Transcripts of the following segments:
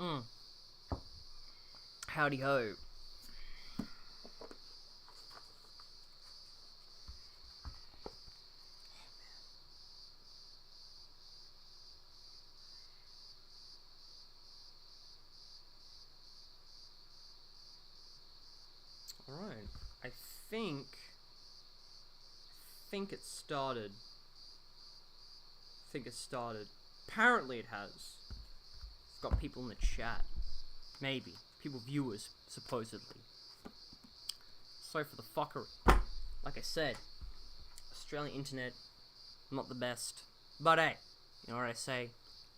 Mm. Howdy ho. Alright. I think it started. Apparently it has. It's got people in the chat. Maybe. People viewers, supposedly. Sorry for the fuckery. Like I said, Australian internet, not the best. But hey, you know what I say?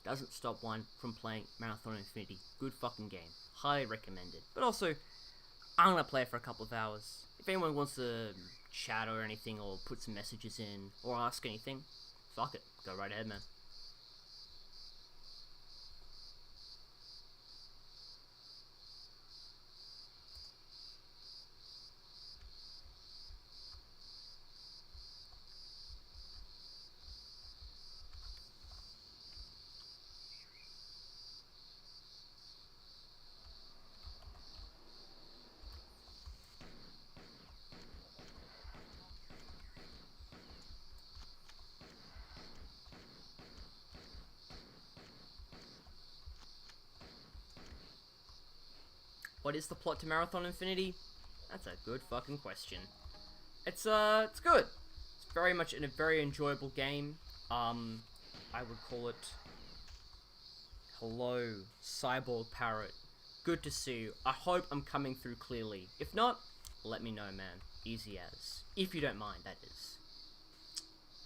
Doesn't stop one from playing Marathon Infinity. Good fucking game. Highly recommended. But also, I'm gonna play it for a couple of hours. If anyone wants to chat or anything, or put some messages in, or ask anything, fuck it. Go right ahead, man. What is the plot to Marathon Infinity? That's a good fucking question. It's good. It's very much a very enjoyable game. I would call it. Hello, Cyborg Parrot. Good to see you. I hope I'm coming through clearly. If not, let me know, man. Easy as. If you don't mind, that is.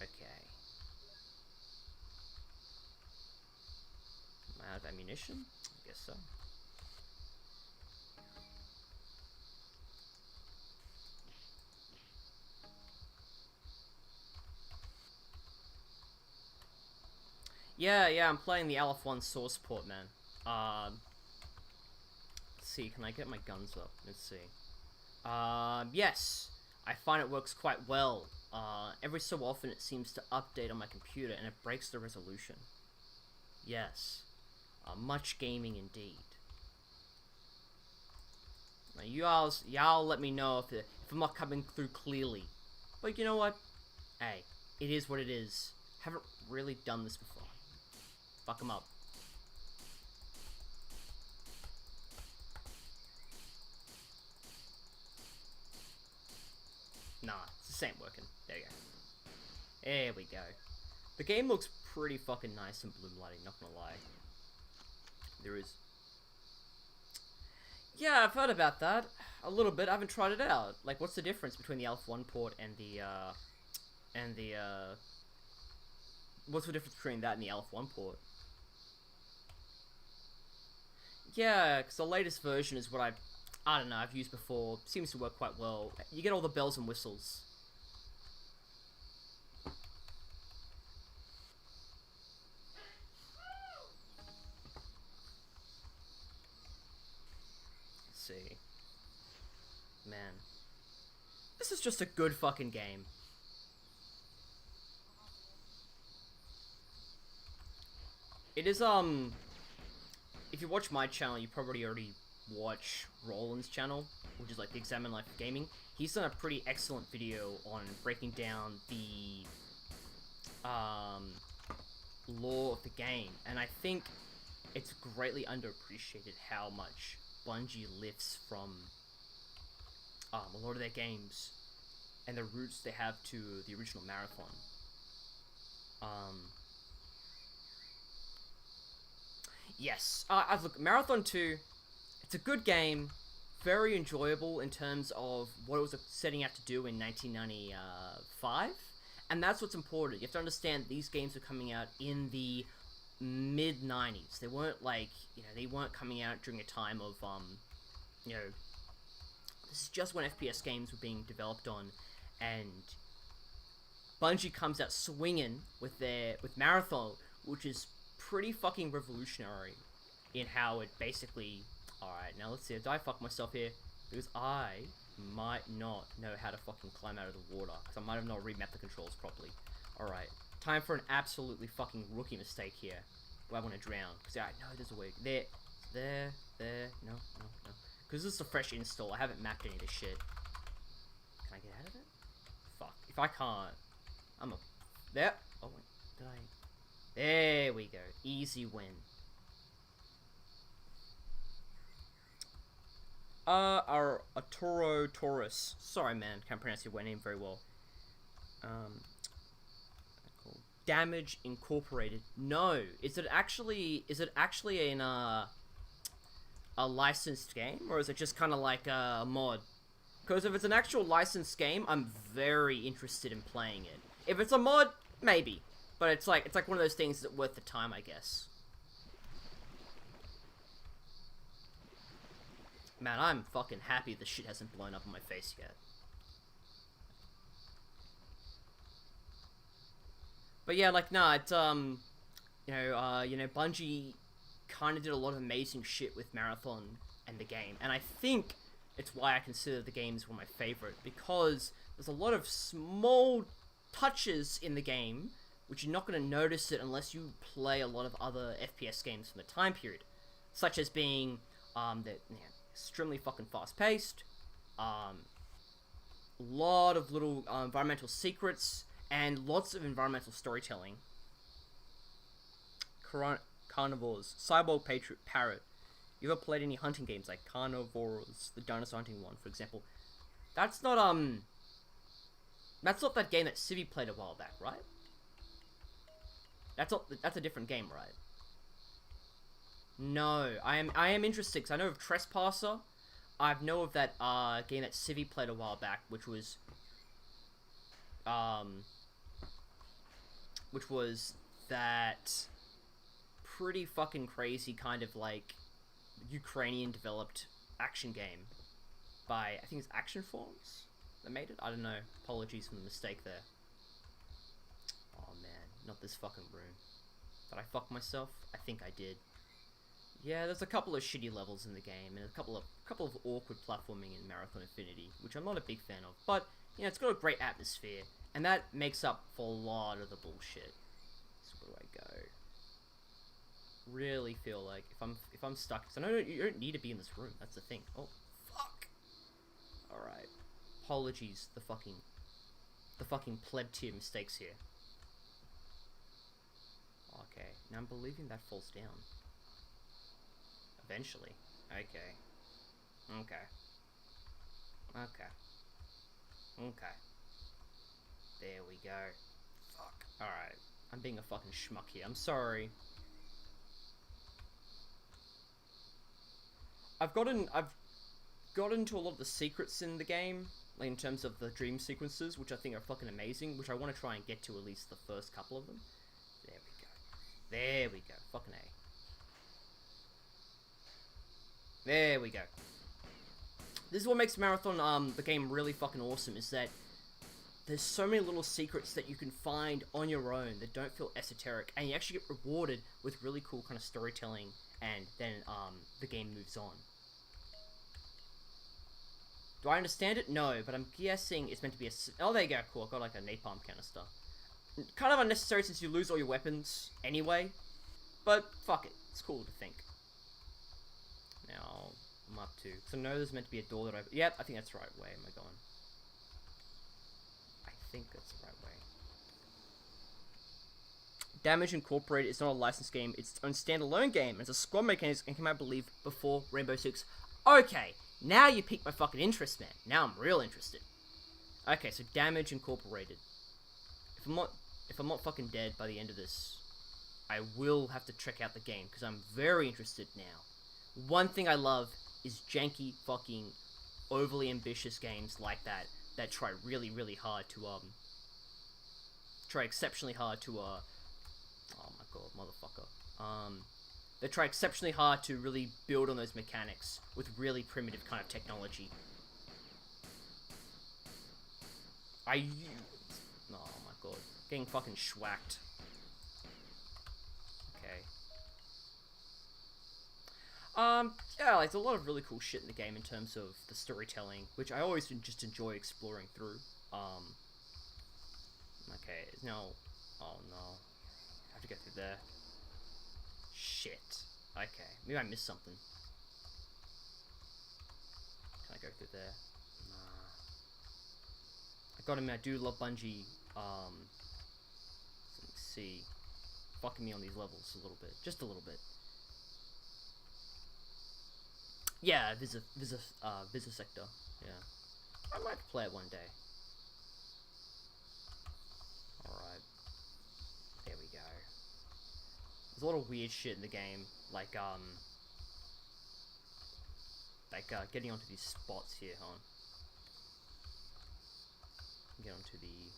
Okay. Am I out of ammunition? I guess so. Yeah, I'm playing the LF1 source port, man. Let's see, can I get my guns up? Let's see. Yes, I find it works quite well. Every so often it seems to update on my computer and it breaks the resolution. Yes. Much gaming indeed. Now, y'all let me know if I'm not coming through clearly. But you know what? Hey, it is what it is. Haven't really done this before. Fuck them up. Nah, this ain't working. There you go. There we go. The game looks pretty fucking nice and blue lighting, not gonna lie. There is. Yeah, I've heard about that. A little bit. I haven't tried it out. Like, what's the difference between the LF1 port and the, what's the difference between that and the LF1 port? Yeah, because the latest version is what I don't know, I've used before. Seems to work quite well. You get all the bells and whistles. Let's see. Man. This is just a good fucking game. It is, if you watch my channel, you probably already watch Roland's channel, which is like the Examine Life of Gaming. He's done a pretty excellent video on breaking down the lore of the game, and I think it's greatly underappreciated how much Bungie lifts from a lot of their games and the roots they have to the original Marathon. Yes, I've looked Marathon 2. It's a good game, very enjoyable in terms of what it was setting out to do in 1995, and that's what's important. You have to understand these games were coming out in the mid 90s. They weren't like, they weren't coming out during a time of this is just when FPS games were being developed on, and Bungie comes out swinging with Marathon, which is pretty fucking revolutionary in how it basically. Alright, now let's see. Did I fuck myself here? Because I might not know how to fucking climb out of the water. Because I might have not remapped the controls properly. Alright. Time for an absolutely fucking rookie mistake here. Do I want to drown? Because I know there's a way. There. There, no. Because this is a fresh install, I haven't mapped any of this shit. Can I get out of it? Fuck. If I can't, I'm a... There! Oh, wait. Did I... There we go. Easy win. Arturo Taurus. Sorry, man. Can't pronounce your name very well. Cool. Damage Incorporated. No. Is it actually in a licensed game, or is it just kind of like a mod? Because if it's an actual licensed game, I'm very interested in playing it. If it's a mod, maybe. But it's like one of those things that's worth the time, I guess. Man, I'm fucking happy this shit hasn't blown up in my face yet. But yeah, like, nah, it's, Bungie kind of did a lot of amazing shit with Marathon and the game. And I think it's why I consider the games one of my favorite, because there's a lot of small touches in the game which you're not going to notice it unless you play a lot of other FPS games from the time period, such as being extremely fucking fast-paced, lot of little environmental secrets, and lots of environmental storytelling. Carnivores, Cyborg Patriot Parrot. You ever played any hunting games like Carnivores, the dinosaur hunting one, for example? That's not that game that Civi played a while back, right? That's a different game, right? No, I am interested because I know of Trespasser. I know of that game that Civi played a while back, which was that pretty fucking crazy kind of like Ukrainian developed action game by, I think it's Action Forms that made it. I don't know. Apologies for the mistake there. Oh man, not this fucking room. Did I fuck myself? I think I did. Yeah, there's a couple of shitty levels in the game, and a couple of awkward platforming in Marathon Infinity, which I'm not a big fan of. But it's got a great atmosphere, and that makes up for a lot of the bullshit. So where do I go? Really feel like if I'm stuck, because I know you don't need to be in this room. That's the thing. Oh fuck! All right. Apologies. The fucking pleb tier mistakes here. Okay, now I'm believing that falls down. Eventually. Okay. There we go. Fuck. Alright. I'm being a fucking schmuck here. I'm sorry. I've gotten to a lot of the secrets in the game, like in terms of the dream sequences, which I think are fucking amazing, which I want to try and get to at least the first couple of them. There we go. Fucking A. There we go. This is what makes Marathon, the game really fucking awesome, is that there's so many little secrets that you can find on your own that don't feel esoteric, and you actually get rewarded with really cool kind of storytelling, and then, the game moves on. Do I understand it? No, but I'm guessing it's meant to be oh, there you go, cool, I got like a napalm canister. Kind of unnecessary since you lose all your weapons anyway, but fuck it, it's cool to think. Now, I'm up to, because I know there's meant to be a door that yep, I think that's the right way. Am I going? I think that's the right way. Damage Incorporated is not a licensed game, it's its own standalone game. It's a squad mechanic and came out, I believe, before Rainbow Six. Okay, now you piqued my fucking interest, man. Now I'm real interested. Okay, so Damage Incorporated. If I'm not fucking dead by the end of this, I will have to check out the game, because I'm very interested now. One thing I love is janky fucking overly ambitious games like that try really, really hard to, try exceptionally hard to, oh my god, motherfucker. They try exceptionally hard to really build on those mechanics with really primitive kind of technology. Oh my god. Getting fucking schwacked. Okay. Yeah, like, there's a lot of really cool shit in the game in terms of the storytelling, which I always just enjoy exploring through. Okay, no. Oh no. I have to go through there. Shit. Okay, maybe I missed something. Can I go through there? Nah. I gotta admit, I do love Bungie, let's see, fucking me on these levels a little bit. Just a little bit. Yeah, Vivisector, yeah. I might play it one day. Alright. There we go. There's a lot of weird shit in the game, like getting onto these spots here, huh? Get onto the...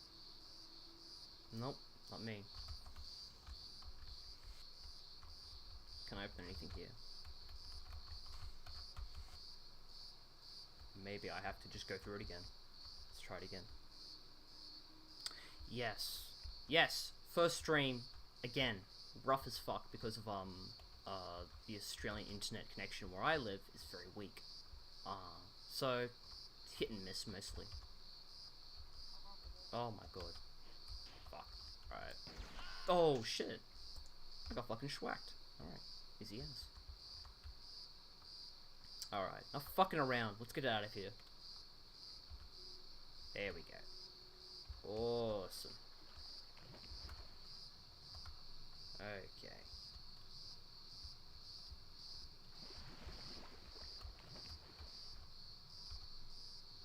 Nope, not me. Can I open anything here? Maybe I have to just go through it again. Let's try it again. Yes. Yes! First stream, again, rough as fuck because of, the Australian internet connection where I live is very weak. So, hit and miss mostly. Oh my god. Fuck. Alright. Oh shit. I got fucking schwacked. Alright. Easy as. Alright. Now fucking around. Let's get out of here. There we go. Awesome. Okay.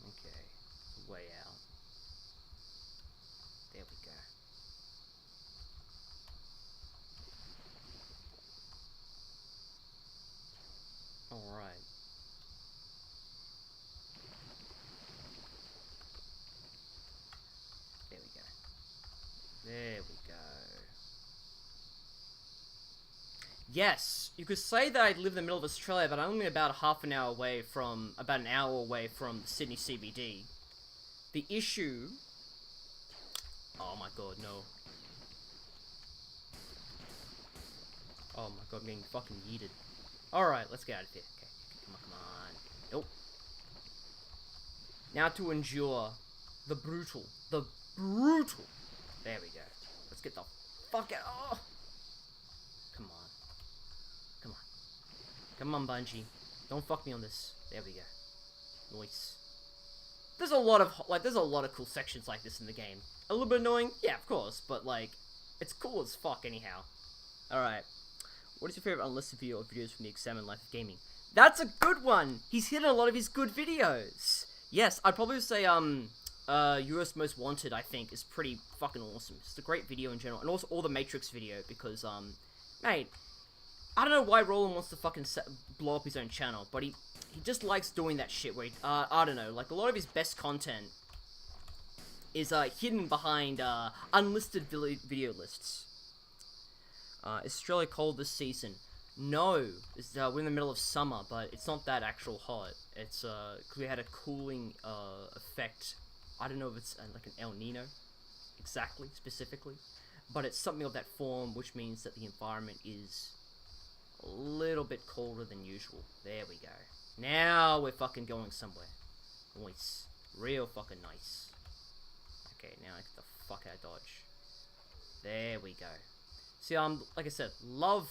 Okay. Way out. There we go. Alright. There we go. There we go. Yes, you could say that I live in the middle of Australia, but I'm only about an hour away from the Sydney CBD. The issue... Oh my god, no. Oh my god, I'm getting fucking yeeted. Alright, let's get out of here. Okay, come on, come on. Nope. Now to endure the brutal. There we go. Let's get the fuck out. Oh! Come on. Come on. Come on, Bungie. Don't fuck me on this. There we go. Nice. There's a lot of cool sections like this in the game. A little bit annoying? Yeah, of course, but like, it's cool as fuck anyhow. Alright. What is your favorite unlisted video or videos from the Examine Life of Gaming? That's a good one! He's hit a lot of his good videos! Yes, I'd probably say, US Most Wanted, I think, is pretty fucking awesome. It's a great video in general. And also all the Matrix video, because, mate, I don't know why Roland wants to fucking blow up his own channel, but he just likes doing that shit where he, I don't know, like, a lot of his best content is, hidden behind, unlisted video lists. Is Australia cold this season? No, we're in the middle of summer, but it's not that actual hot. It's, cause we had a cooling, effect. I don't know if it's, like an El Nino, exactly, specifically, but it's something of that form, which means that the environment is a little bit colder than usual. There we go. Now we're fucking going somewhere. Nice. Real fucking nice. Okay, now I get the fuck out of Dodge. There we go. See, like I said, one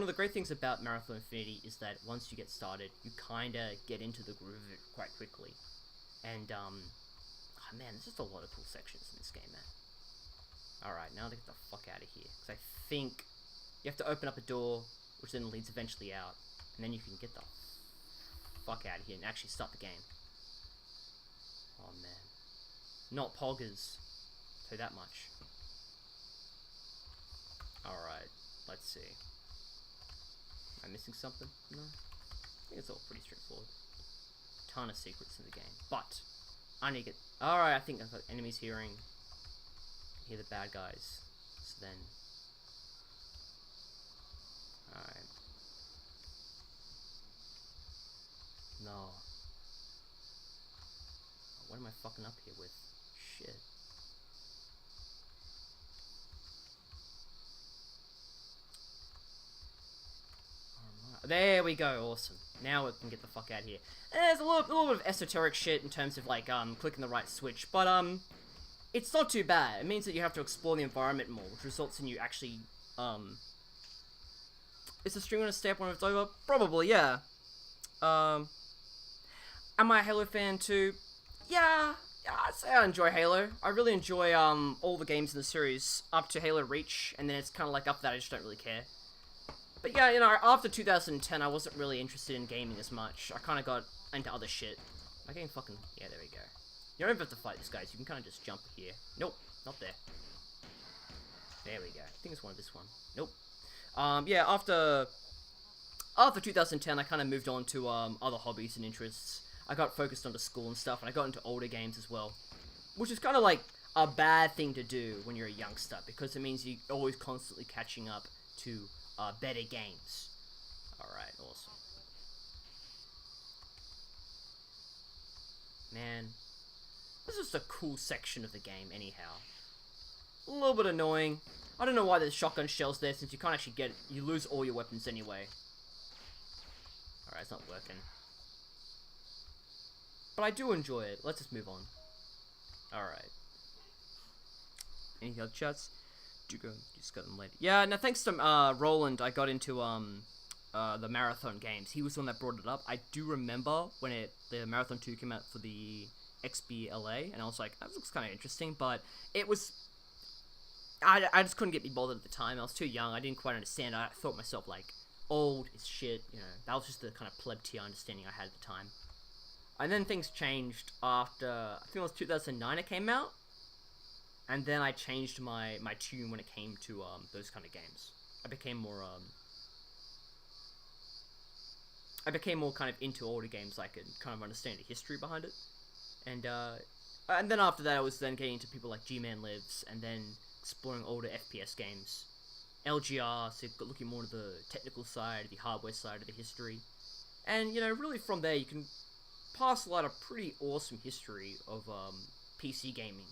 of the great things about Marathon Infinity is that once you get started, you kinda get into the groove of it quite quickly. And, oh man, there's just a lot of cool sections in this game, man. Alright, now to get the fuck out of here. Because I think you have to open up a door, which then leads eventually out. And then you can get the fuck out of here and actually start the game. Oh, man. Not poggers. I'll tell you that much. Alright, let's see. Am I missing something? No? I think it's all pretty straightforward. Ton of secrets in the game. But, I need to get... Alright, I think I've got enemies hearing... Hear the bad guys. So then... Alright. No. What am I fucking up here with? Shit. There we go, awesome. Now we can get the fuck out of here. There's a little bit of esoteric shit in terms of, like, clicking the right switch, but, it's not too bad. It means that you have to explore the environment more, which results in you actually, Is the stream gonna stay up when it's over? Probably, yeah. Um, am I a Halo fan too? Yeah, I'd say I enjoy Halo. I really enjoy all the games in the series up to Halo Reach, and then it's kind of like after that I just don't really care. But yeah, you know, after 2010 I wasn't really interested in gaming as much. I kind of got into other shit. My game fucking... Yeah, there we go. You don't even have to fight these guys, you can kind of just jump here. Nope, not there. There we go. I think it's one of this one. Nope. Yeah, after 2010, I kind of moved on to other hobbies and interests. I got focused onto school and stuff, and I got into older games as well, which is kind of like a bad thing to do when you're a youngster, because it means you're always constantly catching up to better games. Alright, awesome. Man, this is just a cool section of the game anyhow. A little bit annoying. I don't know why there's shotgun shells there, since you can't actually get... You lose all your weapons anyway. Alright, it's not working. But I do enjoy it. Let's just move on. Alright. Any other chats? Just got them later. Yeah, no, thanks to Roland, I got into the Marathon games. He was the one that brought it up. I do remember when the Marathon 2 came out for the XBLA, and I was like, that looks kind of interesting, but it was... I just couldn't get me bothered at the time. I was too young. I didn't quite understand. I thought myself, like, old as shit, you know. That was just the kind of pleb tier understanding I had at the time. And then things changed after, I think it was 2009 it came out. And then I changed my tune when it came to those kind of games. I became more kind of into older games. I could kind of understand the history behind it. And then after that I was then getting into people like G-Man Lives, and then exploring older FPS games. LGR, so looking more to the technical side, the hardware side of the history. And, you know, really from there you can parcel out a pretty awesome history of PC gaming.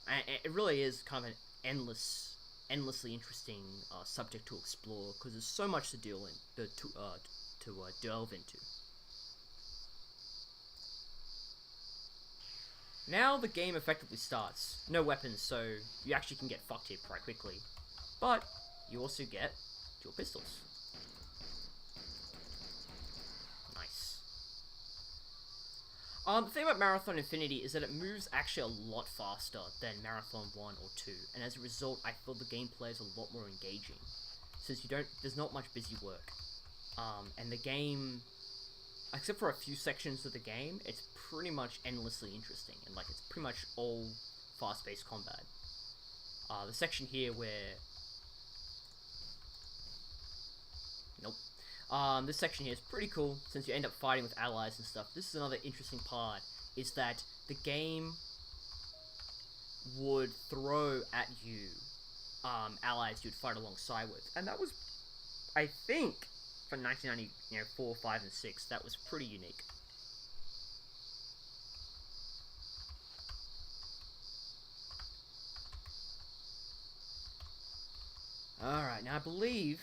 And it really is kind of an endlessly interesting subject to explore, because there's so much to delve into. Now the game effectively starts. No weapons, so you actually can get fucked here quite quickly. But you also get dual pistols. Nice. The thing about Marathon Infinity is that it moves actually a lot faster than Marathon 1 or 2, and as a result, I feel the gameplay is a lot more engaging, since there's not much busy work. And the game, except for a few sections of the game, it's pretty much endlessly interesting, and like it's pretty much all fast-paced combat. The section here where... Nope. This section here is pretty cool, since you end up fighting with allies and stuff. This is another interesting part, is that the game would throw at you allies you'd fight alongside with. And that was, I think, for 1994, 5, and 6, that was pretty unique. Alright, now I believe...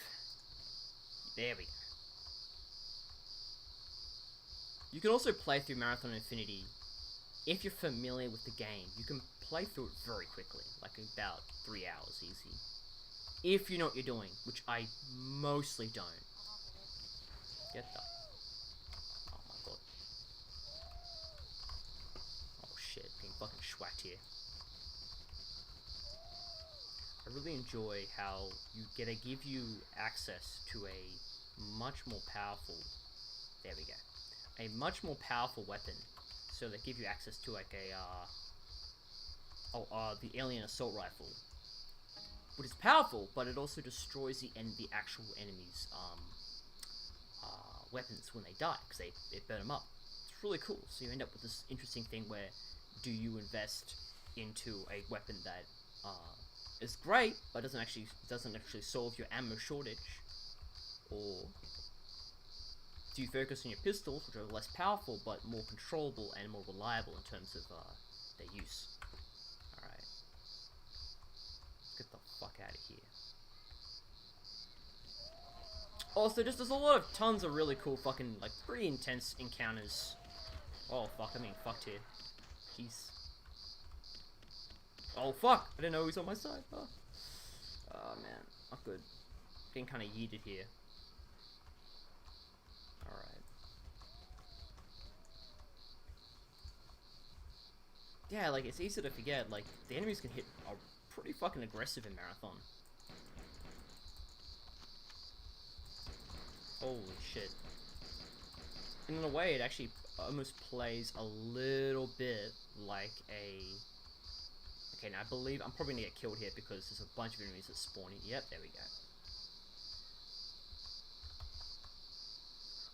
There we go. You can also play through Marathon Infinity. If you're familiar with the game, you can play through it very quickly, like about 3 hours easy. If you know what you're doing, which I mostly don't. Get the... Oh my god. Oh shit, being fucking schwacked here. I really enjoy how they give you access to a much more powerful... There we go. A much more powerful weapon. So they give you access to like the alien assault rifle, which is powerful, but it also destroys the actual enemy's weapons when they die, because they burn them up. It's really cool. So you end up with this interesting thing where, do you invest into a weapon that is great, but doesn't actually solve your ammo shortage, or do you focus on your pistols, which are less powerful but more controllable and more reliable in terms of their use? Alright. Get the fuck out of here. Also, just there's tons of really cool fucking, like, pretty intense encounters. Oh fuck, I'm being fucked here. Jeez. Oh fuck, I didn't know he was on my side. Oh man, not good. Getting kind of yeeted here. Alright. Yeah, like, it's easy to forget, like, the enemies can hit are pretty fucking aggressive in Marathon. Holy shit. And in a way, it actually almost plays a little bit like a... Okay, now I believe I'm probably gonna get killed here because there's a bunch of enemies that spawn in. Yep, there we go.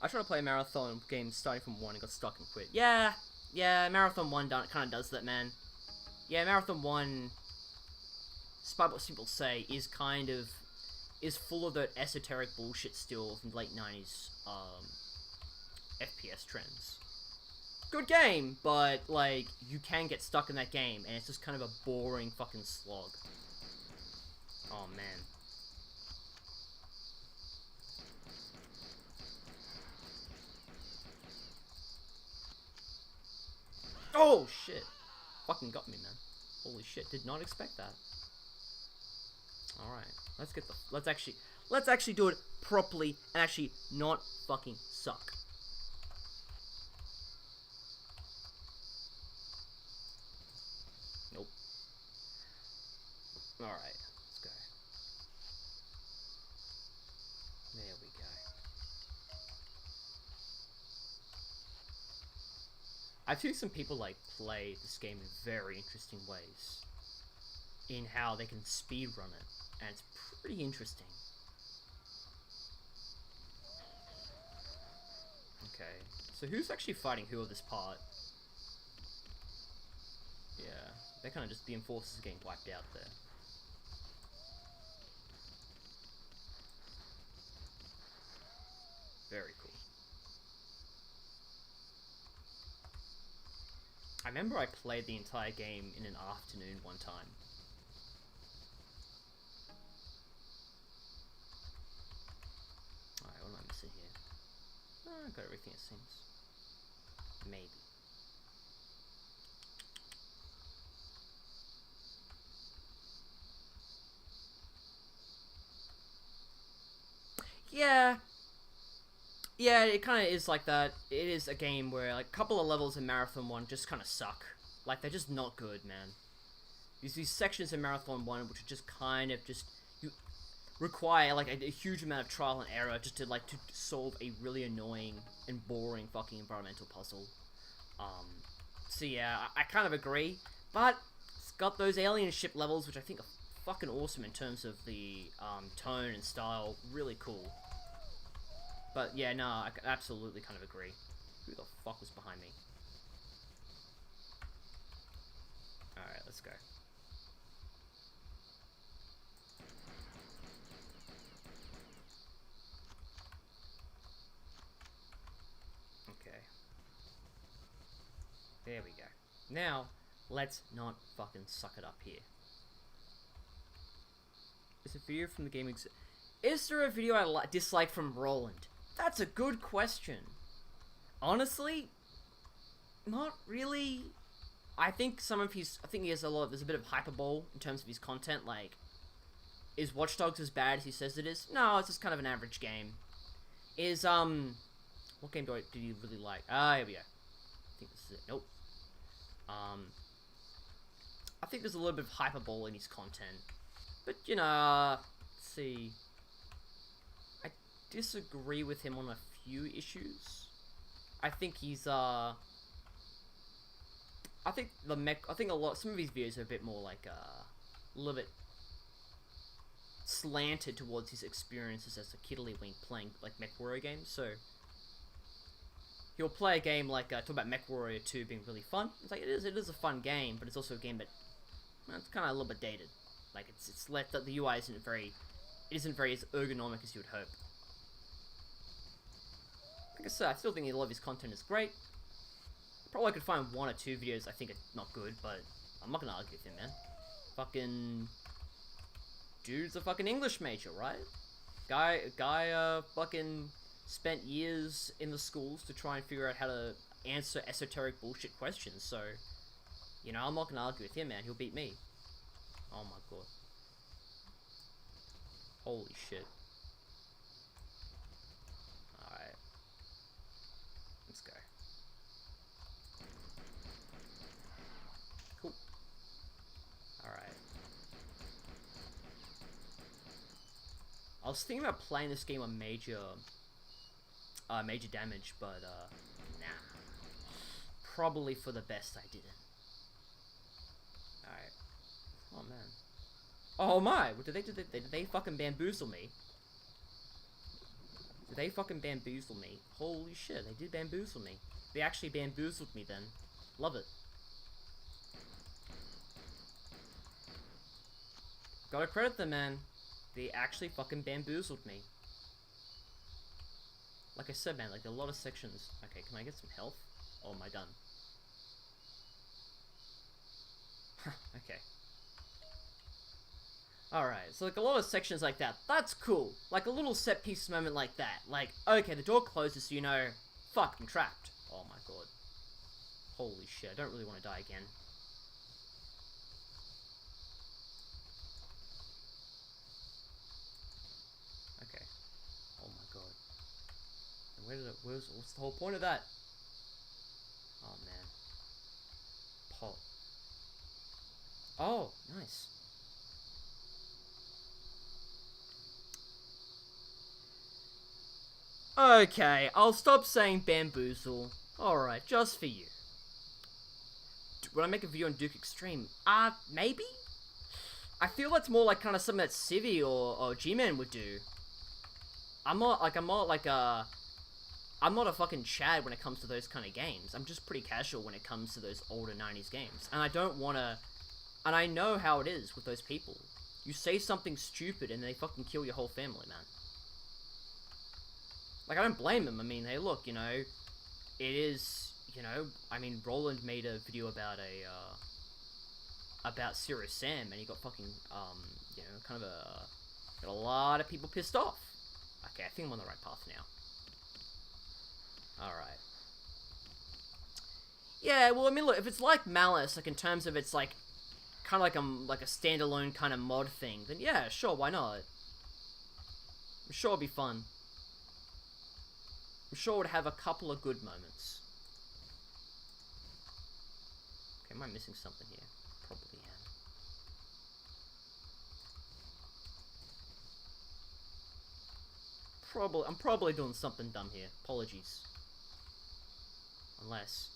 I tried to play a Marathon game starting from 1 and got stuck and quit. Yeah, Marathon 1 kind of does that, man. Yeah, Marathon 1, despite what people say, is full of that esoteric bullshit still from the late 90s FPS trends. Good game, but, like, you can get stuck in that game, and it's just kind of a boring fucking slog. Oh, man. Oh, shit. Fucking got me, man. Holy shit, did not expect that. Alright, let's actually do it properly and actually not fucking suck. Nope. Alright, let's go. There we go. I've seen some people, like, play this game in very interesting ways. In how they can speedrun it. And it's pretty interesting. Okay. So who's actually fighting who of this part? Yeah. They're kind of just... The enforcers are getting wiped out there. Very cool. I remember I played the entire game in an afternoon one time. Alright, what am I missing here? Oh, I got everything it seems. Maybe. Yeah. Yeah, it kind of is like that. It is a game where, like, a couple of levels in Marathon 1 just kind of suck. Like, they're just not good, man. There's these sections in Marathon 1 which are just kind of just... You require, like, a huge amount of trial and error just to, like, to solve a really annoying and boring fucking environmental puzzle. So yeah, I kind of agree. But it's got those alien ship levels, which I think are fucking awesome in terms of the tone and style. Really cool. But yeah, no, I absolutely kind of agree. Who the fuck was behind me? Alright, let's go. Okay. There we go. Now, let's not fucking suck it up here. Is a video from the game Is there a video I dislike from Roland? That's a good question. Honestly, not really. I think he has there's a bit of hyperbole in terms of his content, like, is Watch Dogs as bad as he says it is? No, it's just kind of an average game. What game do you really like? Ah, here we go. I think this is it. Nope. I think there's a little bit of hyperbole in his content. But, you know, let's see. I disagree with him on a few issues. I think he's, I think some of his videos are a bit more like, a little bit slanted towards his experiences as a kiddly wink playing, like, MechWarrior games, so... He'll play a game like, talk about MechWarrior 2 being really fun. It's like, it is a fun game, but it's also a game that, well, it's kind of a little bit dated. Like, it's left that the UI isn't very as ergonomic as you would hope. Like I said, I still think a lot of his content is great. Probably could find one or two videos I think are not good, but I'm not gonna argue with him, man. Fucking... Dude's a fucking English major, right? Guy, fucking spent years in the schools to try and figure out how to answer esoteric bullshit questions, so... You know, I'm not gonna argue with him, man. He'll beat me. Oh my god. Holy shit. Alright. was thinking about playing this game on major damage, but nah. Probably for the best I didn't. Alright. Oh man. Oh my! Did they fucking bamboozle me? Did they fucking bamboozle me? Holy shit, they did bamboozle me. They actually bamboozled me then. Love it. Gotta credit them, man. They actually fucking bamboozled me. Like I said, man, like a lot of sections. Okay, can I get some health? Or am I done? Okay. Alright, so like a lot of sections like that, that's cool. Like a little set piece moment like that. Like, okay, the door closes so you know, fuck, I'm trapped. Oh my god. Holy shit, I don't really want to die again. Okay. Oh my god. And what's the whole point of that? Oh man. Pop. Oh, nice. Okay, I'll stop saying bamboozle. Alright, just for you. Would I make a video on Duke Extreme? Maybe? I feel that's more like kind of something that Civi or G-Man would do. I'm not a fucking Chad when it comes to those kind of games. I'm just pretty casual when it comes to those older 90s games. And I don't wanna... And I know how it is with those people. You say something stupid and they fucking kill your whole family, man. Like, I don't blame them. I mean, hey, look, you know, it is, you know, I mean, Roland made a video about about Serious Sam, and he got fucking, you know, kind of got a lot of people pissed off. Okay, I think I'm on the right path now. Alright. Yeah, well, I mean, look, if it's like Malice, like, in terms of it's, like, kind of like a standalone kind of mod thing, then yeah, sure, why not? I'm sure it'll be fun. I'm sure it would have a couple of good moments. Okay, am I missing something here? Probably am. I'm probably doing something dumb here. Apologies. Unless...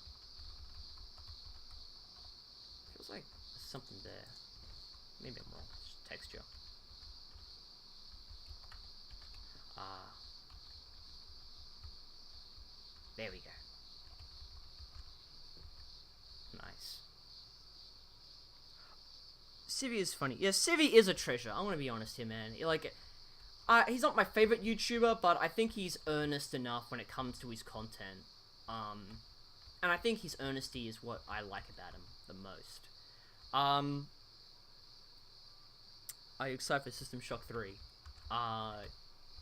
Feels like there's something there. Maybe I'm wrong. It's just texture. There we go. Nice. Civi is funny. Yeah, Civi is a treasure. I'm gonna be honest here, man. Like, he's not my favorite YouTuber, but I think he's earnest enough when it comes to his content. And I think his earnesty is what I like about him the most. Are you excited for System Shock 3?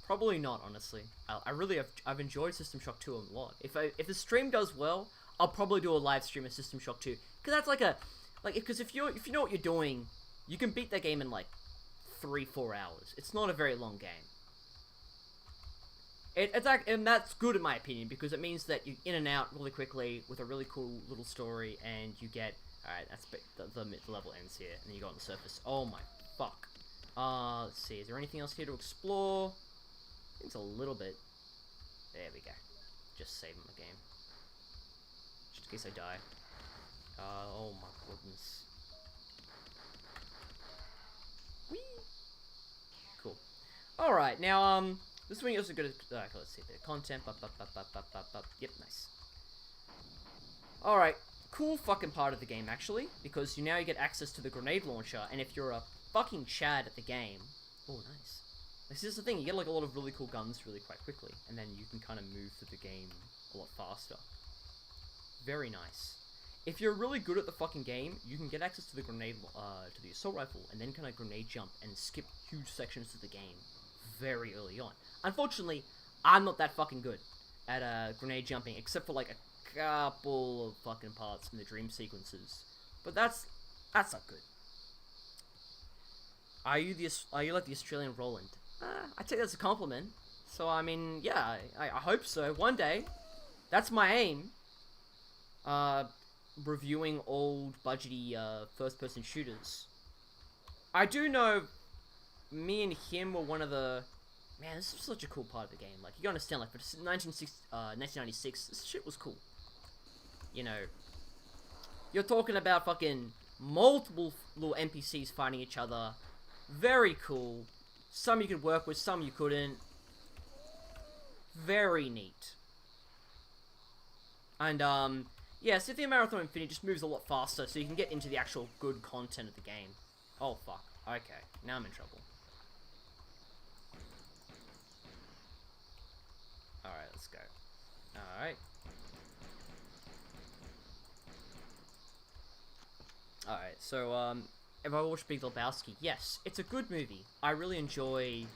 Probably not, honestly. I've enjoyed System Shock 2 a lot. If the stream does well, I'll probably do a live stream of System Shock 2. Because that's because if you know what you're doing, you can beat that game in like 3-4 hours. It's not a very long game. And that's good in my opinion, because it means that you're in and out really quickly with a really cool little story, and you get... Alright, that's the level ends here, and then you go on the surface. Oh my fuck. Let's see, is there anything else here to explore? I think it's a little bit. There we go. Just saving the game. Just in case I die. Oh my goodness. Whee! Cool. Alright, now, this one is also good. Okay, let's see. The content. Yep, nice. Alright, cool fucking part of the game, actually. Because you get access to the grenade launcher, and if you're a fucking Chad at the game... Oh, nice. This is the thing, you get like a lot of really cool guns really quite quickly, and then you can kind of move through the game a lot faster. Very nice. If you're really good at the fucking game, you can get access to the to the assault rifle, and then kind of grenade jump and skip huge sections of the game very early on. Unfortunately, I'm not that fucking good at grenade jumping, except for like a couple of fucking parts in the dream sequences. But that's not good. Are you like the Australian Roland? I take that as a compliment. So, I mean, yeah, I hope so. One day. That's my aim. Reviewing old, budgety, first-person shooters. I do know me and him were one of the man, this is such a cool part of the game. Like, you gotta understand, like, for 1996, this shit was cool. You know, you're talking about fucking multiple little NPCs fighting each other. Very cool. Some you could work with, some you couldn't. Very neat. And, yeah, Cynthia Marathon Infinity just moves a lot faster, so you can get into the actual good content of the game. Oh, fuck. Okay, now I'm in trouble. Alright, let's go. Alright. Alright, so, if I watch Big Lebowski, yes, it's a good movie. I really enjoy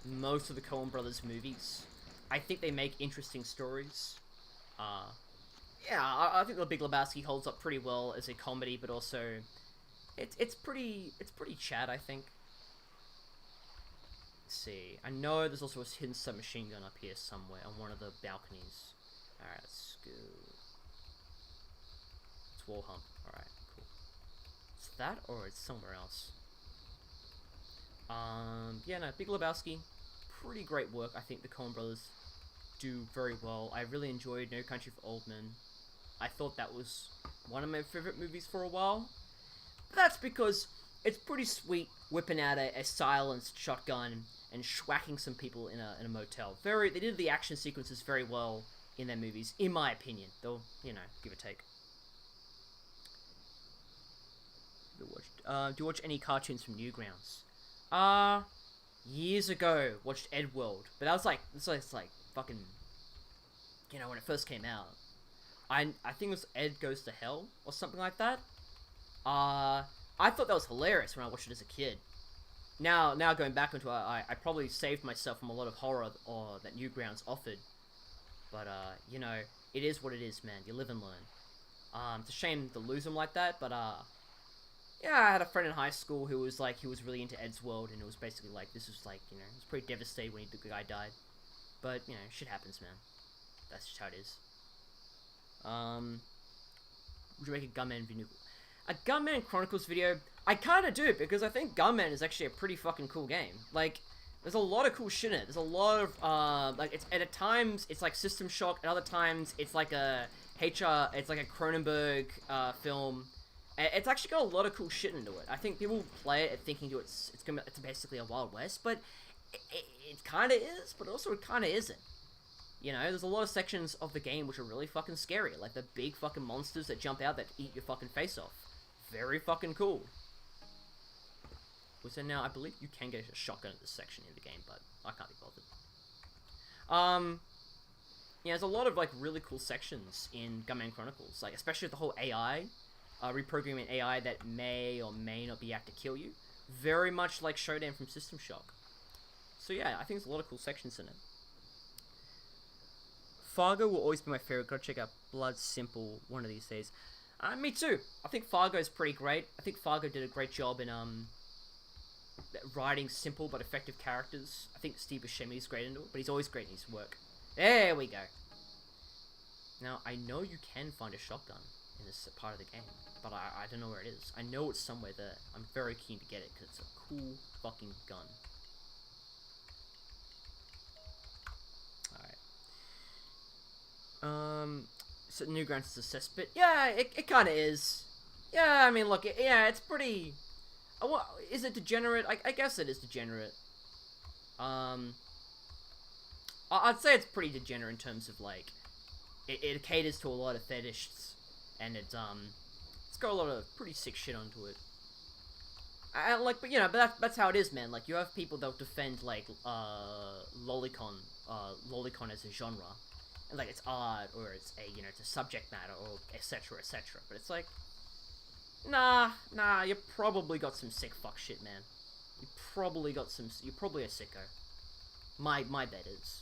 most of the Coen Brothers movies. I think they make interesting stories. Yeah, I think The Big Lebowski holds up pretty well as a comedy, but also it's pretty Chad, I think. Let's see. I know there's also a hidden submachine gun up here somewhere on one of the balconies. Alright, let's go. It's wall hump. Alright, cool. It's that or it's somewhere else. Yeah, no, Big Lebowski, pretty great work. I think the Coen Brothers do very well. I really enjoyed No Country for Old Men. I thought that was one of my favorite movies for a while. But that's because it's pretty sweet whipping out a silenced shotgun and schwacking some people in a motel. They did the action sequences very well in their movies, in my opinion. Though, you know, give or take. Do you watch any cartoons from Newgrounds? Years ago, watched Edworld, but that was like, it's like fucking, you know, when it first came out. I think it was Ed Goes to Hell or something like that. I thought that was hilarious when I watched it as a kid. Now going back into it, I probably saved myself from a lot of horror that Newgrounds offered. But you know, it is what it is, man. You live and learn. It's a shame to lose him like that, but yeah, I had a friend in high school who was like, he was really into Ed's World, and it was basically like, this was like, you know, it was pretty devastating when the guy died. But, you know, shit happens, man. That's just how it is. Would you make a Gunman video? A Gunman Chronicles video? I kinda do, because I think Gunman is actually a pretty fucking cool game. Like, there's a lot of cool shit in it. There's a lot of, like, it's, at times, it's like System Shock, at other times, it's like a it's like a Cronenberg, film. It's actually got a lot of cool shit into it. I think people play it thinking it's basically a Wild West, but it kind of is, but also it kind of isn't. You know, there's a lot of sections of the game which are really fucking scary, like the big fucking monsters that jump out that eat your fucking face off. Very fucking cool. So now, I believe you can get a shotgun at this section in the game, but I can't be bothered. Yeah, there's a lot of, like, really cool sections in Gunman Chronicles, like, especially with the whole AI, reprogramming AI that may or may not be out to kill you. Very much like Showdown from System Shock. So yeah, I think there's a lot of cool sections in it. Fargo will always be my favorite. Gotta check out Blood Simple one of these days. Me too. I think Fargo's pretty great. I think Fargo did a great job in writing simple but effective characters. I think Steve Buscemi's great into it, but he's always great in his work. There we go. Now, I know you can find a shotgun in this part of the game, but I don't know where it is. I know it's somewhere there. I'm very keen to get it, because it's a cool fucking gun. Alright. So Newgrounds is a cesspit? Yeah, it kind of is. Yeah, I mean, look, yeah, it's pretty... is it degenerate? I guess it is degenerate. I'd say it's pretty degenerate in terms of, like, it caters to a lot of fetishists, and it's got a lot of pretty sick shit onto it. Like, but, you know, but that's how it is, man. Like, you have people that'll defend, like, lolicon as a genre, and, like, it's art, or it's you know, it's a subject matter, or etc, etc, but it's like, nah, you probably got some sick fuck shit, man. You're probably a sicko. My bet is.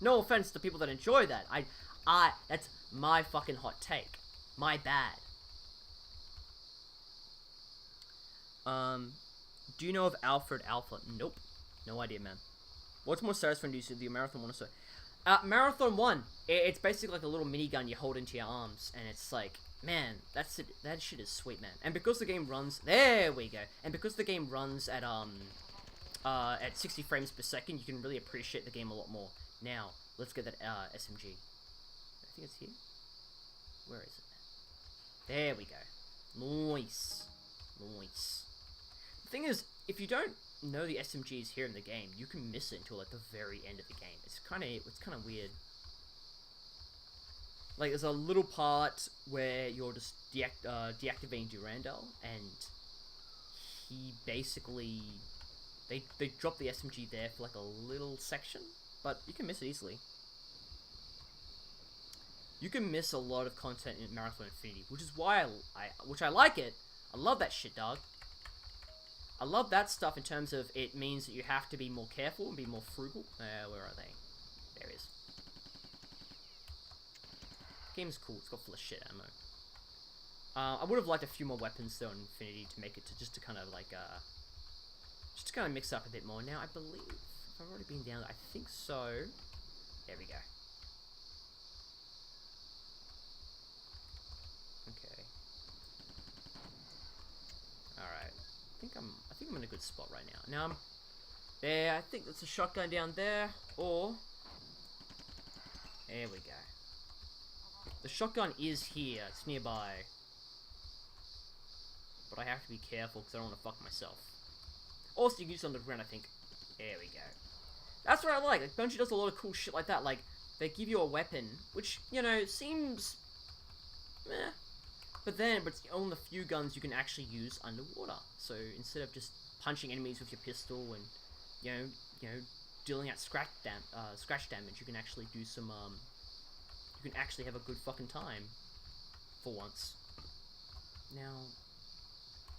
No offense to people that enjoy that. That's my fucking hot take. My bad. Do you know of Alfred Alpha? Nope. No idea, man. What's more satisfying to you, the Marathon 1 or so? Marathon 1, it's basically like a little minigun you hold into your arms, and it's like, man, that shit is sweet, man. And because the game runs, there we go, and because the game runs at, at 60 frames per second, you can really appreciate the game a lot more. Now, let's get that SMG. I think it's here. Where is it? There we go. Nice. Nice. The thing is, if you don't know the SMG is here in the game, you can miss it until like the very end of the game. It's kind of weird. Like, there's a little part where you're just deactivating Durandal, and he basically... They drop the SMG there for like a little section, but you can miss it easily. You can miss a lot of content in Marathon Infinity, which is why I like it. I love that shit, dog. I love that stuff in terms of it means that you have to be more careful and be more frugal. Where are they? There it is. The game's cool. It's got full of shit ammo. I would have liked a few more weapons though in Infinity to make it to just to kind of like just to kind of mix up a bit more. Now I believe if I've already been down, I think so. There we go. Okay. Alright. I think I'm in a good spot right now. Now I'm there, I think that's a shotgun down there, or there we go. The shotgun is here, it's nearby. But I have to be careful because I don't want to fuck myself. Also, you can use it on the ground, I think. There we go. That's what I like. Like, Bungie does a lot of cool shit like that. Like, they give you a weapon, which, you know, seems meh. But it's only the few guns you can actually use underwater. So instead of just punching enemies with your pistol and, you know, dealing out scratch damage, you can actually do some, you can actually have a good fucking time. For once. Now,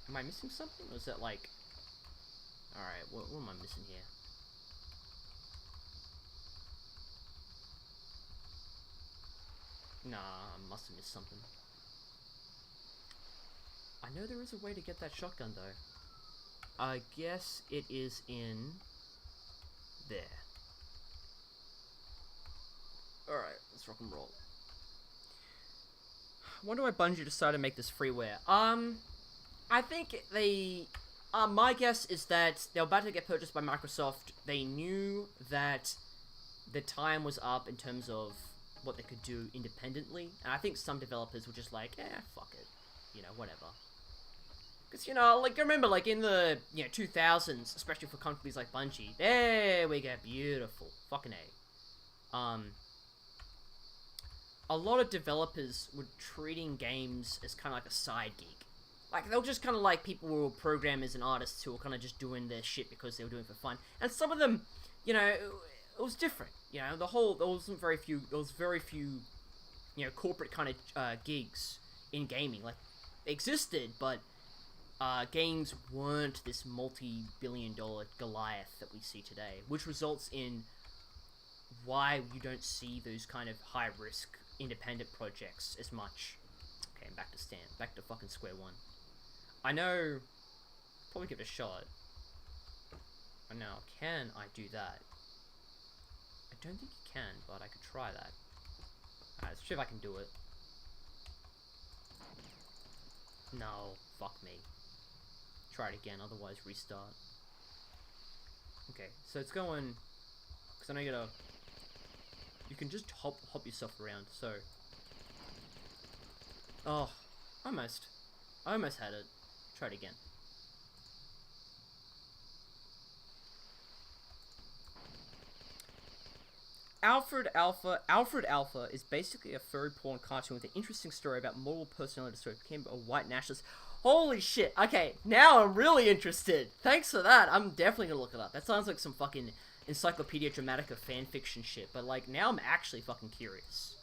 am I missing something? Or is that like... Alright, what am I missing here? Nah, I must have missed something. I know there is a way to get that shotgun, though. I guess it is in... there. Alright, let's rock and roll. I wonder why Bungie decided to make this freeware. I think they... my guess is that they were about to get purchased by Microsoft. They knew that the time was up in terms of what they could do independently. And I think some developers were just like, fuck it. You know, whatever. Because, you know, like, I remember, like, in the, 2000s, especially for companies like Bungie, there we go, beautiful. Fucking A. A lot of developers were treating games as kind of like a side gig. Like, they were just kind of like people who were programmers and artists who were kind of just doing their shit because they were doing it for fun. And some of them, you know, it was different. You know, there was very few, corporate kind of gigs in gaming. Like, they existed, but games weren't this multi-billion-dollar Goliath that we see today, which results in why you don't see those kind of high-risk independent projects as much. Okay, I'm back to fucking square one. I know, probably give it a shot. And now, can I do that? I don't think you can, but I could try that. Alright, let's see if I can do it. No, fuck me. Try it again, otherwise restart. Okay, so it's going... Because I know you can just hop yourself around, so... Oh, almost. I almost had it. Try it again. Alfred Alpha is basically a furry porn cartoon with an interesting story about moral personality disorder. Became a white nationalist. Holy shit. Okay, now I'm really interested. Thanks for that. I'm definitely gonna look it up. That sounds like some fucking Encyclopedia Dramatica fanfiction shit. But, like, now I'm actually fucking curious.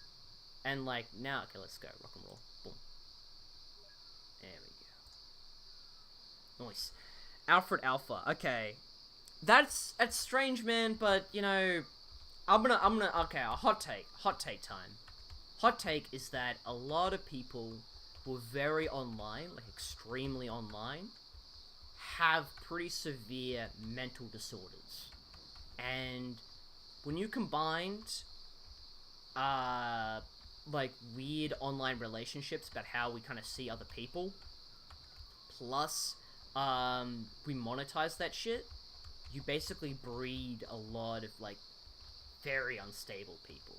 And, like, now... Okay, let's go. Rock and roll. Boom. There we go. Nice. Alfred Alpha. Okay. That's strange, man, but, you know... okay, a hot take time. Hot take is that a lot of people who are very online, like extremely online, have pretty severe mental disorders. And when you combined, like, weird online relationships about how we kind of see other people, plus, we monetize that shit, you basically breed a lot of, like, very unstable people.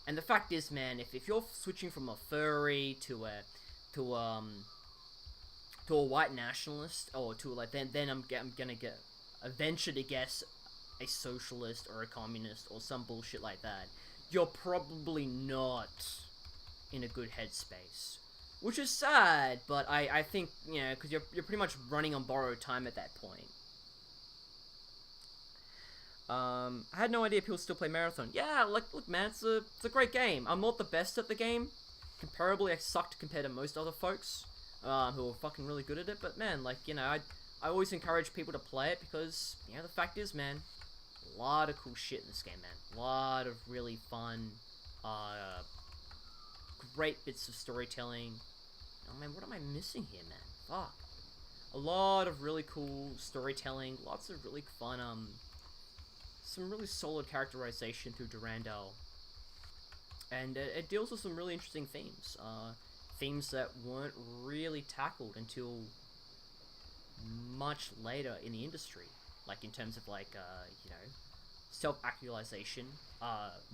And the fact is, man, if you're switching from a furry to a white nationalist, or to, like, then I'm gonna venture to guess a socialist or a communist or some bullshit like that, you're probably not in a good headspace. Which is sad, but I think, you know, because you're pretty much running on borrowed time at that point. I had no idea people still play Marathon. Yeah, like, look, man, it's a great game. I'm not the best at the game. Comparably, I sucked compared to most other folks who are fucking really good at it. But, man, like, you know, I always encourage people to play it because, you know, the fact is, man, a lot of cool shit in this game, man. A lot of really fun, great bits of storytelling. Oh, man, what am I missing here, man? Fuck. A lot of really cool storytelling, lots of really fun, some really solid characterization through Durandal. And it deals with some really interesting themes. Themes that weren't really tackled until much later in the industry. Like, in terms of, like, you know, self-actualization,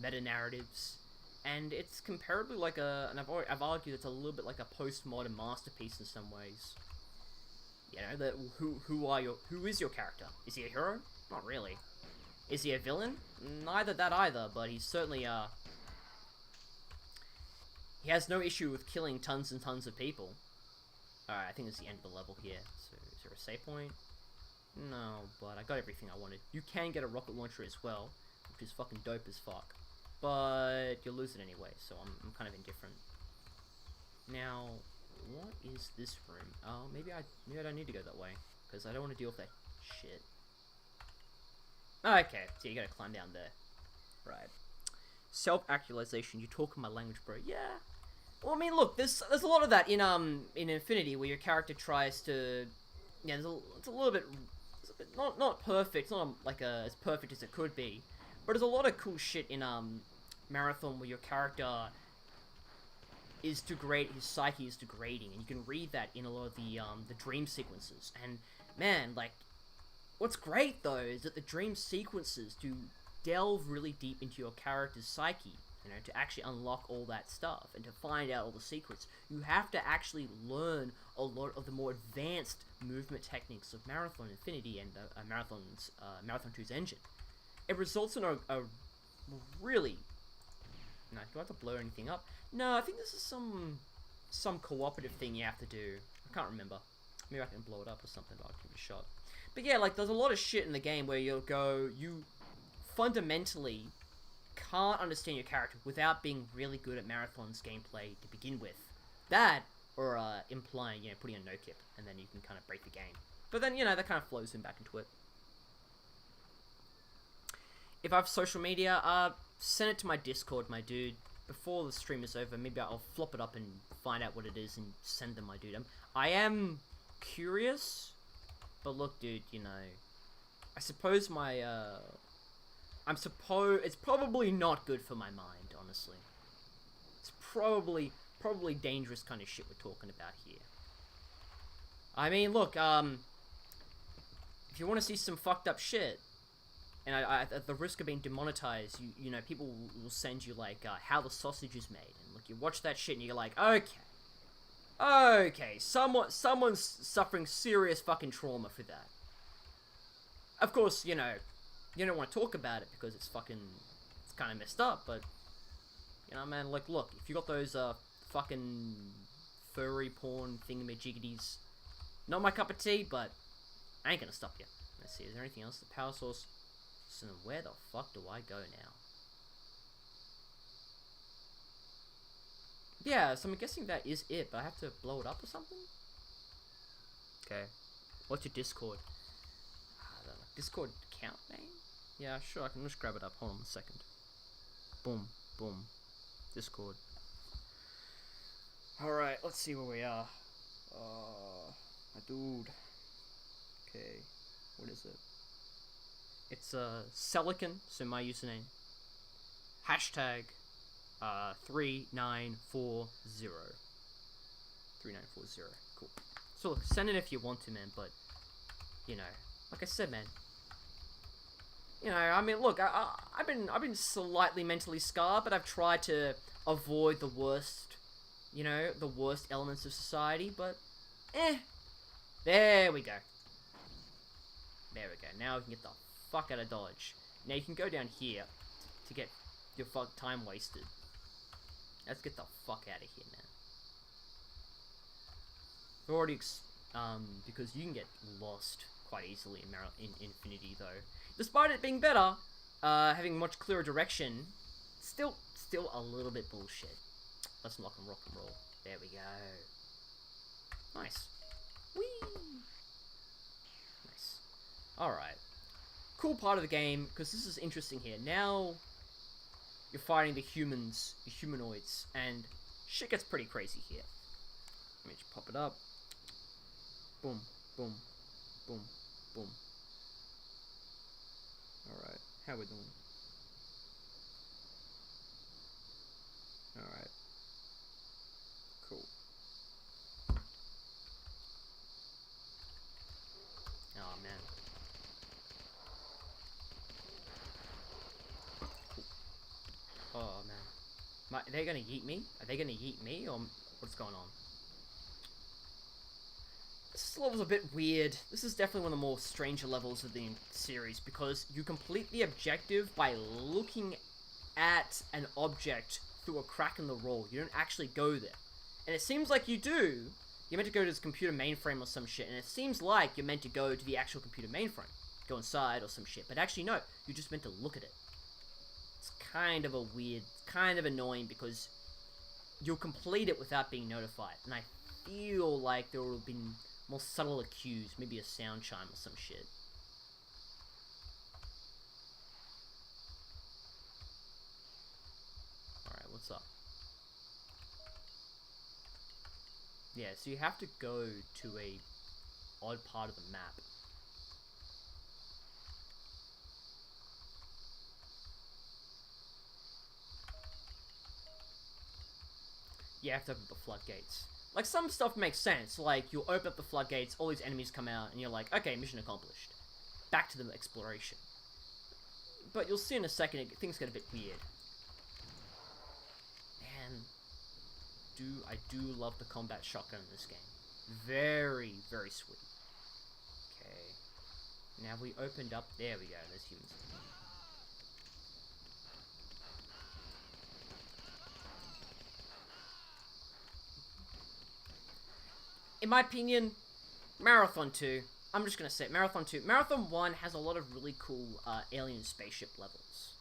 meta-narratives. And it's comparably like and I've argued it's a little bit like a postmodern masterpiece in some ways. You know, that who is your character? Is he a hero? Not really. Is he a villain? Neither that either, but he's certainly, he has no issue with killing tons and tons of people. Alright, I think it's the end of the level here. So, is there a save point? No, but I got everything I wanted. You can get a rocket launcher as well, which is fucking dope as fuck. But you'll lose it anyway, so I'm kind of indifferent. Now, what is this room? Oh, maybe I don't need to go that way, because I don't want to deal with that shit. Okay, so you gotta climb down there. Right. Self-actualization, you talk in my language, bro. Yeah. Well, I mean, look, there's a lot of that in Infinity, where your character tries to, yeah, it's a little bit not perfect, it's not like as perfect as it could be, but there's a lot of cool shit in Marathon where your character is his psyche is degrading, and you can read that in a lot of the dream sequences. And man, like, what's great though is that the dream sequences do delve really deep into your character's psyche. You know, to actually unlock all that stuff and to find out all the secrets, you have to actually learn a lot of the more advanced movement techniques of Marathon Infinity and Marathon 2's engine. It results in a really... No, do I have to blow anything up? No, I think this is some cooperative thing you have to do. I can't remember. Maybe I can blow it up or something, but I'll give it a shot. But yeah, like, there's a lot of shit in the game where you fundamentally can't understand your character without being really good at Marathon's gameplay to begin with. That, or implying, you know, putting a no-kip, and then you can kind of break the game. But then, you know, that kind of flows in back into it. If I have social media, send it to my Discord, my dude. Before the stream is over, maybe I'll flop it up and find out what it is and send them my dude. I am curious, but look, dude, you know, I suppose my, it's probably not good for my mind, honestly. It's probably dangerous kind of shit we're talking about here. I mean, look, if you want to see some fucked up shit, and I at the risk of being demonetized, you know, people will send you, like, how the sausage is made, and look, you watch that shit and you're like, okay, someone's suffering serious fucking trauma for that. Of course, you know, you don't want to talk about it because it's kind of messed up, but, you know, man, like, look, if you got those, fucking furry porn thingamajiggities, not my cup of tea, but I ain't gonna stop you. Let's see, is there anything else? The power source. So where the fuck do I go now? Yeah, so I'm guessing that is it, but I have to blow it up or something? Okay. What's your Discord? Discord account name? Yeah, sure, I can just grab it up. Hold on a second. Boom, boom. Discord. Alright, let's see where we are. My dude. Okay, what is it? It's Celican, so my username. Hashtag 3940. 3940. Cool. So look, send it if you want to, man, but, you know, like I said, man, You know, I mean, look, I've been slightly mentally scarred, but I've tried to avoid the worst, you know, the worst elements of society. But, there we go. There we go. Now we can get the fuck out of Dodge. Now you can go down here to get your time wasted. Let's get the fuck out of here now. We've already, because you can get lost quite easily in Infinity, though. Despite it being better, having much clearer direction, still a little bit bullshit. Let's rock and roll. There we go. Nice. Whee! Nice. Alright. Cool part of the game, because this is interesting here. Now, you're fighting the humans, the humanoids, and shit gets pretty crazy here. Let me just pop it up. Boom, boom, boom, boom. Alright, how we doing? Alright. Cool. Oh, man. Cool. Oh, man. Are they gonna yeet me? Are they gonna yeet me, or what's going on? This level's a bit weird. This is definitely one of the more stranger levels of the series, because you complete the objective by looking at an object through a crack in the wall. You don't actually go there. And it seems like you do. You're meant to go to this computer mainframe or some shit, and it seems like you're meant to go to the actual computer mainframe. Go inside or some shit. But actually, no. You're just meant to look at it. It's kind of a weird, kind of annoying, because you'll complete it without being notified. And I feel like there would have been more subtle cues, maybe a sound chime or some shit. Alright, what's up? Yeah, so you have to go to a odd part of the map. You have to open the floodgates. Like, some stuff makes sense. Like, you'll open up the floodgates, all these enemies come out, and you're like, okay, mission accomplished. Back to the exploration. But you'll see in a second, things get a bit weird. Man, I do love the combat shotgun in this game. Very, very sweet. Okay. Now we opened up, there we go, there's humans. In my opinion, Marathon 2, I'm just gonna say it, Marathon 2. Marathon 1 has a lot of really cool alien spaceship levels.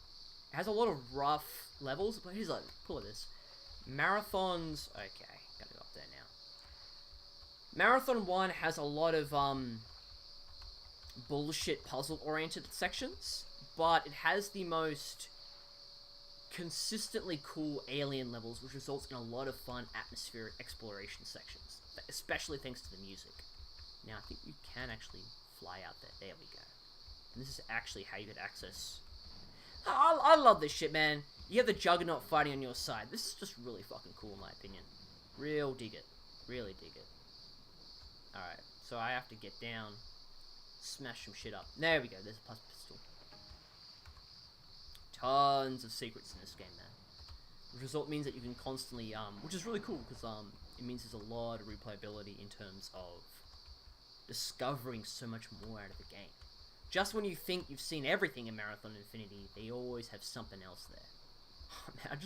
It has a lot of rough levels, but here's like, pull of this. Marathon's, okay, gotta go up there now. Marathon 1 has a lot of, bullshit puzzle-oriented sections, but it has the most consistently cool alien levels, which results in a lot of fun atmospheric exploration sections, especially thanks to the music. Now, I think you can actually fly out there. There we go. And this is actually how you get access. I love this shit, man. You have the Juggernaut fighting on your side. This is just really fucking cool, in my opinion. Real dig it. Really dig it. Alright, so I have to get down, smash some shit up. There we go, there's a pistol. Tons of secrets in this game, man. The result means that you can constantly, which is really cool, because it means there's a lot of replayability in terms of discovering so much more out of the game. Just when you think you've seen everything in Marathon Infinity, they always have something else there. Oh, man,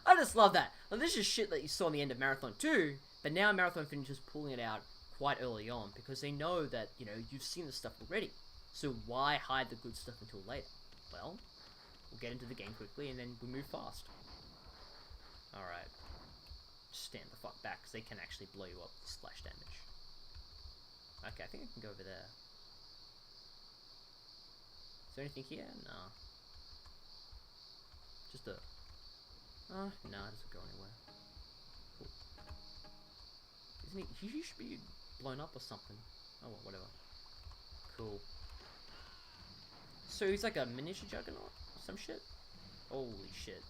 I just love that. Now, this is shit that you saw in the end of Marathon 2, but now Marathon Infinity is pulling it out quite early on, because they know that, you know, you've seen the stuff already. So why hide the good stuff until later? Well, we'll get into the game quickly, and then we move fast. Alright. Stand the fuck back, because they can actually blow you up with splash damage. Okay, I think I can go over there. Is there anything here? No. Just a... no, it doesn't go anywhere. Cool. Isn't he should be blown up or something. Oh, well, whatever. Cool. So he's like a miniature Juggernaut? Or some shit? Holy shit.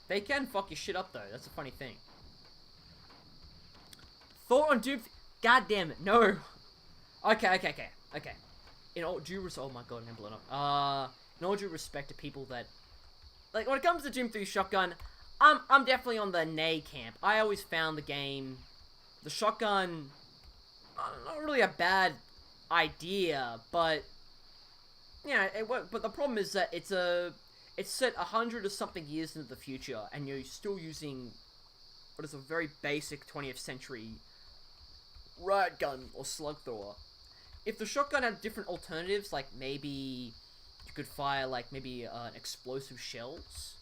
They can fuck your shit up, though. That's a funny thing. Thought on Doom... God damn it, no! Okay. in all due respect, oh my god, I'm blown up. In all due respect to people that, like, when it comes to Doom 3 shotgun, I'm definitely on the nay camp. I always found the shotgun, not really a bad idea, but yeah, but the problem is that it's set 100 or something years into the future, and you're still using what is a very basic 20th century riot gun or slug thrower. If the shotgun had different alternatives, like maybe you could fire like maybe explosive shells.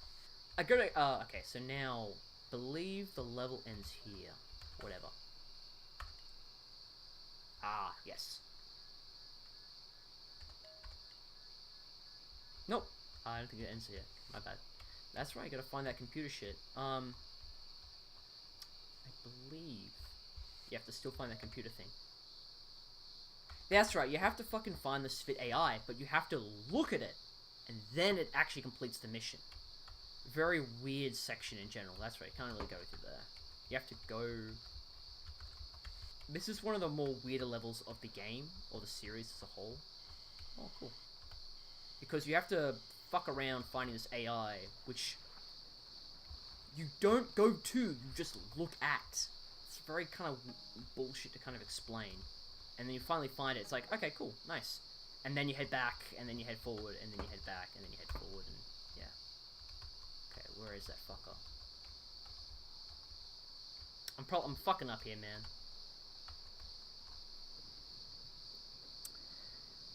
I go to okay, so now believe the level ends here. Whatever. Ah, yes. Nope. I don't think it ends here. My bad. That's right, you gotta find that computer shit. I believe you have to still find that computer thing. That's right, you have to fucking find the Spit AI, but you have to look at it, and then it actually completes the mission. Very weird section in general. That's right, you can't really go through there. You have to go... This is one of the more weirder levels of the game, or the series as a whole. Oh, cool. Because you have to fuck around finding this AI, which you don't go to, you just look at. It's very kind of bullshit to kind of explain. And then you finally find it, it's like, okay, cool, nice. And then you head back, and then you head forward, and then you head back, and then you head forward, and yeah. Okay, where is that fucker? I'm fucking up here, man.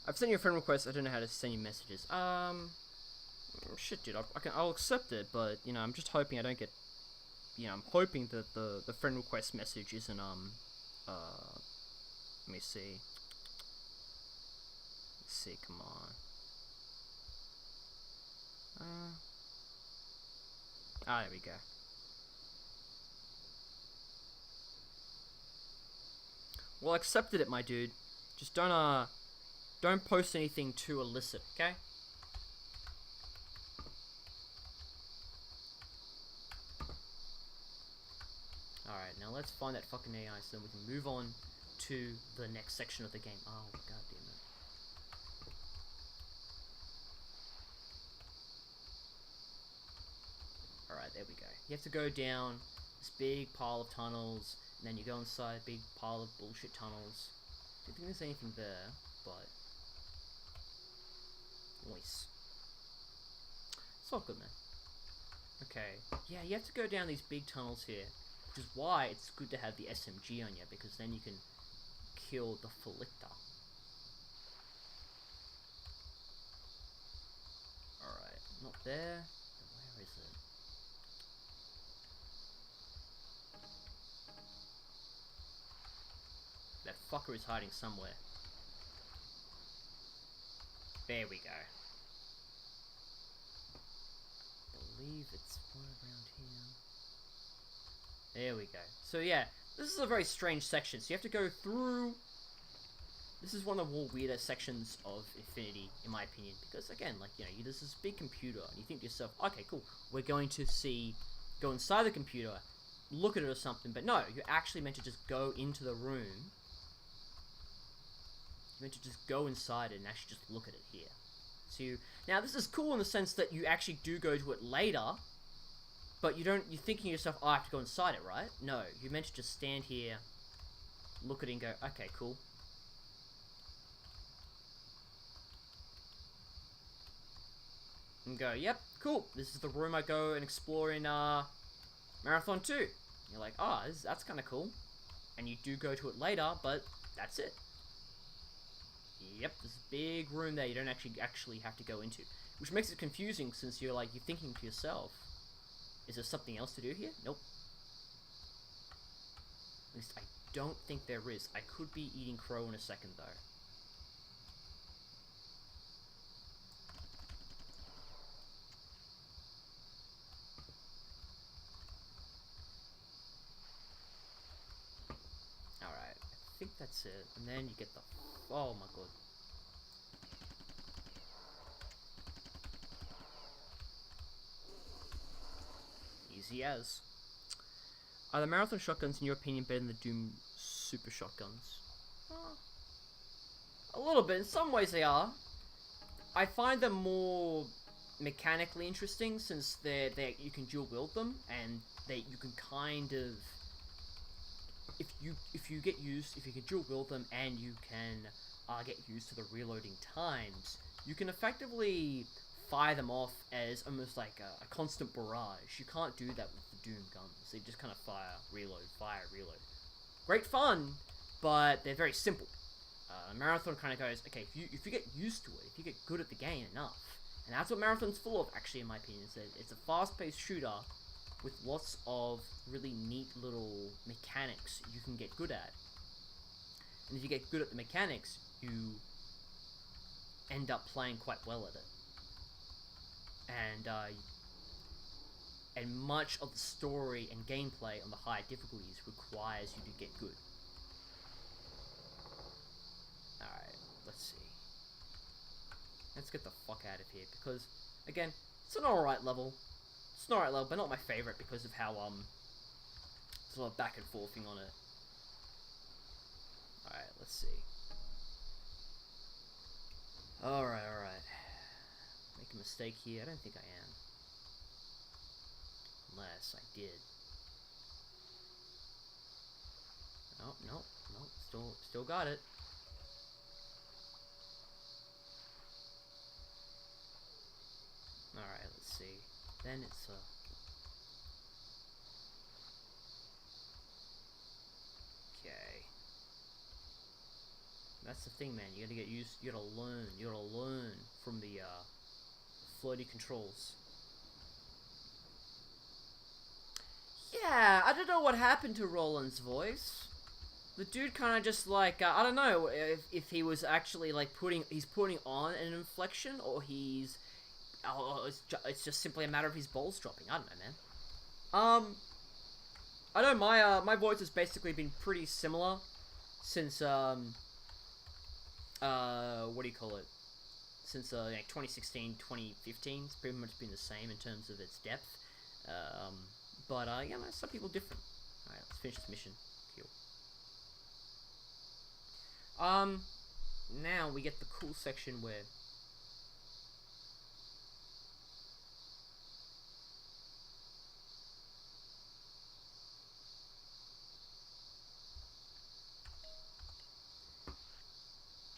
I've sent you a friend request, I don't know how to send you messages. Shit, dude, I'll accept it, but, you know, I'm just hoping I don't get, you know, I'm hoping that the friend request message isn't, let me see. Let's see, come on. There we go. Well, I accepted it, my dude. Just don't post anything too illicit, okay? Alright, now let's find that fucking AI so then we can move on to the next section of the game. Oh, god damn it. Alright, there we go. You have to go down this big pile of tunnels, and then you go inside a big pile of bullshit tunnels. Don't think there's anything there, but... Nice. It's all good, man. Okay. Yeah, you have to go down these big tunnels here, which is why it's good to have the SMG on you, because then you can kill the Felictor. Alright, not there. Where is it? That fucker is hiding somewhere. There we go. I believe it's one around here. There we go. So yeah, this is a very strange section. So you have to go through... This is one of the more weirder sections of Infinity, in my opinion. Because again, like, you know, there's this big computer, and you think to yourself, okay, cool, we're going to go inside the computer, look at it or something. But no, you're actually meant to just go into the room. You're meant to just go inside it and actually just look at it here. So now this is cool in the sense that you actually do go to it later, but you're thinking to yourself, oh, I have to go inside it, right? No, you're meant to just stand here, look at it and go, okay, cool. And go, yep, cool, this is the room I go and explore in Marathon 2. You're like, oh, that's kind of cool. And you do go to it later, but that's it. Yep, there's a big room there you don't actually have to go into. Which makes it confusing since you're thinking to yourself, is there something else to do here? Nope. At least I don't think there is. I could be eating crow in a second though. Alright, I think that's it. And then you get the... Oh my god. Easy as. Are the Marathon shotguns, in your opinion, better than the Doom super shotguns? A little bit. In some ways they are. I find them more mechanically interesting since you can dual wield them and you can kind of if you can dual wield them and you can get used to the reloading times, you can effectively fire them off as almost like a constant barrage. You can't do that with the Doom guns. They just kind of fire, reload, Great fun, but they're very simple. Marathon kind of goes, okay, if you get used to it, if you get good at the game enough, and that's what Marathon's full of, actually, in my opinion, is that it's a fast-paced shooter with lots of really neat little mechanics you can get good at. And if you get good at the mechanics, you end up playing quite well at it. And much of the story and gameplay on the higher difficulties requires you to get good. Alright, let's see. Let's get the fuck out of here, because, again, it's an alright level. It's an alright level, but not my favorite because of how, there's a lot of back and forthing on it. Alright, let's see. Alright. Make a mistake here? I don't think I am. Unless I did. No, still got it. Alright, let's see. Then it's okay. That's the thing, man. You gotta get used. You gotta learn from the floaty controls. Yeah, I don't know what happened to Roland's voice. The dude kind of just like I don't know if he was actually like putting on an inflection or it's just simply a matter of his balls dropping. I don't know, man. I know my voice has basically been pretty similar since what do you call it? Since like 2016, 2015, it's pretty much been the same in terms of its depth. But yeah, some people different. All right, let's finish this mission. Cool. Now we get the cool section where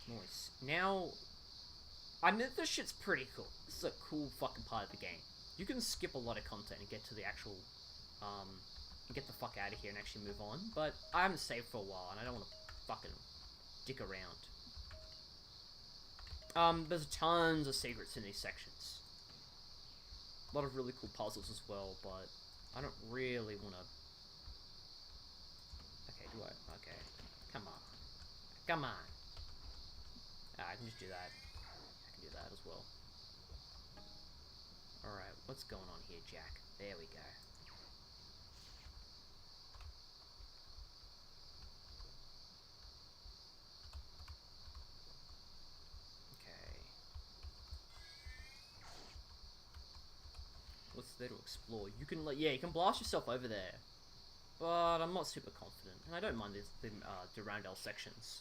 noise. Now, I mean, this shit's pretty cool. This is a cool fucking part of the game. You can skip a lot of content and get to the actual, and get the fuck out of here and actually move on. But I haven't saved for a while, and I don't want to fucking dick around. There's tons of secrets in these sections. A lot of really cool puzzles as well, but I don't really want to... Okay, do I? Okay. Come on. Come on. I can just do that. I can do that as well. Alright, what's going on here, Jack? There we go. Okay. What's there to explore? You can, like, yeah, you can blast yourself over there. But I'm not super confident. And I don't mind the Durandal sections.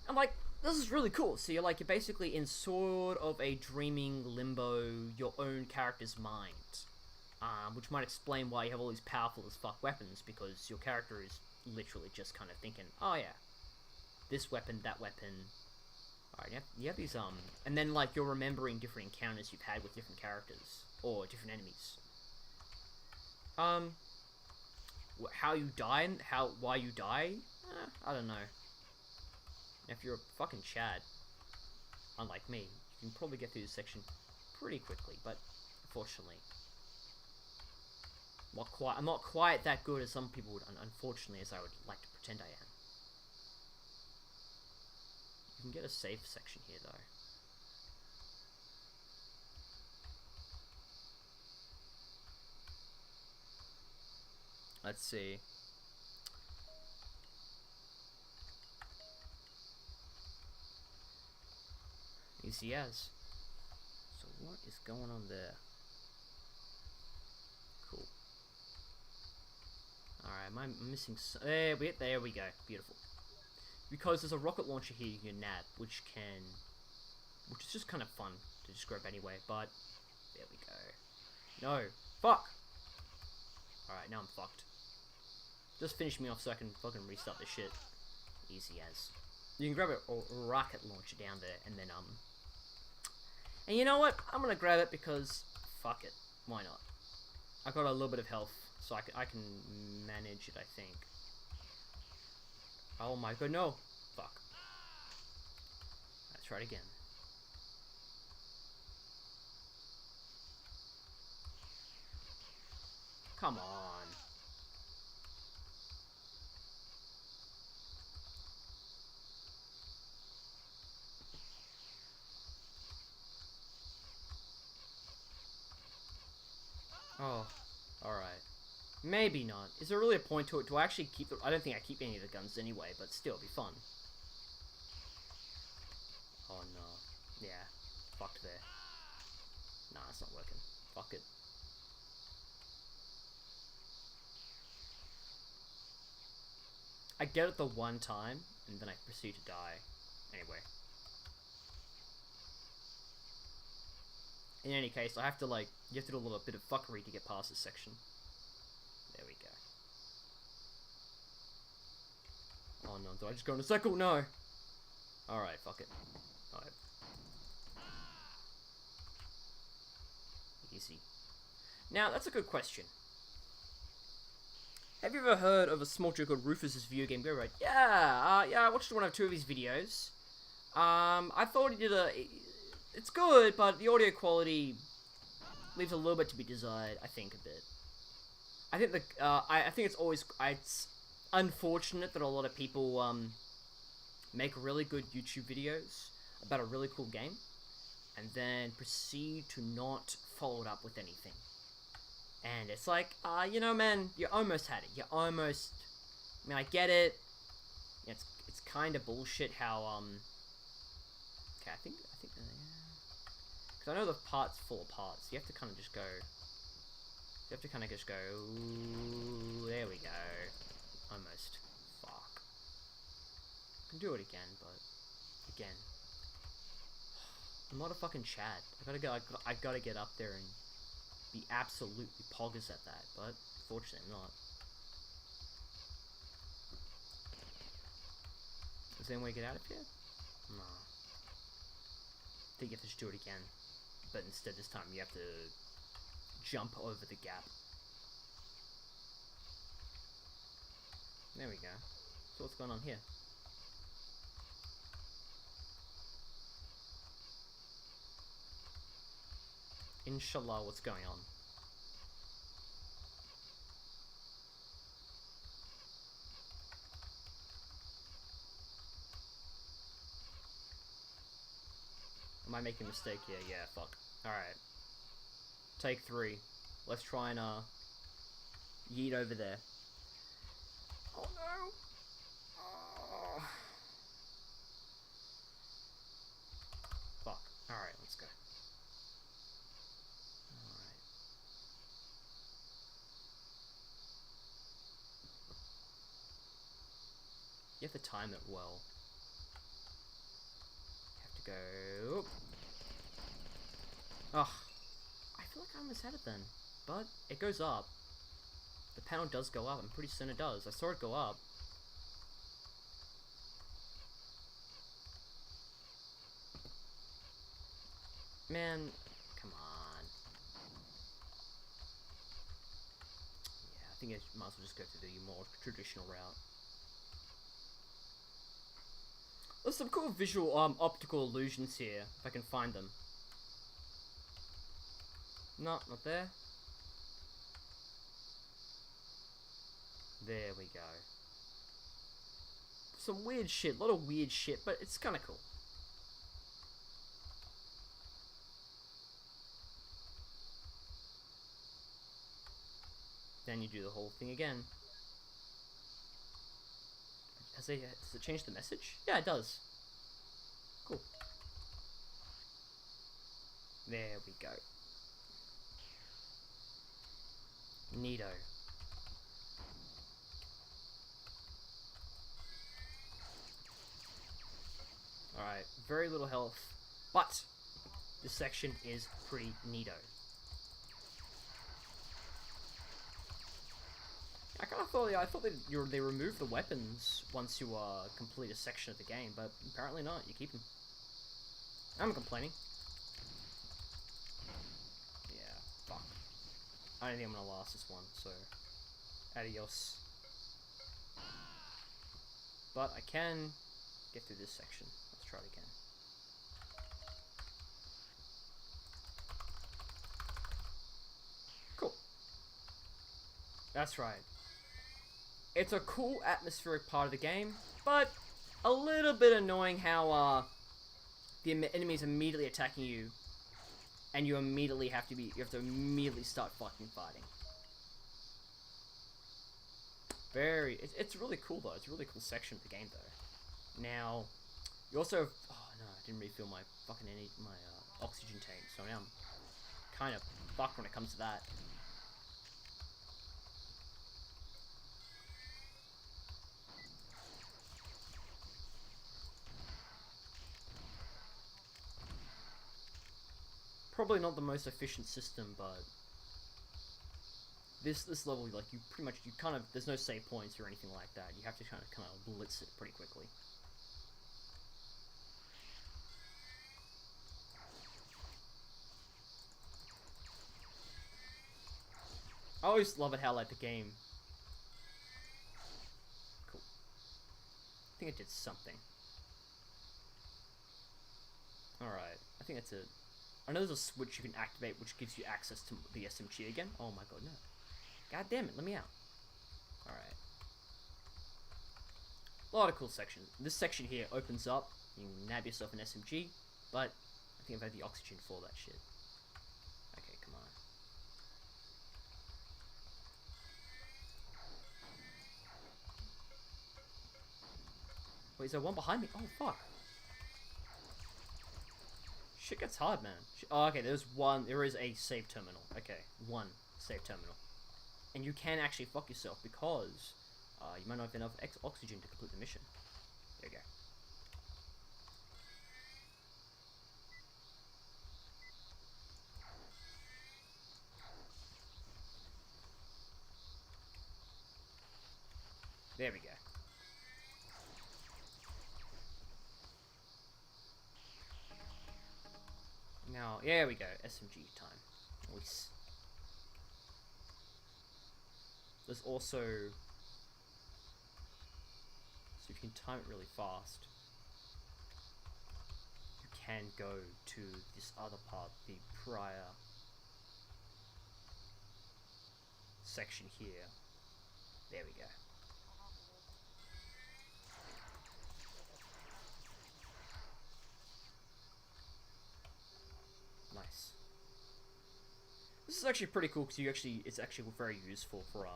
And, like, this is really cool. So you're basically in sort of a dreaming limbo, your own character's mind. Which might explain why you have all these powerful as fuck weapons, because your character is literally just kind of thinking, oh yeah, this weapon, that weapon. Alright, you have these, and then, like, you're remembering different encounters you've had with different characters, or different enemies. How you die and why you die? I don't know. If you're a fucking Chad, unlike me, you can probably get through this section pretty quickly, but unfortunately, I'm not quite that good as some people would, unfortunately, as I would like to pretend I am. You can get a safe section here, though. Let's see. Easy as. So what is going on there? Cool. Alright, am I missing... There we go. Beautiful. because there's a rocket launcher here you can nab, which is just kind of fun to just grab anyway. But there we go. No, fuck. All right, now I'm fucked. Just finish me off so I can fucking restart this shit. Easy as. You can grab a rocket launcher down there, and then and you know what? I'm gonna grab it because fuck it, why not? I got a little bit of health, so I can manage it, I think. Oh my god, no! Fuck. Let's try it again. Come on. Oh, alright. Maybe not. Is there really a point to it? Do I actually keep the... I don't think I keep any of the guns anyway, but still, it'd be fun. Oh no. Yeah. Fucked there. Nah, it's not working. Fuck it. I get it the one time, and then I proceed to die. Anyway. In any case, I have to, like, you have to do a little bit of fuckery to get past this section. There we go. Oh no, do I just go in a circle? No! Alright, fuck it. Alright. Easy. Now, that's a good question. Have you ever heard of a small dude called Rufus's Video Game Go? Right? Yeah, yeah, I watched one or two of his videos. I thought he did it's good, but the audio quality leaves a little bit to be desired, I think, a bit. I think I think it's unfortunate that a lot of people, make really good YouTube videos about a really cool game, and then proceed to not follow it up with anything. And it's like, you know, man, you almost had it. You almost... I mean, I get it. Yeah, it's kind of bullshit how, okay, I think, yeah. Because I know the parts fall apart, so you have to kind of just go... You have to kind of just go... Ooh, there we go. Almost. Fuck. I can do it again, but... Again. I'm not a fucking Chad. I gotta get up there and... be absolutely poggers at that, but fortunately I'm not. Is there any way to get out of here? No. I think you have to just do it again. But instead this time you have to jump over the gap. There we go. So what's going on here? Inshallah, what's going on? Am I making a mistake here? Yeah, fuck. Alright. Take 3. Let's try and, yeet over there. Oh no! Oh. Fuck. Alright, let's go. Alright. You have to time it well. You have to go... Ugh. I feel like I almost had it then. But it goes up. The panel does go up. I'm pretty certain it does. I saw it go up. Man, come on. Yeah, I think I might as well just go through the more traditional route. There's some cool visual, optical illusions here, if I can find them. No, not there. There we go. Some weird shit, a lot of weird shit, but it's kinda cool. Then you do the whole thing again. Does it change the message? Yeah, it does. Cool. There we go. Neato. Alright, very little health, but this section is pretty neato. I kind of thought, I thought that they removed the weapons once you complete a section of the game, but apparently not. You keep them. I'm complaining. Yeah, fuck. I don't think I'm gonna last this one, so adios. But I can get through this section. Let's try it again. Cool. That's right. It's a cool atmospheric part of the game, but a little bit annoying how the enemies immediately attacking you, and you have to immediately start fucking fighting. It's really cool though. It's a really cool section of the game though. Now, you also oh no, I didn't refill my fucking oxygen tank, so now I'm kind of fucked when it comes to that. Probably not the most efficient system, but this level, like, you kind of, there's no save points or anything like that. You have to kind of blitz it pretty quickly. I always love it how, like, the game... Cool. I think it did something. Alright, I think that's it. I know there's a switch you can activate which gives you access to the SMG again. Oh my god, no. God damn it, let me out. Alright. A lot of cool sections. This section here opens up, you can nab yourself an SMG, but I think I've had the oxygen for that shit. Okay, come on. Wait, is there one behind me? Oh, fuck. Shit gets hard, man. Oh, okay, there is a save terminal. Okay, one save terminal. And you can actually fuck yourself because you might not have enough oxygen to complete the mission. There you go. There we go. Now, there we go. SMG time. Nice. There's also... So if you can time it really fast, you can go to this other part, the prior section here. There we go. Nice. This is actually pretty cool because it's actually very useful for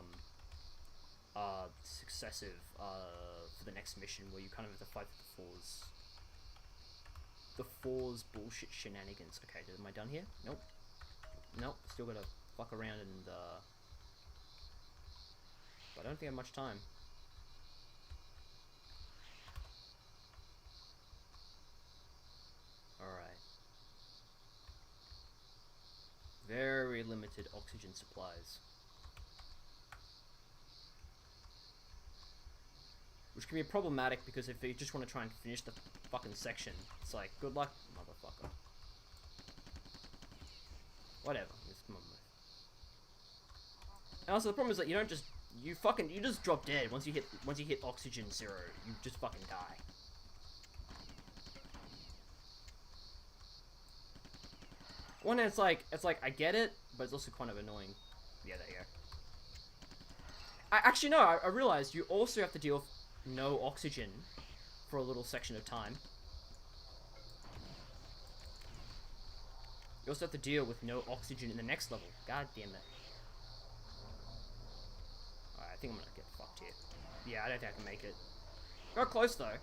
successive for the next mission where you kind of have to fight with the fours bullshit shenanigans. Okay, am I done here? Nope. Nope. Still gotta fuck around and but I don't think I have much time. Alright. Very limited oxygen supplies. Which can be problematic because if you just want to try and finish the fucking section, it's like, good luck, motherfucker. Whatever. Just come on, move. And also the problem is that you don't just you just drop dead once you hit oxygen 0. You just fucking die. One, it's like I get it, but it's also kind of annoying. Yeah, there you go. Actually no, I realized you also have to deal with no oxygen for a little section of time. You also have to deal with no oxygen in the next level. God damn it. Alright, I think I'm gonna get fucked here. Yeah, I don't think I can make it. Got close though.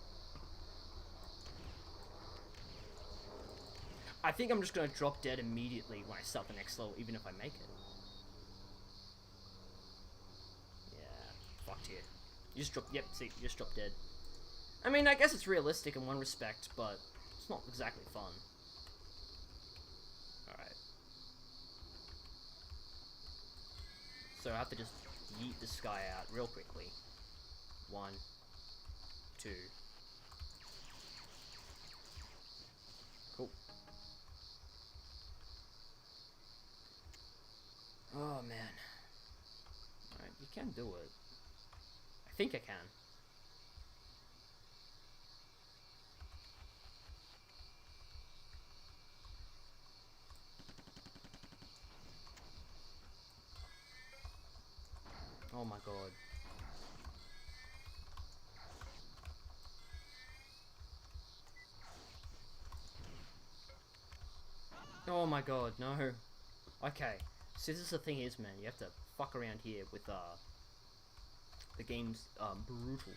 I think I'm just gonna drop dead immediately when I start the next level, even if I make it. Yeah, fucked here. You just drop, yep, see, you just drop dead. I mean, I guess it's realistic in one respect, but it's not exactly fun. Alright. So I have to just yeet this guy out real quickly. 1, 2. Cool. Oh, man. Alright, you can do it. I think I can. Oh my god. Oh my god, no. Okay, so this is the thing is, man, you have to fuck around here with, the game's, brutal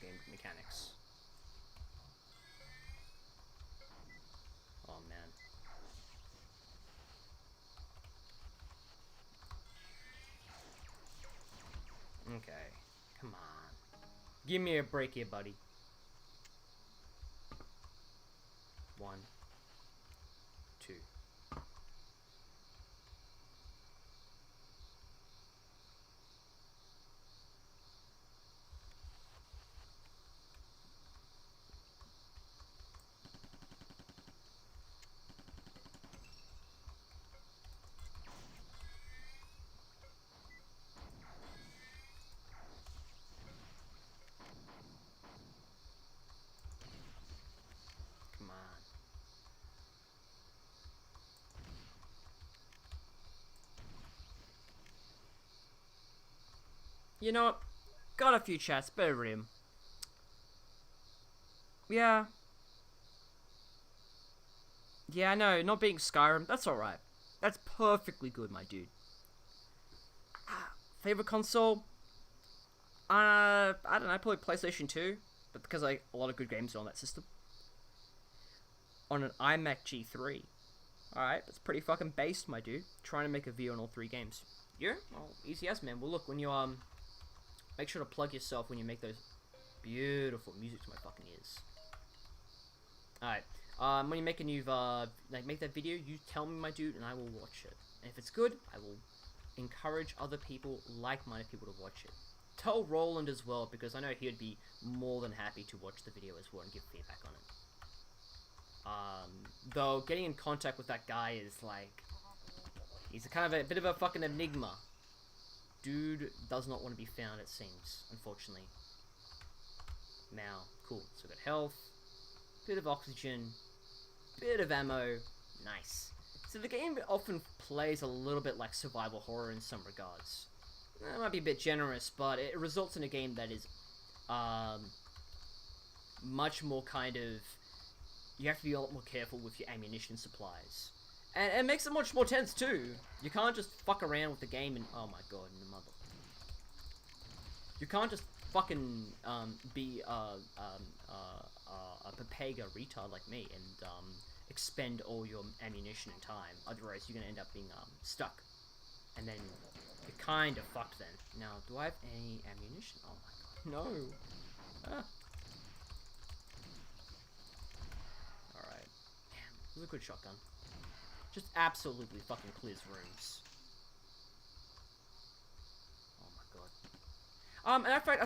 game mechanics. Oh, man. Okay, come on. Give me a break here, buddy. 1, 2. Come on. You know what? Got a few chats, better him. Yeah. Yeah, I know, not being Skyrim, that's alright. That's perfectly good, my dude. Favorite console? I don't know, probably PlayStation 2, but because a lot of good games are on that system. On an iMac G3. Alright, that's pretty fucking based, my dude. Trying to make a video on all 3 games. Yeah? Well, easy as, man. Well, look, when you, make sure to plug yourself when you make those beautiful music to my fucking ears. Alright, when you make a new, make that video, you tell me, my dude, and I will watch it. And if it's good, I will encourage other people, like-minded people, to watch it. Tell Roland as well, because I know he'd be more than happy to watch the video as well and give feedback on it. Though getting in contact with that guy is like, he's a kind of a bit of a fucking enigma. Dude does not want to be found, it seems, unfortunately. Now, cool. So we got health, bit of oxygen, bit of ammo. Nice. So the game often plays a little bit like survival horror in some regards. That might be a bit generous, but it results in a game that is much more kind of, you have to be a lot more careful with your ammunition supplies. And it makes it much more tense too. You can't just fuck around with the game and, oh my god, in the mother. You can't just fucking be a Pepega retard like me and expend all your ammunition and time. Otherwise, you're gonna end up being stuck, and then you're kind of fucked. Then, now, do I have any ammunition? Oh my god, no. Ah. All right, damn, this is a good shotgun. Just absolutely fucking clears rooms. Oh my god. And in fact,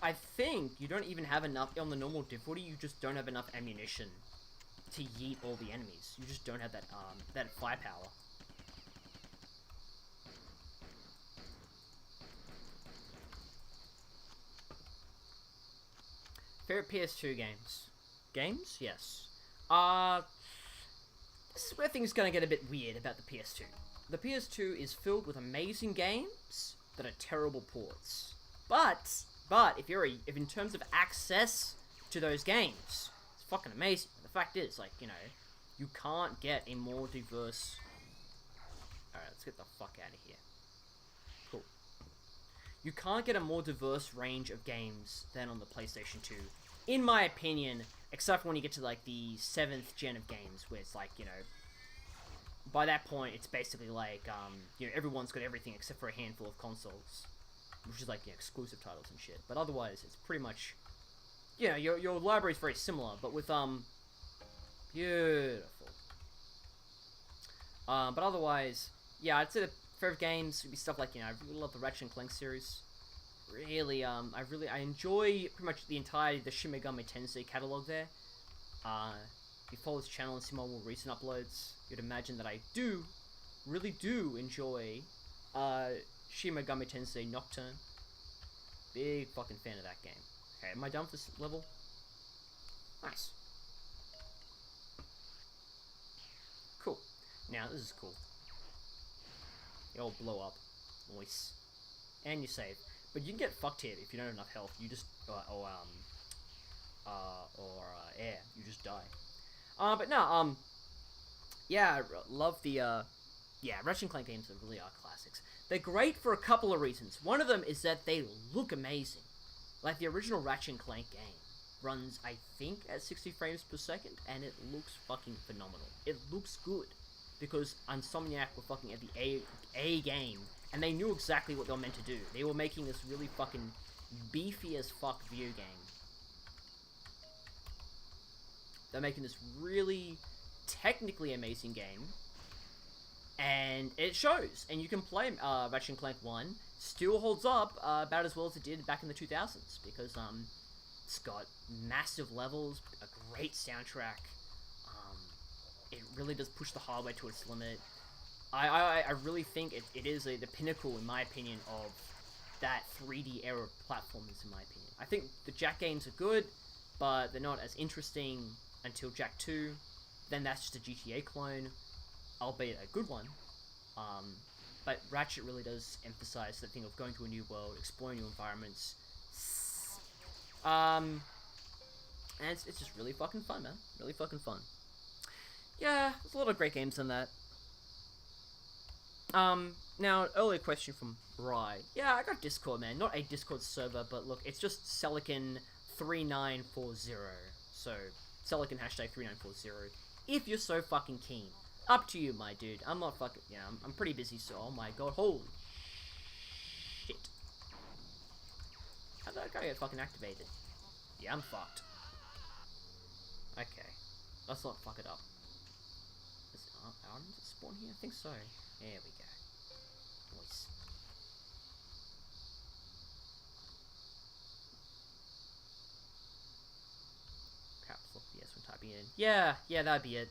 I think you don't even have enough on the normal difficulty. You just don't have enough ammunition to yeet all the enemies. You just don't have that that firepower. Favorite PS2 games? Games? Yes. This is where things gonna get a bit weird about the PS2. The PS2 is filled with amazing games that are terrible ports. But if in terms of access to those games, it's fucking amazing. The fact is, like, you know, you can't get a more diverse. Alright, let's get the fuck out of here. Cool. You can't get a more diverse range of games than on the PlayStation 2, in my opinion, except for when you get to, like, the 7th gen of games, where it's like, you know, by that point, it's basically like, you know, everyone's got everything except for a handful of consoles, which is like, you know, exclusive titles and shit. But otherwise, it's pretty much your library is very similar, but with beautiful. But otherwise, yeah, I'd say the favorite games would be stuff like, I really love the Ratchet and Clank series. Really, I enjoy pretty much the entirety of the Shin Megami Tensei catalog there. If you follow this channel and see my more recent uploads, you'd imagine that I really do enjoy Shin Megami Tensei Nocturne. Big fucking fan of that game. Okay, am I done with this level? Nice. Cool. Now, this is cool. You all blow up. Nice. And you save. But you can get fucked here if you don't have enough health. You just, air. You just die. But no, yeah, I love the, Ratchet and Clank games really are classics. They're great for a couple of reasons. One of them is that they look amazing. Like, the original Ratchet and Clank game runs, I think, at 60 frames per second, and it looks fucking phenomenal. It looks good, because Insomniac were fucking at the A game, and they knew exactly what they were meant to do. They were making this really fucking beefy as fuck video game. They're making this really technically amazing game, and it shows. And you can play Ratchet and Clank 1, still holds up about as well as it did back in the 2000s, because it's got massive levels, a great soundtrack. It really does push the hardware to its limit. I really think it is the pinnacle, in my opinion, of that 3D era platformers, in my opinion. I think the Jak games are good, but they're not as interesting until Jak 2. Then that's just a GTA clone, albeit a good one. But Ratchet really does emphasize that thing of going to a new world, exploring new environments. And it's just really fucking fun, man. Really fucking fun. Yeah, there's a lot of great games in that. Now, earlier question from Rye. Yeah, I got Discord, man. Not a Discord server, but look, it's just Celican3940. So, Celican #3940. If you're so fucking keen. Up to you, my dude. I'm not fucking... Yeah, I'm pretty busy, so... Oh my god, holy shit. How'd that guy get fucking activated? Yeah, I'm fucked. Okay. Let's not fuck it up. Is items that spawn here? I think so. There we go. Nice. Perhaps look, yes, when typing in. Yeah, that'd be it.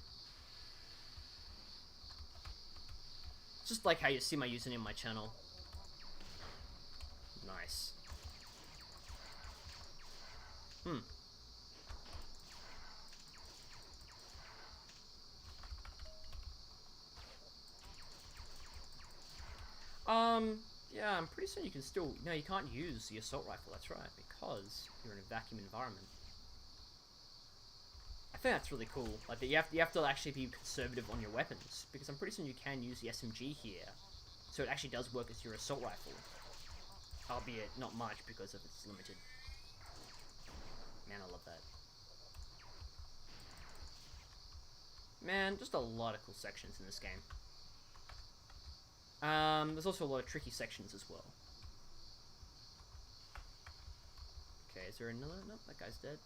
Just like how you see my username on my channel. Nice. Yeah, I'm pretty certain you can still... No, you can't use the assault rifle, that's right, because you're in a vacuum environment. I think that's really cool. Like, you have to actually be conservative on your weapons, because I'm pretty certain you can use the SMG here, so it actually does work as your assault rifle. Albeit not much because of its limited. Man, I love that. Man, just a lot of cool sections in this game. There's also a lot of tricky sections as well. Okay, is there another? Nope, that guy's dead.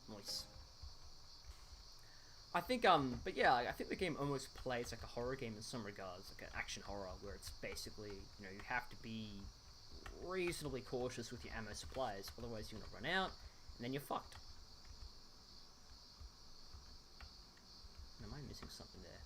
Nice. I think, but yeah, I think the game almost plays like a horror game in some regards, like an action horror, where it's basically, you have to be reasonably cautious with your ammo supplies, otherwise you're gonna run out, and then you're fucked. Am I missing something there?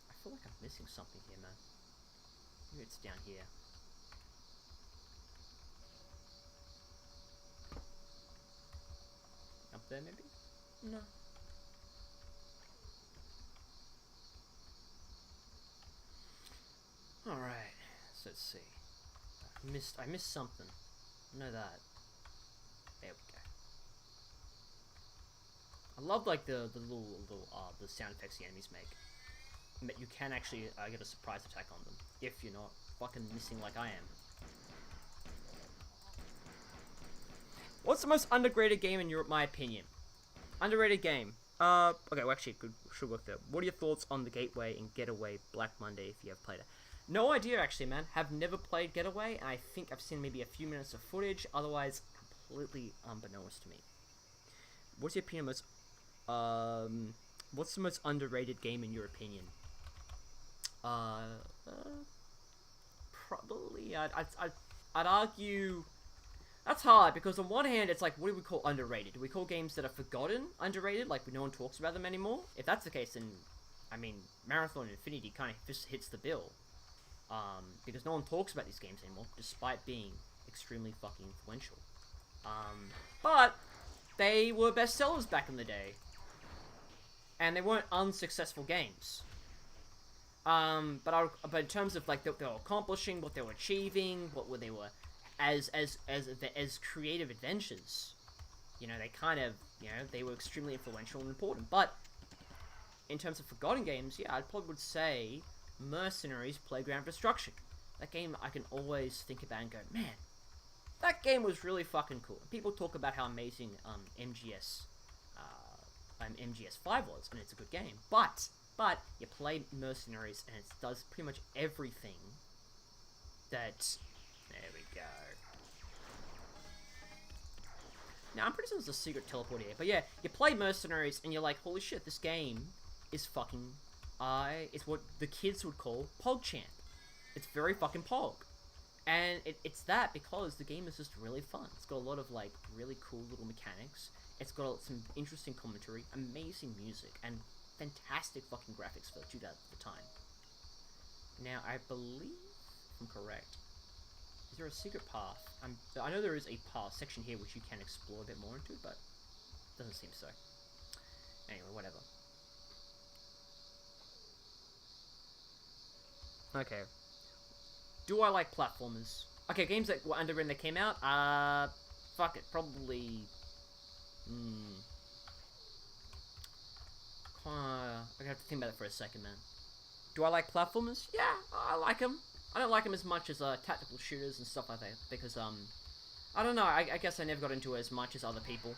I feel like I'm missing something here, man. Maybe it's down here. Up there, maybe? No. Alright, so let's see. I missed something. I know that. There we go. I love like the little the sound effects the enemies make. But you can actually get a surprise attack on them if you're not fucking missing like I am. What's the most underrated game in my opinion? Underrated game. Okay, well, actually, should work there. What are your thoughts on the Gateway and Getaway Black Monday if you have played it? No idea, actually, man. Have never played Getaway, and I think I've seen maybe a few minutes of footage, otherwise, completely unbeknownst to me. What's your opinion what's the most underrated game in your opinion? Uh, uh Probably, I'd argue. That's hard because on one hand, it's like, what do we call underrated? Do we call games that are forgotten underrated, like no one talks about them anymore? If that's the case, then I mean, Marathon and Infinity kind of just hits the bill, because no one talks about these games anymore, despite being extremely fucking influential. But they were bestsellers back in the day, and they weren't unsuccessful games. But in terms of like they were accomplishing, what they were achieving, they were as creative adventures, they kind of they were extremely influential and important. But in terms of forgotten games, yeah, I probably would say Mercenaries: Playground Destruction. That game I can always think about and go, man, that game was really fucking cool. People talk about how amazing MGS5 was, and it's a good game, but you play Mercenaries and it does pretty much everything that... There we go. Now, I'm pretty sure there's a secret teleport here, but yeah, you play Mercenaries and you're like, holy shit, this game is fucking... it's what the kids would call PogChamp. It's very fucking Pog. And it's that because the game is just really fun. It's got a lot of, like, really cool little mechanics. It's got some interesting commentary, amazing music, and fantastic fucking graphics for the time. Now, I believe, if I'm correct, is there a secret path? I know there is a path section here which you can explore a bit more into, but it doesn't seem so. Anyway, whatever. Okay. Do I like platformers? Okay, games that were underwritten that came out, fuck it, probably... I have to think about it for a second, man. Do I like platformers? Yeah, I like them. I don't like them as much as tactical shooters and stuff like that, because, I don't know, I guess I never got into it as much as other people.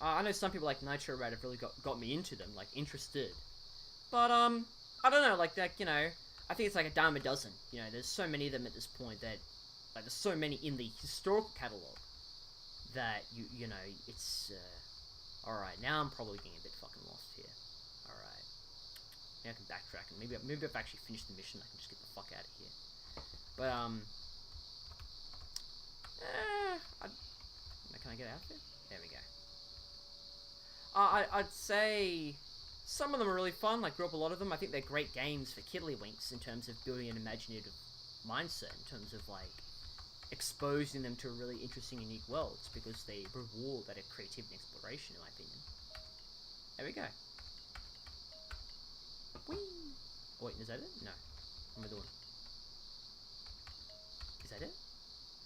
I know some people like Nitro Red have really got me into them, like, interested. But, I don't know, like, I think it's like a dime a dozen. There's so many of them at this point that, like, there's so many in the historical catalog that, it's, alright, now I'm probably getting a bit fucking lost here. Alright. Now I can backtrack, and maybe if I actually finish the mission, I can just get the fuck out of here. But, can I get out of here? There we go. I'd say some of them are really fun. I grew up a lot of them. I think they're great games for kiddlywinks in terms of building an imaginative mindset, in terms of, like, exposing them to really interesting, unique worlds, because they reward that creativity and exploration, in my opinion. There we go. Whee! Oh, wait, is that it? No. What am I doing? Is that it?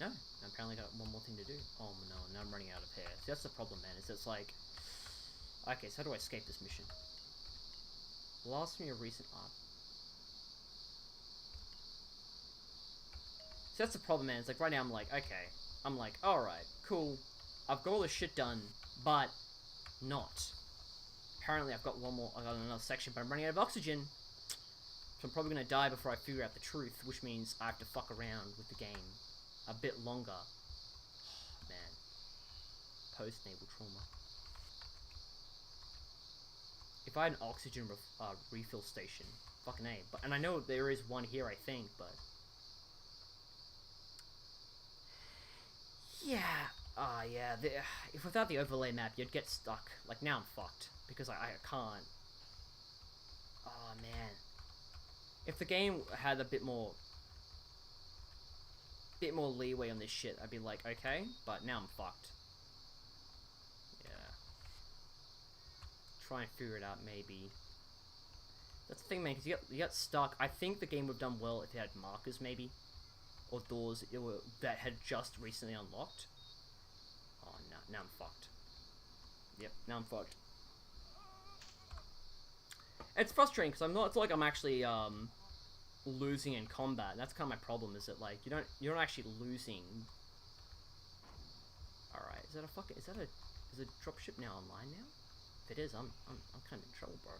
No. I apparently got one more thing to do. Oh, no. Now I'm running out of hair. See, that's the problem, man. Is it's like... Okay, so how do I escape this mission? Last from your recent art. So that's the problem, man. It's like, right now I'm like, okay. I'm like, alright, cool. I've got all this shit done, but not. Apparently I've got another section, but I'm running out of oxygen. So I'm probably gonna die before I figure out the truth, which means I have to fuck around with the game a bit longer. Oh, man. Post-naval trauma. If I had an oxygen refill station, fucking A. And I know there is one here, I think, but... Yeah. Yeah. If without the overlay map, you'd get stuck. Like, now I'm fucked. Because I can't. Oh, man. If the game had a bit more leeway on this shit, I'd be like, okay. But now I'm fucked. Yeah. Try and figure it out, maybe. That's the thing, man, because you got stuck. I think the game would have done well if it had markers, maybe. Or doors that had just recently unlocked. Oh, no. Now I'm fucked. Yep, now I'm fucked. It's frustrating, because it's like I'm actually, losing in combat. And that's kind of my problem, is that, like, you're not actually losing. Alright, is that Is the dropship now online now? If it is, I'm kind of in trouble, bro.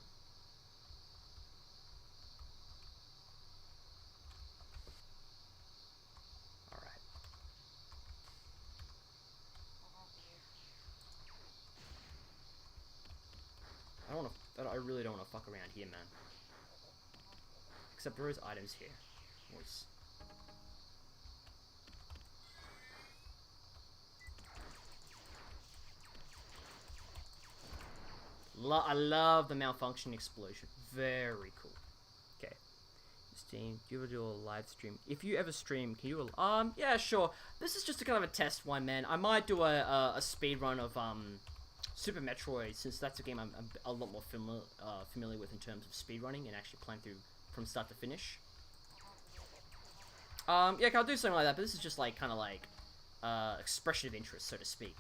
Alright. I really don't want to fuck around here, man. Except there is items here. Voice. I love the malfunction explosion. Very cool. Okay. Steam, do you ever do a live stream? If you ever stream, can you yeah, sure. This is just a kind of a test one, man. I might do a speed run of Super Metroid, since that's a game I'm a lot more familiar with in terms of speedrunning and actually playing through from start to finish. Yeah, I'll do something like that, but this is just like kind of like expression of interest, so to speak.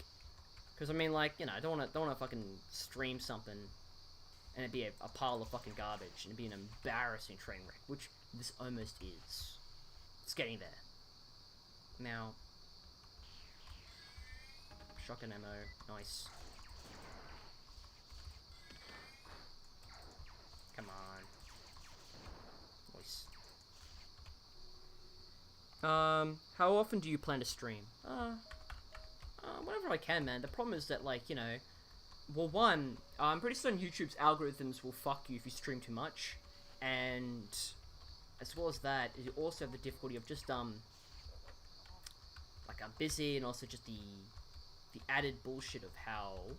Because I mean, like, you know, I don't wanna fucking stream something and it'd be a pile of fucking garbage and it'd be an embarrassing train wreck, which this almost is. It's getting there. Now, shotgun ammo, nice. Come on. Nice. How often do you plan to stream? Whenever I can, man. The problem is that, like, you know, well, one, I'm pretty certain YouTube's algorithms will fuck you if you stream too much, and as well as that, you also have the difficulty of just, like, I'm busy, and also just the added bullshit of how,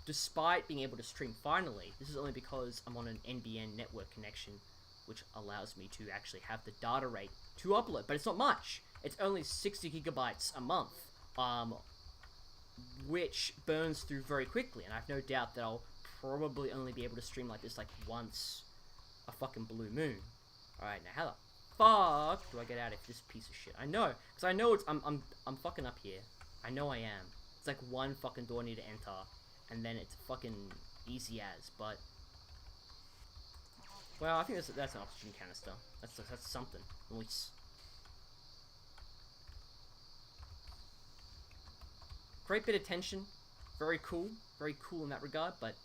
despite being able to stream finally, this is only because I'm on an NBN network connection, which allows me to actually have the data rate to upload, but it's not much. It's only 60 gigabytes a month, which burns through very quickly, and I have no doubt that I'll probably only be able to stream like this like once a fucking blue moon. Alright, now how the fuck do I get out of this piece of shit? I know, because I know it's, I'm fucking up here. I know I am. It's like one fucking door I need to enter, and then it's fucking easy as, but... Well, I think that's an oxygen canister. That's something. Nice. Great bit of tension. Very cool in that regard, but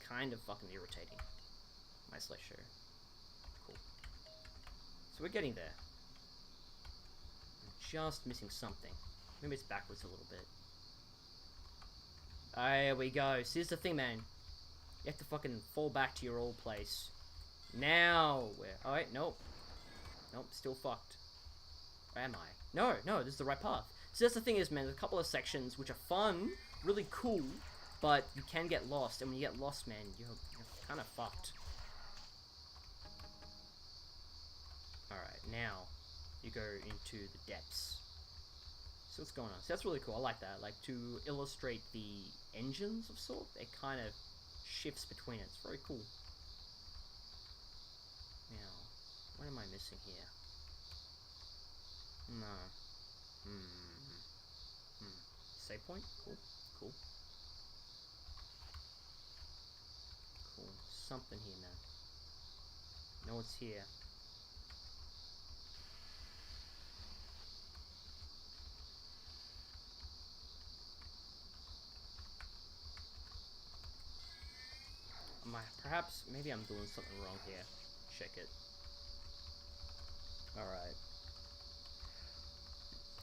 kind of fucking irritating. Nice lecture. Cool. So we're getting there. I'm just missing something. Maybe it's backwards a little bit. There we go. See, here's the thing, man. You have to fucking fall back to your old place. Now, where? Oh, wait, nope. Nope, still fucked. Where am I? No, this is the right path. So that's the thing is, man, there's a couple of sections which are fun, really cool, but you can get lost, and when you get lost, man, you're kind of fucked. Alright, now, you go into the depths. So what's going on? So that's really cool, I like that. Like, to illustrate the engines of sort, it kind of shifts between it. It's very cool. Now, what am I missing here? No. Save point? Cool. Cool. Cool. Something here, man. No, it's here. Perhaps, maybe I'm doing something wrong here. Check it. Alright.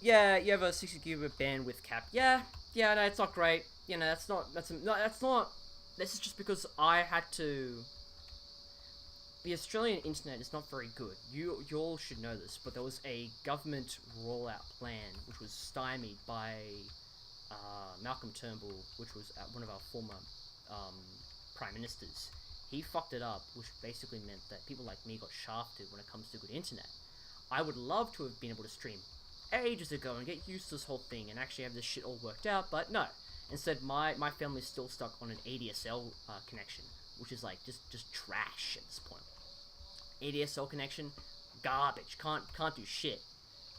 Yeah, you have a 60 gigabit bandwidth cap. Yeah, no, it's not great. You know, this is just because I had to... The Australian internet is not very good. You all should know this, but there was a government rollout plan which was stymied by Malcolm Turnbull, which was one of our former prime ministers. He fucked it up, which basically meant that people like me got shafted when it comes to good internet. I would love to have been able to stream ages ago and get used to this whole thing and actually have this shit all worked out, but no. Instead, my family's still stuck on an ADSL connection, which is like just trash at this point. ADSL connection, garbage, can't do shit.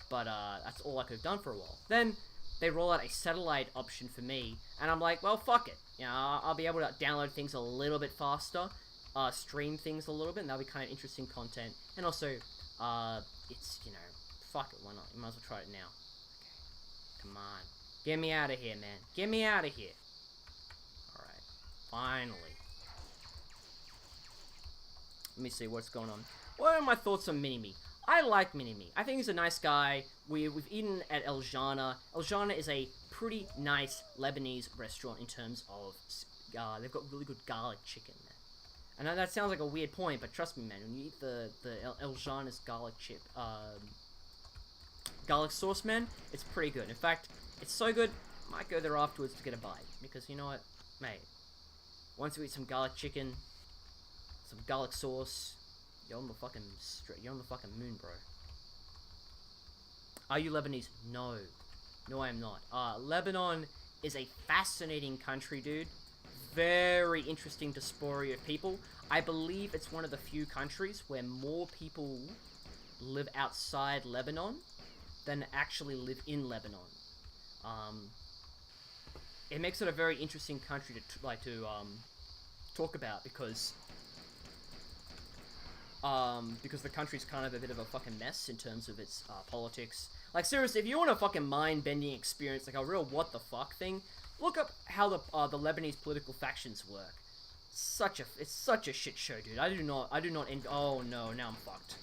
But that's all I could have done for a while. Then they roll out a satellite option for me, and I'm like, well, fuck it. You know, I'll be able to download things a little bit faster, stream things a little bit, and that'll be kind of interesting content. And also, it's, you know, fuck it, why not? You might as well try it now. Okay, come on. Get me out of here, man. Get me out of here. Alright. Finally. Let me see what's going on. What are my thoughts on Mini-Me? I like Mini-Me. I think he's a nice guy. We've eaten at El Jana. El Jana is a pretty nice Lebanese restaurant in terms of... they've got really good garlic chicken, man. I know that sounds like a weird point, but trust me, man. When you eat the El Jana's garlic garlic sauce, man, it's pretty good. In fact, it's so good, I might go there afterwards to get a bite. Because you know what? Mate, once you eat some garlic chicken, some garlic sauce, you're on the fucking moon, bro. Are you Lebanese? No. No, I am not. Lebanon is a fascinating country, dude. Very interesting diaspora of people. I believe it's one of the few countries where more people live outside Lebanon than actually live in Lebanon. It makes it a very interesting country to talk about because the country's kind of a bit of a fucking mess in terms of its politics. Like, seriously, if you want a fucking mind-bending experience, like a real what the fuck thing, look up how the Lebanese political factions work. It's such a shit show, dude. I do not oh no, now I'm fucked.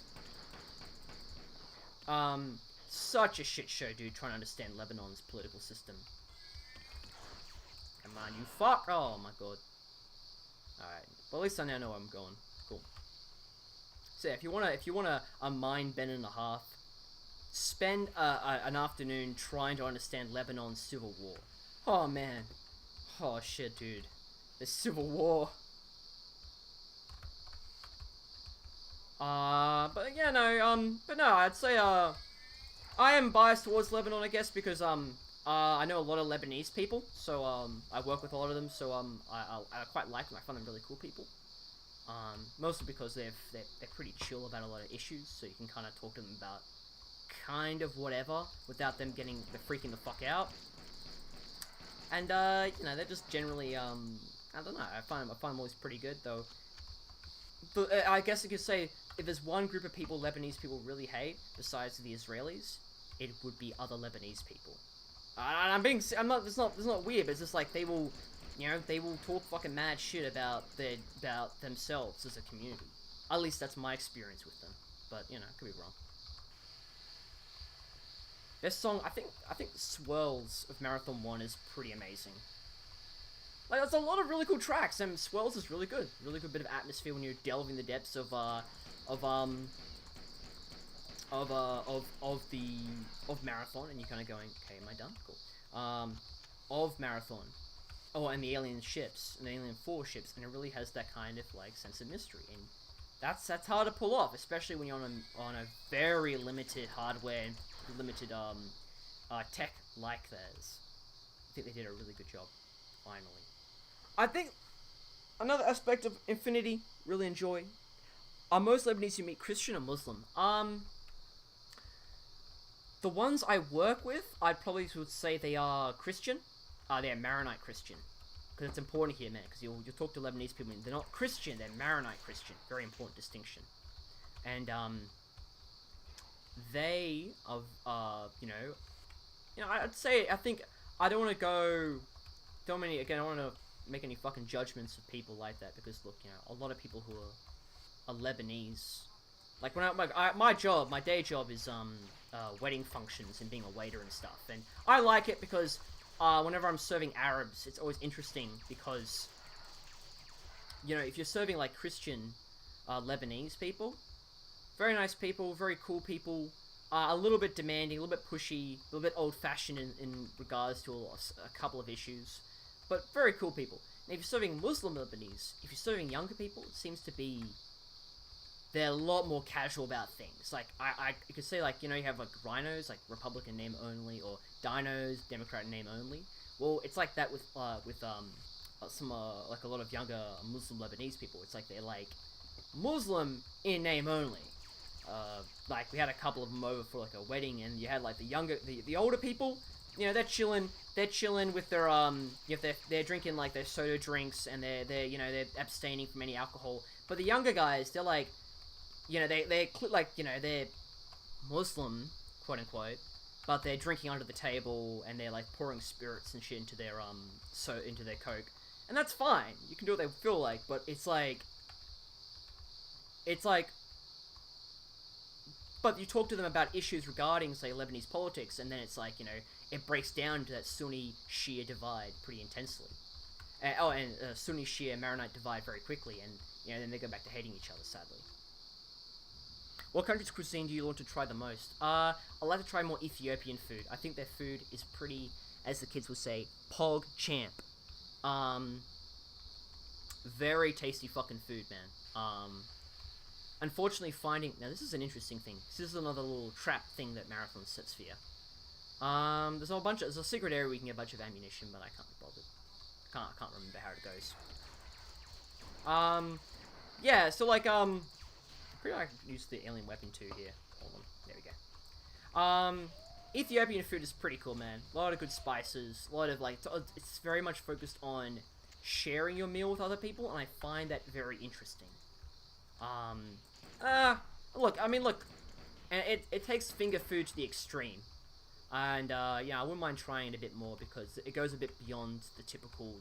Such a shit show, dude, trying to understand Lebanon's political system. Come on, you fuck! Oh my god. Alright, well at least I now know where I'm going. Cool. So yeah, if you want a mind bend and a half, spend an afternoon trying to understand Lebanon's civil war. Oh man. Oh shit, dude. The civil war. But yeah, no, but no, I'd say, I am biased towards Lebanon, I guess, because, I know a lot of Lebanese people, so, I work with a lot of them, so, I quite like them. I find them really cool people. Mostly because they're pretty chill about a lot of issues, so you can kind of talk to them about kind of whatever without them freaking the fuck out. And, you know, they're just generally, I don't know, I find them always pretty good, though. But I guess you could say, if there's one group of people Lebanese people really hate, besides the Israelis, it would be other Lebanese people. It's not weird, but it's just like, they will talk fucking mad shit about themselves as a community. At least that's my experience with them. But, you know, could be wrong. This song, I think Swirls of Marathon 1 is pretty amazing. Like, there's a lot of really cool tracks, and Swirls is really good. Really good bit of atmosphere when you're delving the depths of Marathon, and you're kind of going, okay, am I done? Cool. Of Marathon. Oh, and the alien ships, and the alien 4 ships, and it really has that kind of, like, sense of mystery, and that's hard to pull off, especially when you're on a very limited hardware and limited tech like theirs. I think they did a really good job. Finally, I think another aspect of Infinity really enjoy. Are most Lebanese you meet Christian or Muslim? The ones I work with, I'd probably would say they are Christian. They're Maronite Christian. Because it's important here, man, because you'll talk to Lebanese people and they're not Christian, they're Maronite Christian. Very important distinction. And, they, I'd say, I think, I don't want to I don't want to make any fucking judgments of people like that, because, look, you know, a lot of people who are Lebanese, like, my day job is, wedding functions and being a waiter and stuff, and I like it because, whenever I'm serving Arabs, it's always interesting, because, you know, if you're serving, like, Christian, Lebanese people, very nice people, very cool people, a little bit demanding, a little bit pushy, a little bit old-fashioned in regards to a couple of issues, but very cool people. And if you're serving Muslim Lebanese, if you're serving younger people, it seems to be they're a lot more casual about things. Like, you could say, like, you know, you have, like, rhinos, like, Republican name only, or dinos, Democrat name only. Well, it's like that with some, like, a lot of younger Muslim Lebanese people. It's like, they're, like, Muslim in name only. Like, we had a couple of them over for, like, a wedding, and you had, like, the older people, you know, they're chilling with their, they're drinking, like, their soda drinks, and they're abstaining from any alcohol. But the younger guys, they're, like, you know, they're Muslim, quote-unquote, but they're drinking under the table and they're like pouring spirits and shit into their into their coke, and that's fine. You can do what they feel like, but it's like, but you talk to them about issues regarding, say, Lebanese politics, and then it's like, it breaks down to that Sunni-Shia divide pretty intensely. And Sunni-Shia Maronite divide very quickly, and then they go back to hating each other, sadly. What country's cuisine do you want to try the most? I'd like to try more Ethiopian food. I think their food is pretty, as the kids would say, pog champ. Very tasty fucking food, man. Unfortunately, now this is an interesting thing. This is another little trap thing that Marathon sets for you. There's a secret area where you can get a bunch of ammunition, but I can't be bothered. I can't remember how it goes. Yeah, so like, pretty much I can use the alien weapon too here. Hold on, there we go. Ethiopian food is pretty cool, man. A lot of good spices, a lot of like, it's very much focused on sharing your meal with other people, and I find that very interesting. Look, and it takes finger food to the extreme. And, yeah, I wouldn't mind trying it a bit more because it goes a bit beyond the typical,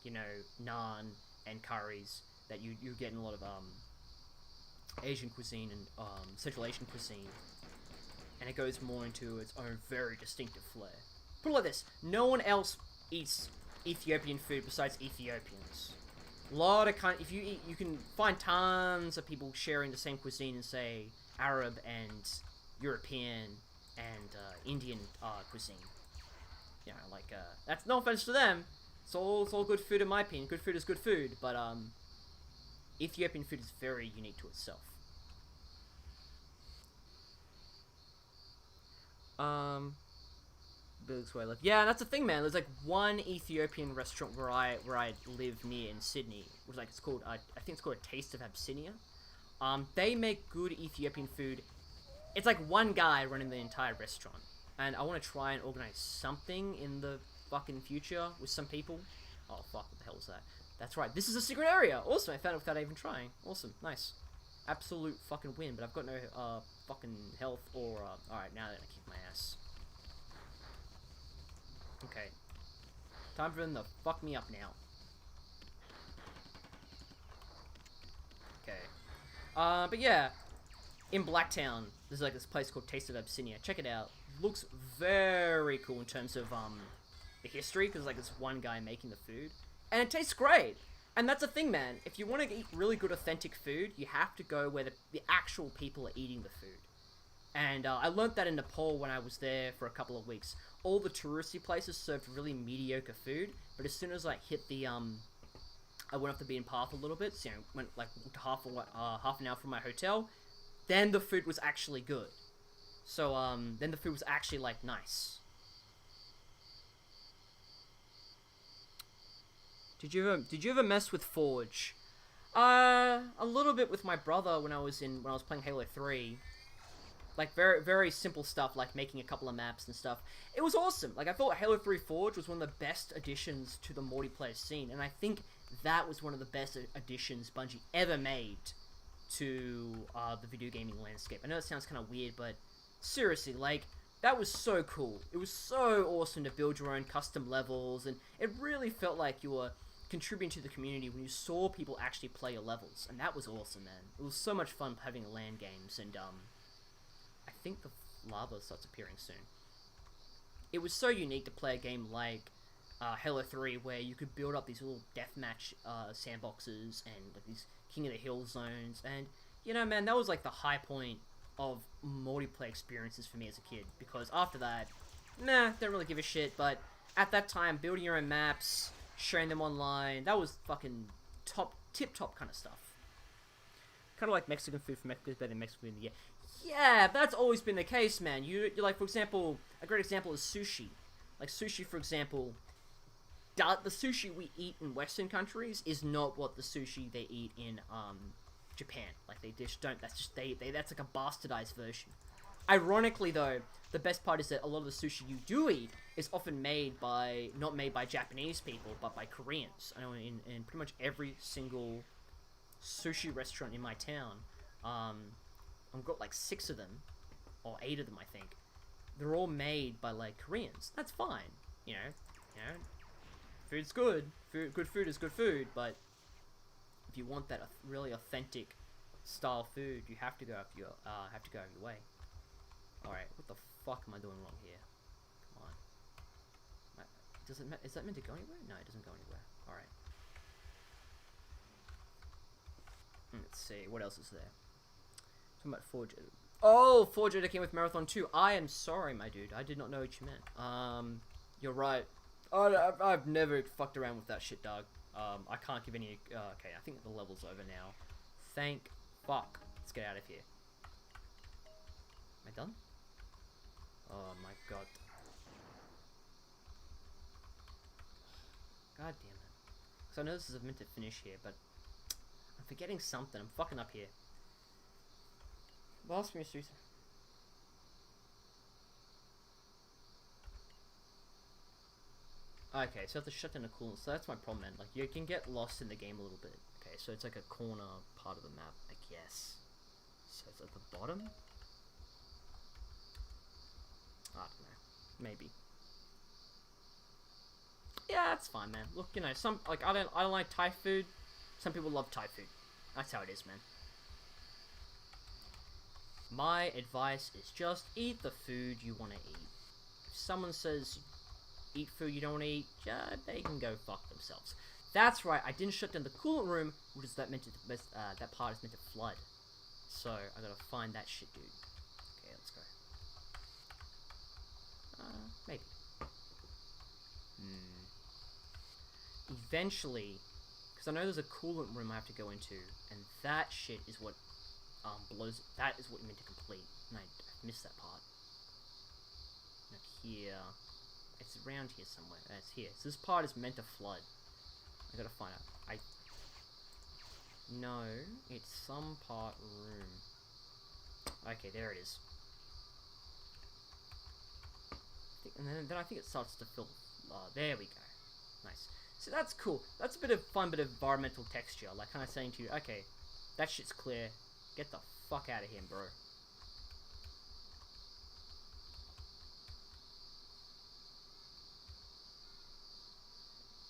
naan and curries that you get in a lot of, Asian cuisine and, Central Asian cuisine. And it goes more into its own very distinctive flair. Put it like this, no one else eats Ethiopian food besides Ethiopians. A lot of you can find tons of people sharing the same cuisine in, say, Arab and European and Indian cuisine. That's no offense to them. It's all good food in my opinion. Good food is good food, but Ethiopian food is very unique to itself. Where I live. Yeah, that's the thing, man. There's like one Ethiopian restaurant where I live near in Sydney, which it's called I think it's called A Taste of Abyssinia. They make good Ethiopian food. It's like one guy running the entire restaurant, and I want to try and organize something in the fucking future with some people. Oh fuck, what the hell is that? That's right, this is a secret area. Awesome, I found it without even trying. Awesome, nice, absolute fucking win. But I've got no fucking health or Alright, now they're gonna kick my ass. Okay. Time for them to fuck me up now. Okay. But yeah. In Blacktown, there's like this place called Taste of Abyssinia. Check it out. Looks very cool in terms of, the history, because like it's one guy making the food. And it tastes great! And that's the thing, man. If you want to eat really good authentic food, you have to go where the actual people are eating the food. And I learnt that in Nepal when I was there for a couple of weeks. All the touristy places served really mediocre food, but as soon as I hit the, I went off the beaten path a little bit, so, went like half an hour from my hotel, then the food was actually good. So, then the food was actually, like, nice. Did you ever mess with Forge? A little bit with my brother when I was playing Halo 3. Like, very, very simple stuff, like making a couple of maps and stuff. It was awesome. Like, I thought Halo 3 Forge was one of the best additions to the multiplayer scene, and I think that was one of the best additions Bungie ever made to the video gaming landscape. I know it sounds kind of weird, but seriously, like, that was so cool. It was so awesome to build your own custom levels, and it really felt like you were contributing to the community when you saw people actually play your levels, and that was awesome, man. It was so much fun having LAN games, and I think the lava starts appearing soon. It was so unique to play a game like Halo 3, where you could build up these little deathmatch sandboxes and like these King of the Hill zones, and man, that was like the high point of multiplayer experiences for me as a kid, because after that, don't really give a shit, but at that time, building your own maps, sharing them online, that was fucking tip-top kind of stuff. Kind of like Mexican food from Mexico is better than Mexican food in the year. Yeah, but that's always been the case, man. You're like, for example, a great example is sushi. Like, sushi, for example, the sushi we eat in Western countries is not what the sushi they eat in, Japan. Like, they just don't, that's like a bastardized version. Ironically, though, the best part is that a lot of the sushi you do eat is often not made by Japanese people, but by Koreans. I know in pretty much every single sushi restaurant in my town, I've got like 6 of them, or 8 of them, I think. they're all made by like Koreans. That's fine, you know, food's good. Good food is good food, but if you want that really authentic style food, you have to go out of your way. All right, what the fuck am I doing wrong here? Come on. Is that meant to go anywhere? No, it doesn't go anywhere. All right. Let's see, what else is there? Talking about Forge. Oh, Forge Editor came with Marathon 2. I am sorry, my dude. I did not know what you meant. You're right. I've never fucked around with that shit, dog. I can't give any... okay, I think the level's over now. Thank fuck. Let's get out of here. Am I done? Oh my god. God damn it. Because I know this is meant to finish here, but... I'm forgetting something. I'm fucking up here. Last me, Susan. Okay, so I have to shut down the coolant. So that's my problem, man. Like, you can get lost in the game a little bit. Okay, so it's like a corner part of the map, I guess. So it's at the bottom? I don't know. Maybe. Yeah, that's fine, man. Look, you know, I don't like Thai food. Some people love Thai food. That's how it is, man. My advice is just eat the food you want to eat. If someone says eat food you don't want to eat, they can go fuck themselves. That's right, I didn't shut down the coolant room, which is that part is meant to flood. So I gotta find that shit, dude. Okay, let's go. Maybe. Eventually, because I know there's a coolant room I have to go into, and that shit is what blows. That is what you meant to complete, and I missed that part. Up here, it's around here somewhere. It's here. So this part is meant to flood. I gotta find out. No, it's some part room. Okay, there it is. And then I think it starts to fill. There we go. Nice. So that's cool. That's a bit of fun, bit of environmental texture. Like kind of saying to you, okay, that shit's clear. Get the fuck out of here, bro.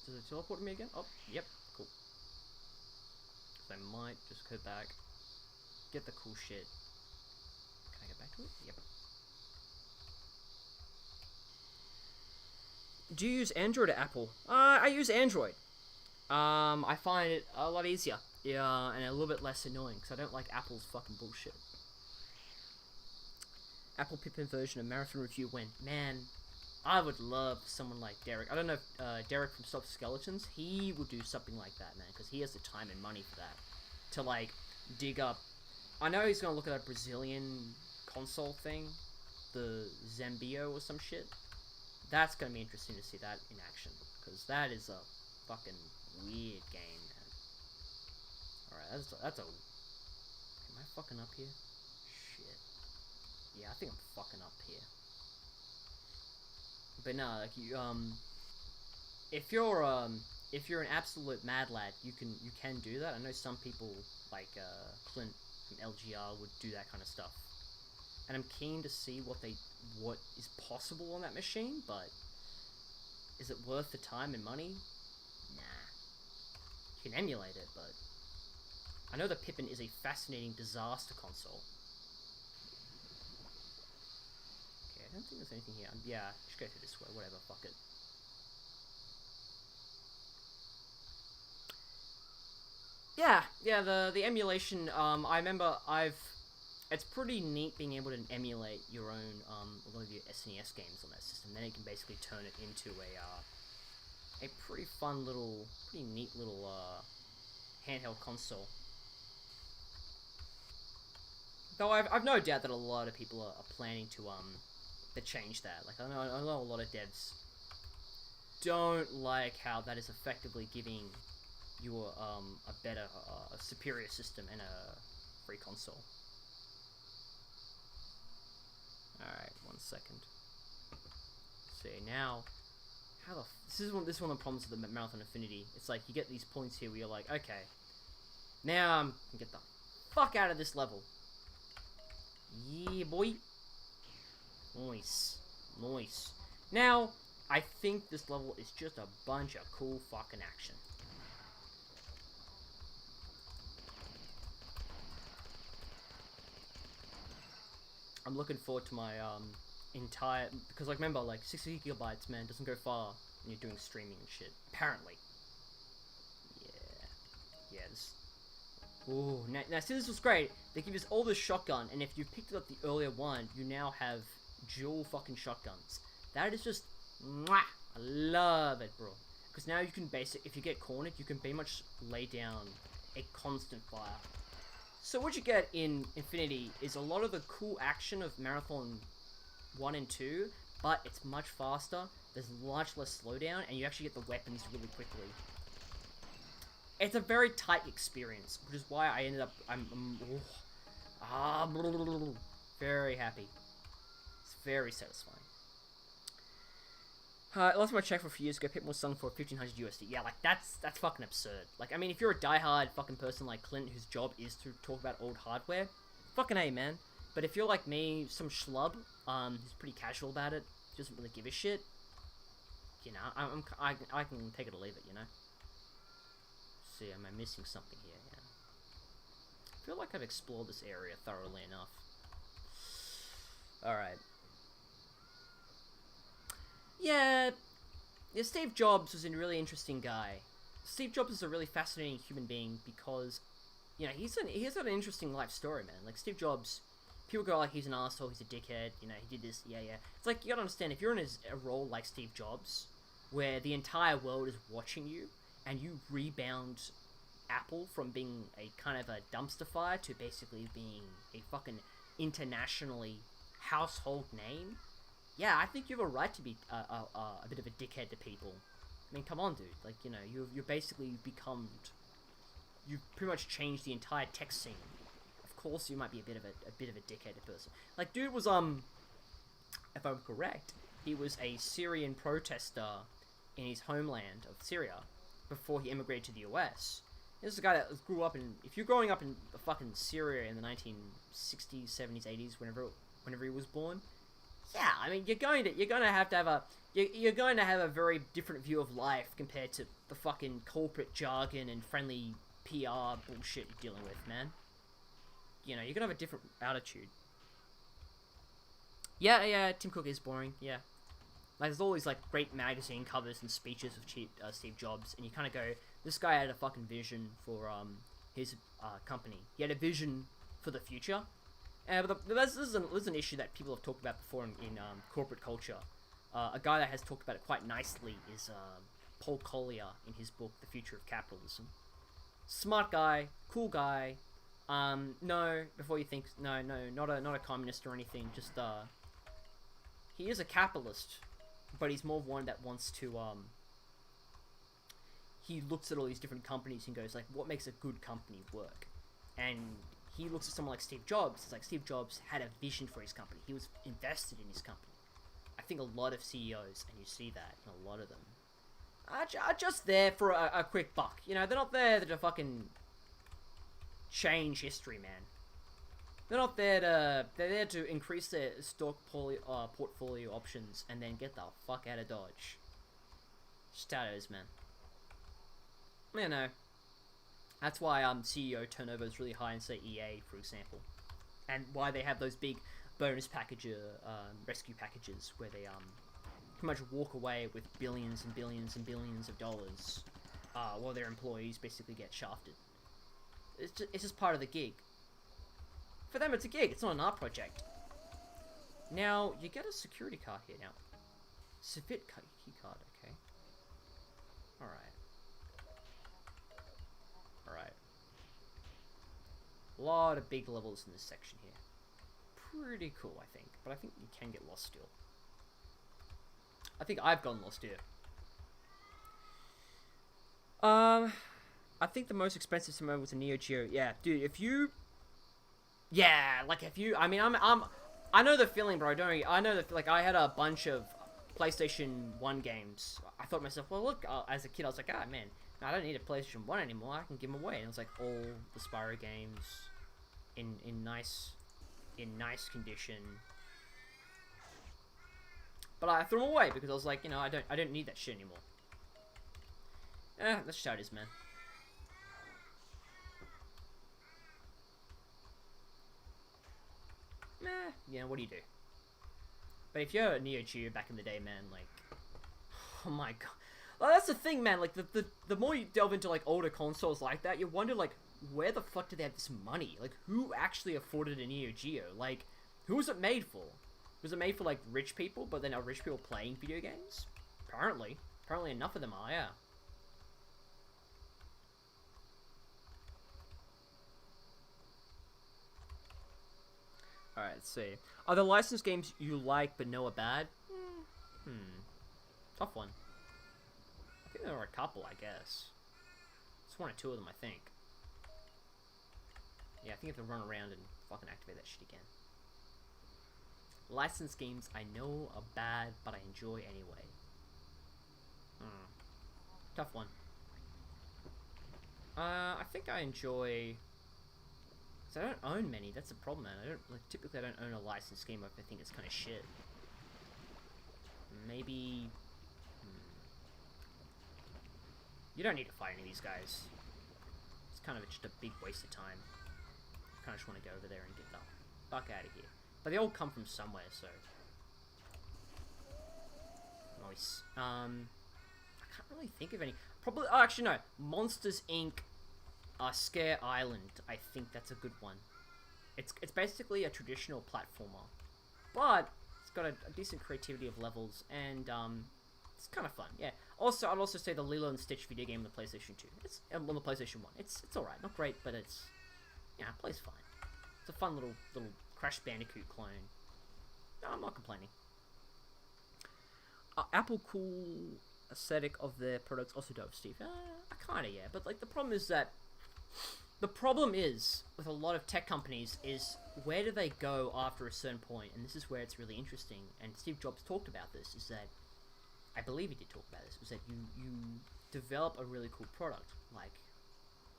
Does it teleport me again? Oh, yep, cool. So I might just go back, get the cool shit. Can I get back to it? Yep. Do you use Android or Apple? I use Android. I find it a lot easier. Yeah, and a little bit less annoying, because I don't like Apple's fucking bullshit. Apple Pippin version of Marathon Review went, man, I would love someone like Derek. I don't know if Derek from Stop Skeletons, he would do something like that, man, because he has the time and money for that. To, like, dig up... I know he's going to look at a Brazilian console thing, the Zambio or some shit. That's going to be interesting to see that in action, because that is a fucking weird game, man. Alright, that's a... Am I fucking up here? Shit. Yeah, I think I'm fucking up here. But no, like you, if you're an absolute mad lad, you can do that. I know some people like Clint from LGR would do that kind of stuff, and I'm keen to see what is possible on that machine. But is it worth the time and money? Nah. You can emulate it, but I know the Pippin is a fascinating disaster console. I don't think there's anything here. Yeah, just go through this way. Whatever, fuck it. Yeah, the emulation, I remember it's pretty neat being able to emulate your own, a lot of your SNES games on that system. Then you can basically turn it into a pretty fun little, pretty neat little, handheld console. Though I've no doubt that a lot of people are planning to change that. Like I know a lot of devs don't like how that is effectively giving you a better, a superior system and a free console. Alright, 1 second. See now, this is one of the problems with the Marathon Infinity. It's like you get these points here where you're like, okay, now I'm gonna get the fuck out of this level. Yeah, boy. Nice. Nice. Now, I think this level is just a bunch of cool fucking action. I'm looking forward to my entire, because like remember, like 60 gigabytes, man, doesn't go far when you're doing streaming and shit. Apparently. Yeah. Yeah. Ooh. Now see, this was great. They give us all this shotgun, and if you picked up the earlier one, you now have dual fucking shotguns. That is just, mwah, I love it, bro. Because now you can if you get cornered, you can pretty much lay down a constant fire. So what you get in Infinity is a lot of the cool action of Marathon 1 and 2, but it's much faster, there's much less slowdown, and you actually get the weapons really quickly. It's a very tight experience, which is why I ended up, very happy. It's very satisfying. Last time I checked for a few years ago, Pitbull was selling for 1,500 USD. Yeah, like, that's fucking absurd. Like, I mean, if you're a diehard fucking person like Clint, whose job is to talk about old hardware, fucking A, man. But if you're like me, some schlub, who's pretty casual about it, doesn't really give a shit, you know, I can take it or leave it, you know? Let's see, am I missing something here? Yeah. I feel like I've explored this area thoroughly enough. Alright. Yeah, Steve Jobs was a really interesting guy. Steve Jobs is a really fascinating human being because, you know, he's got an interesting life story, man. Like, Steve Jobs, people go like, he's an asshole, he's a dickhead, you know, he did this, yeah. It's like, you gotta understand, if you're in a role like Steve Jobs, where the entire world is watching you, and you rebound Apple from being a kind of a dumpster fire to basically being a fucking internationally household name, yeah, I think you have a right to be a bit of a dickhead to people. I mean, come on, dude. Like, you know, you're basically you've pretty much changed the entire tech scene. Of course, you might be a bit of a dickhead person. Like, dude was if I'm correct, he was a Syrian protester in his homeland of Syria before he immigrated to the US. This is a guy that grew up in. If you're growing up in fucking Syria in the 1960s, 70s, 80s, whenever he was born. Yeah, I mean, you're going to have a very different view of life compared to the fucking corporate jargon and friendly PR bullshit you're dealing with, man. You know, you're gonna have a different attitude. Yeah, Tim Cook is boring, yeah. Like, there's all these, like, great magazine covers and speeches of Steve Jobs, and you kind of go, this guy had a fucking vision for, his, company. He had a vision for the future. But this is an issue that people have talked about before in corporate culture. A guy that has talked about it quite nicely is Paul Collier in his book, The Future of Capitalism. Smart guy, cool guy. No, before you think, no, not a communist or anything. Just he is a capitalist, but he's more one that wants to he looks at all these different companies and goes like, what makes a good company work? And he looks at someone like Steve Jobs. It's like Steve Jobs had a vision for his company. He was invested in his company. I think a lot of CEOs, and you see that in a lot of them, are just there for a quick buck. You know, they're not there to fucking change history, man. They're not there to. They're there to increase their stock portfolio options and then get the fuck out of Dodge. Just how it is, man. You know. That's why CEO turnover is really high in, say, EA, for example. And why they have those big bonus rescue packages, where they pretty much walk away with billions and billions and billions of dollars, while their employees basically get shafted. It's just part of the gig. For them, it's a gig. It's not an art project. Now, you get a security card here now. Civit key card, okay. Alright. Alright. A lot of big levels in this section here. Pretty cool, I think. But I think you can get lost still. I think I've gotten lost here. I think the most expensive Samoa was a Neo Geo. Yeah, dude, if you... Yeah, like if you... I mean, I know the feeling, bro. I know that, like, I had a bunch of PlayStation 1 games. I thought to myself, well, look, as a kid, I was like, ah, man, I don't need a PlayStation 1 anymore. I can give them away. And it was like all the Spyro games in nice condition. But I threw them away because I was like, you know, I don't need that shit anymore. That's just how it is, man. Yeah, what do you do? But if you're a Neo Geo back in the day, man, like, oh my god. Well, that's the thing, man. Like, the more you delve into, like, older consoles like that, you wonder, like, where the fuck did they have this money? Like, who actually afforded a Neo Geo? Like, who was it made for? Was it made for, like, rich people, but then are rich people playing video games? Apparently. Apparently enough of them are, yeah. Alright, let's see. Are there licensed games you like but know are bad? Tough one. I think there are a couple, I guess. It's one or two of them, I think. Yeah, I think I have to run around and fucking activate that shit again. Licensed games I know are bad, but I enjoy anyway. Tough one. I think I enjoy... Because I don't own many, that's the problem, man. Typically I don't own a licensed game if I think it's kind of shit. Maybe... You don't need to fight any of these guys. It's kind of just a big waste of time. I kind of just want to go over there and get the fuck out of here. But they all come from somewhere, so... Nice. I can't really think of any. Probably... Oh, actually, no. Monsters, Inc. Scare Island. I think that's a good one. It's basically a traditional platformer. But it's got a decent creativity of levels, and, it's kind of fun, yeah. Also, I'd also say the Lilo and Stitch video game on the PlayStation 2. It's on the PlayStation 1. It's alright. Not great, but it's... Yeah, it plays fine. It's a fun little Crash Bandicoot clone. No, I'm not complaining. Apple cool aesthetic of their products also dope, Steve. Kinda, yeah. But, like, the problem is that... The problem is, with a lot of tech companies, is where do they go after a certain point? And this is where it's really interesting. And Steve Jobs talked about this, is that... I believe he did talk about this, was that you develop a really cool product, like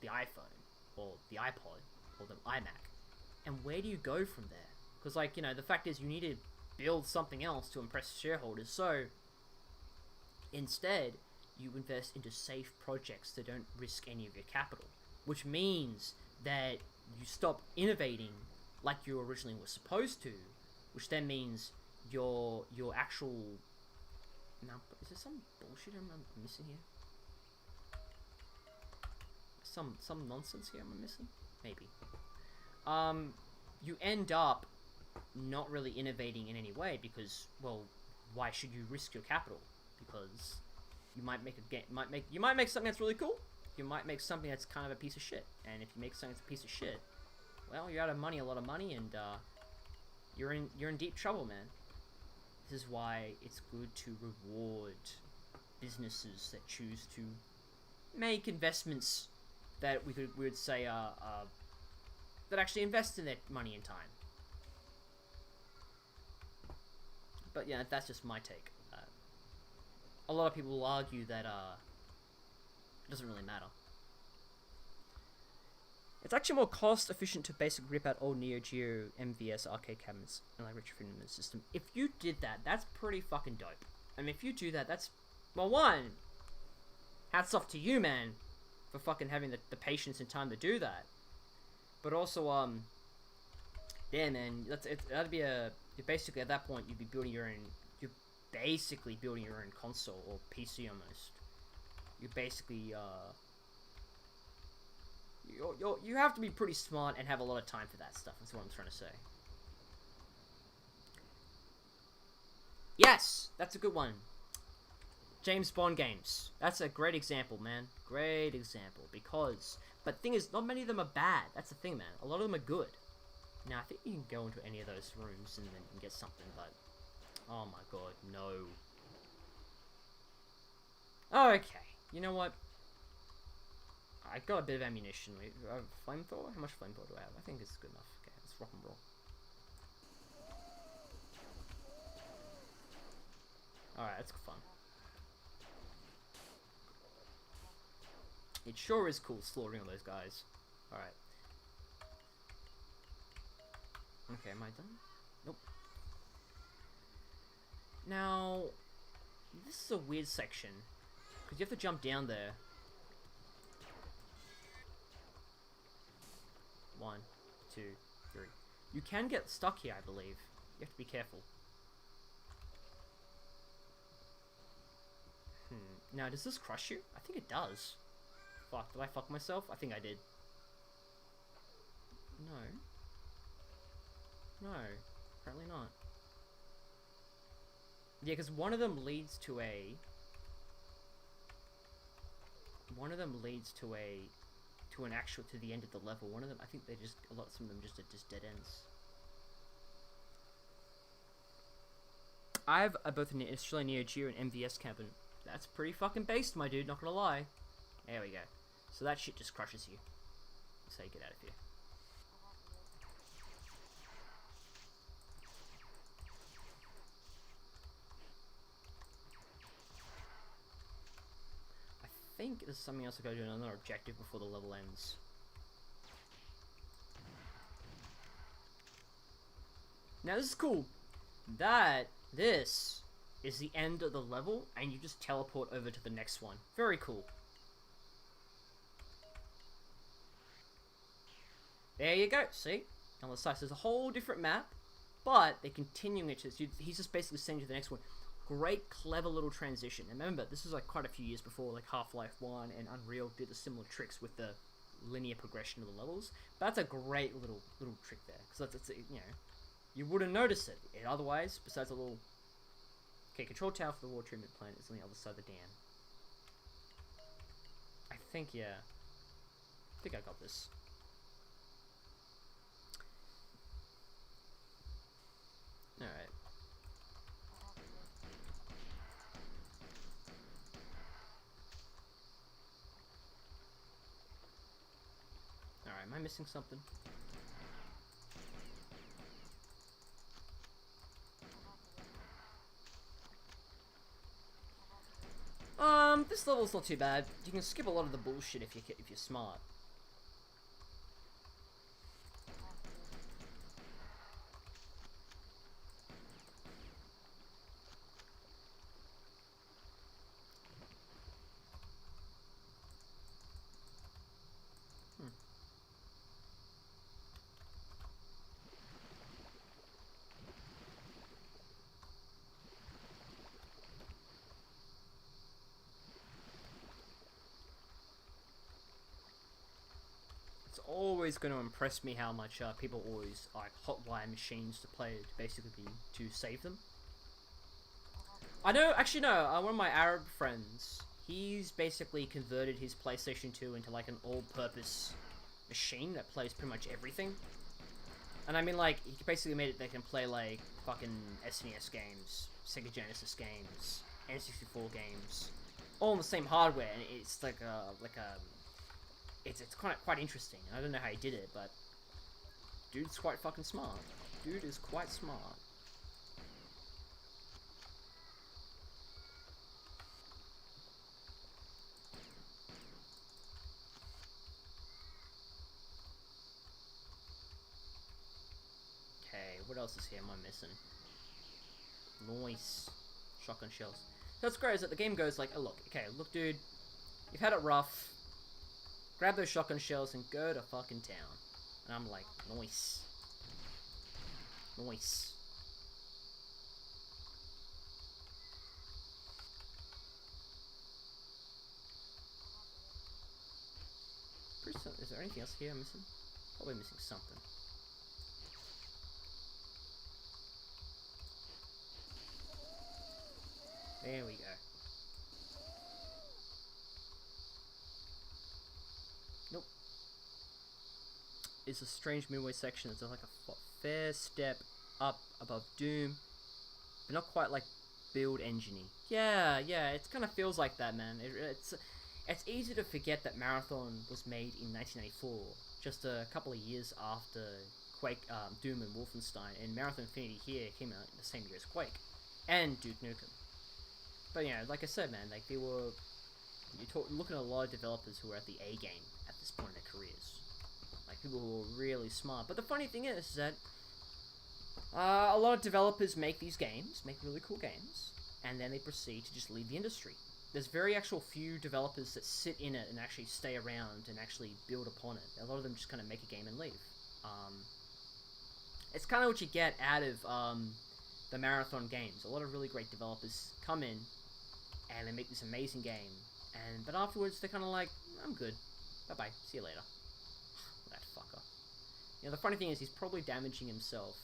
the iPhone, or the iPod, or the iMac, and where do you go from there? Because, like, you know, the fact is you need to build something else to impress shareholders, so instead, you invest into safe projects that don't risk any of your capital, which means that you stop innovating like you originally were supposed to, which then means your actual... Now, is there some bullshit I'm missing here? Some nonsense here I'm missing? Maybe. You end up not really innovating in any way because, well, why should you risk your capital? Because you might make a game, you might make something that's really cool. You might make something that's kind of a piece of shit. And if you make something that's a piece of shit, well, you're out of money, a lot of money, and you're in deep trouble, man. This is why it's good to reward businesses that choose to make investments that we would say that actually invest in their money and time. But yeah, that's just my take. A lot of people will argue that it doesn't really matter. It's actually more cost efficient to basically rip out old Neo Geo MVS arcade cabinets and like retrofit them in the system. If you did that, that's pretty fucking dope. I mean, if you do that, that's... Well, one, hats off to you, man, for fucking having the patience and time to do that. But also, yeah, man, that'd be a... You're basically, at that point, you'd be building your own... You're basically building your own console, or PC almost. You're basically, you have to be pretty smart and have a lot of time for that stuff. That's what I'm trying to say. Yes! That's a good one. James Bond games. That's a great example, man. Great example. Because... But the thing is, not many of them are bad. That's the thing, man. A lot of them are good. Now, I think you can go into any of those rooms and then get something, but... Oh my god, no. Okay. You know what? I got a bit of ammunition. Flamethrower? How much flamethrower do I have? I think it's good enough. Okay, let's rock and roll. Alright, that's fun. It sure is cool slaughtering all those guys. Alright. Okay, am I done? Nope. Now, this is a weird section, because you have to jump down there. 1, 2, 3. You can get stuck here, I believe. You have to be careful. Now, does this crush you? I think it does. Fuck, did I fuck myself? I think I did. No. No. Apparently not. Yeah, because one of them leads to a... One of them leads to a... To an actual... To the end of the level. One of them... I think they just... Some of them just are just dead ends. I have both an Australian Neo Geo and MVS cabin. That's pretty fucking based, my dude, not gonna lie. There we go. So that shit just crushes you. So you get out of here. I think there's something else I gotta do, another objective before the level ends. Now this is cool. This is the end of the level, and you just teleport over to the next one. Very cool. There you go, see? On the side, there's a whole different map, but they're continuing it. He's just basically sending you to the next one. Great, clever little transition. And remember, this is like quite a few years before like Half-Life 1 and Unreal did the similar tricks with the linear progression of the levels. But that's a great little trick there, because that's you know, you wouldn't notice it otherwise. Besides a little. Okay, control tower for the water treatment plant is on the other side of the dam. I think, yeah. I think I got this. Alright. Alright, am I missing something? This level's not too bad. You can skip a lot of the bullshit if you're smart. It's always going to impress me how much people always like hotwire machines to play to basically to save them. I know, actually no, one of my Arab friends, he's basically converted his PlayStation 2 into like an all-purpose machine that plays pretty much everything. And I mean, like, he basically made it they can play like fucking SNES games, Sega Genesis games, N64 games, all on the same hardware, and it's like it's quite interesting. I don't know how he did it, but dude's quite fucking smart. Dude is quite smart. Okay, what else is here? Am I missing? Nice. Shotgun shells. That's great, is that the game goes like, oh look dude, you've had it rough. Grab those shotgun shells and go to fucking town. And I'm like, nice. Nice. Is there anything else here I'm missing? Probably missing something. There we go. Nope. It's a strange midway section. It's like a fair step up above Doom, but not quite like build engine-y. Yeah, it kind of feels like that, man. It's easy to forget that Marathon was made in 1994, just a couple of years after Quake, Doom and Wolfenstein, and Marathon Infinity here came out the same year as Quake, and Duke Nukem. But you know, like I said, man, like you're looking at a lot of developers who are at the A game at this point in their careers, like people who are really smart. But the funny thing is that A lot of developers make these games, make really cool games, and then they proceed to just leave the industry. There's very actual few developers that sit in it and actually stay around and actually build upon it. A lot of them just kind of make a game and leave. It's kind of what you get out of the marathon games. A lot of really great developers come in and they make this amazing game, but afterwards they're kind of like, I'm good, bye bye, see you later. That fucker. You know, the funny thing is he's probably damaging himself.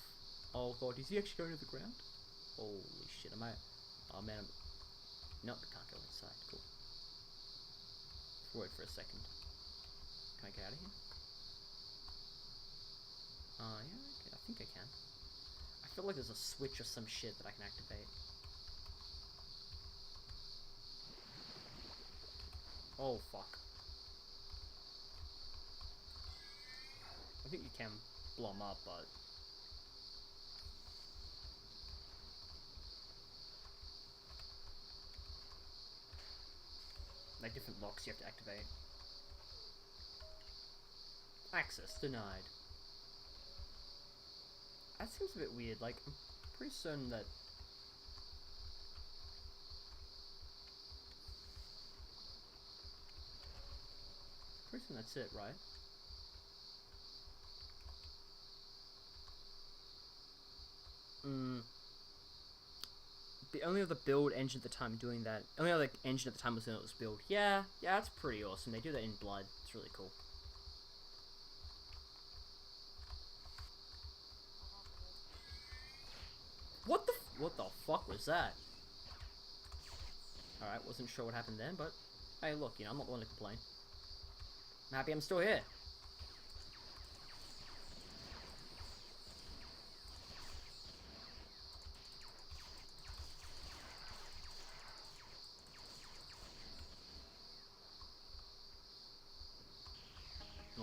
Oh god, is he actually going to the ground? Holy shit, am I... Oh man, nope, I can't go inside, cool. Wait for a second. Can I get out of here? Yeah, okay, I think I can. I feel like there's a switch or some shit that I can activate. Oh, fuck. I think you can blow them up, but... like, different locks you have to activate. Access denied. That seems a bit weird, like, I'm pretty certain that... pretty certain that's it, right? The only other build engine at the time doing that... only other engine at the time was when it was built. Yeah, that's pretty awesome. They do that in Blood. It's really cool. What the fuck was that? Alright, wasn't sure what happened then, but... hey, look, you know, I'm not the one to complain. I'm happy I'm still here.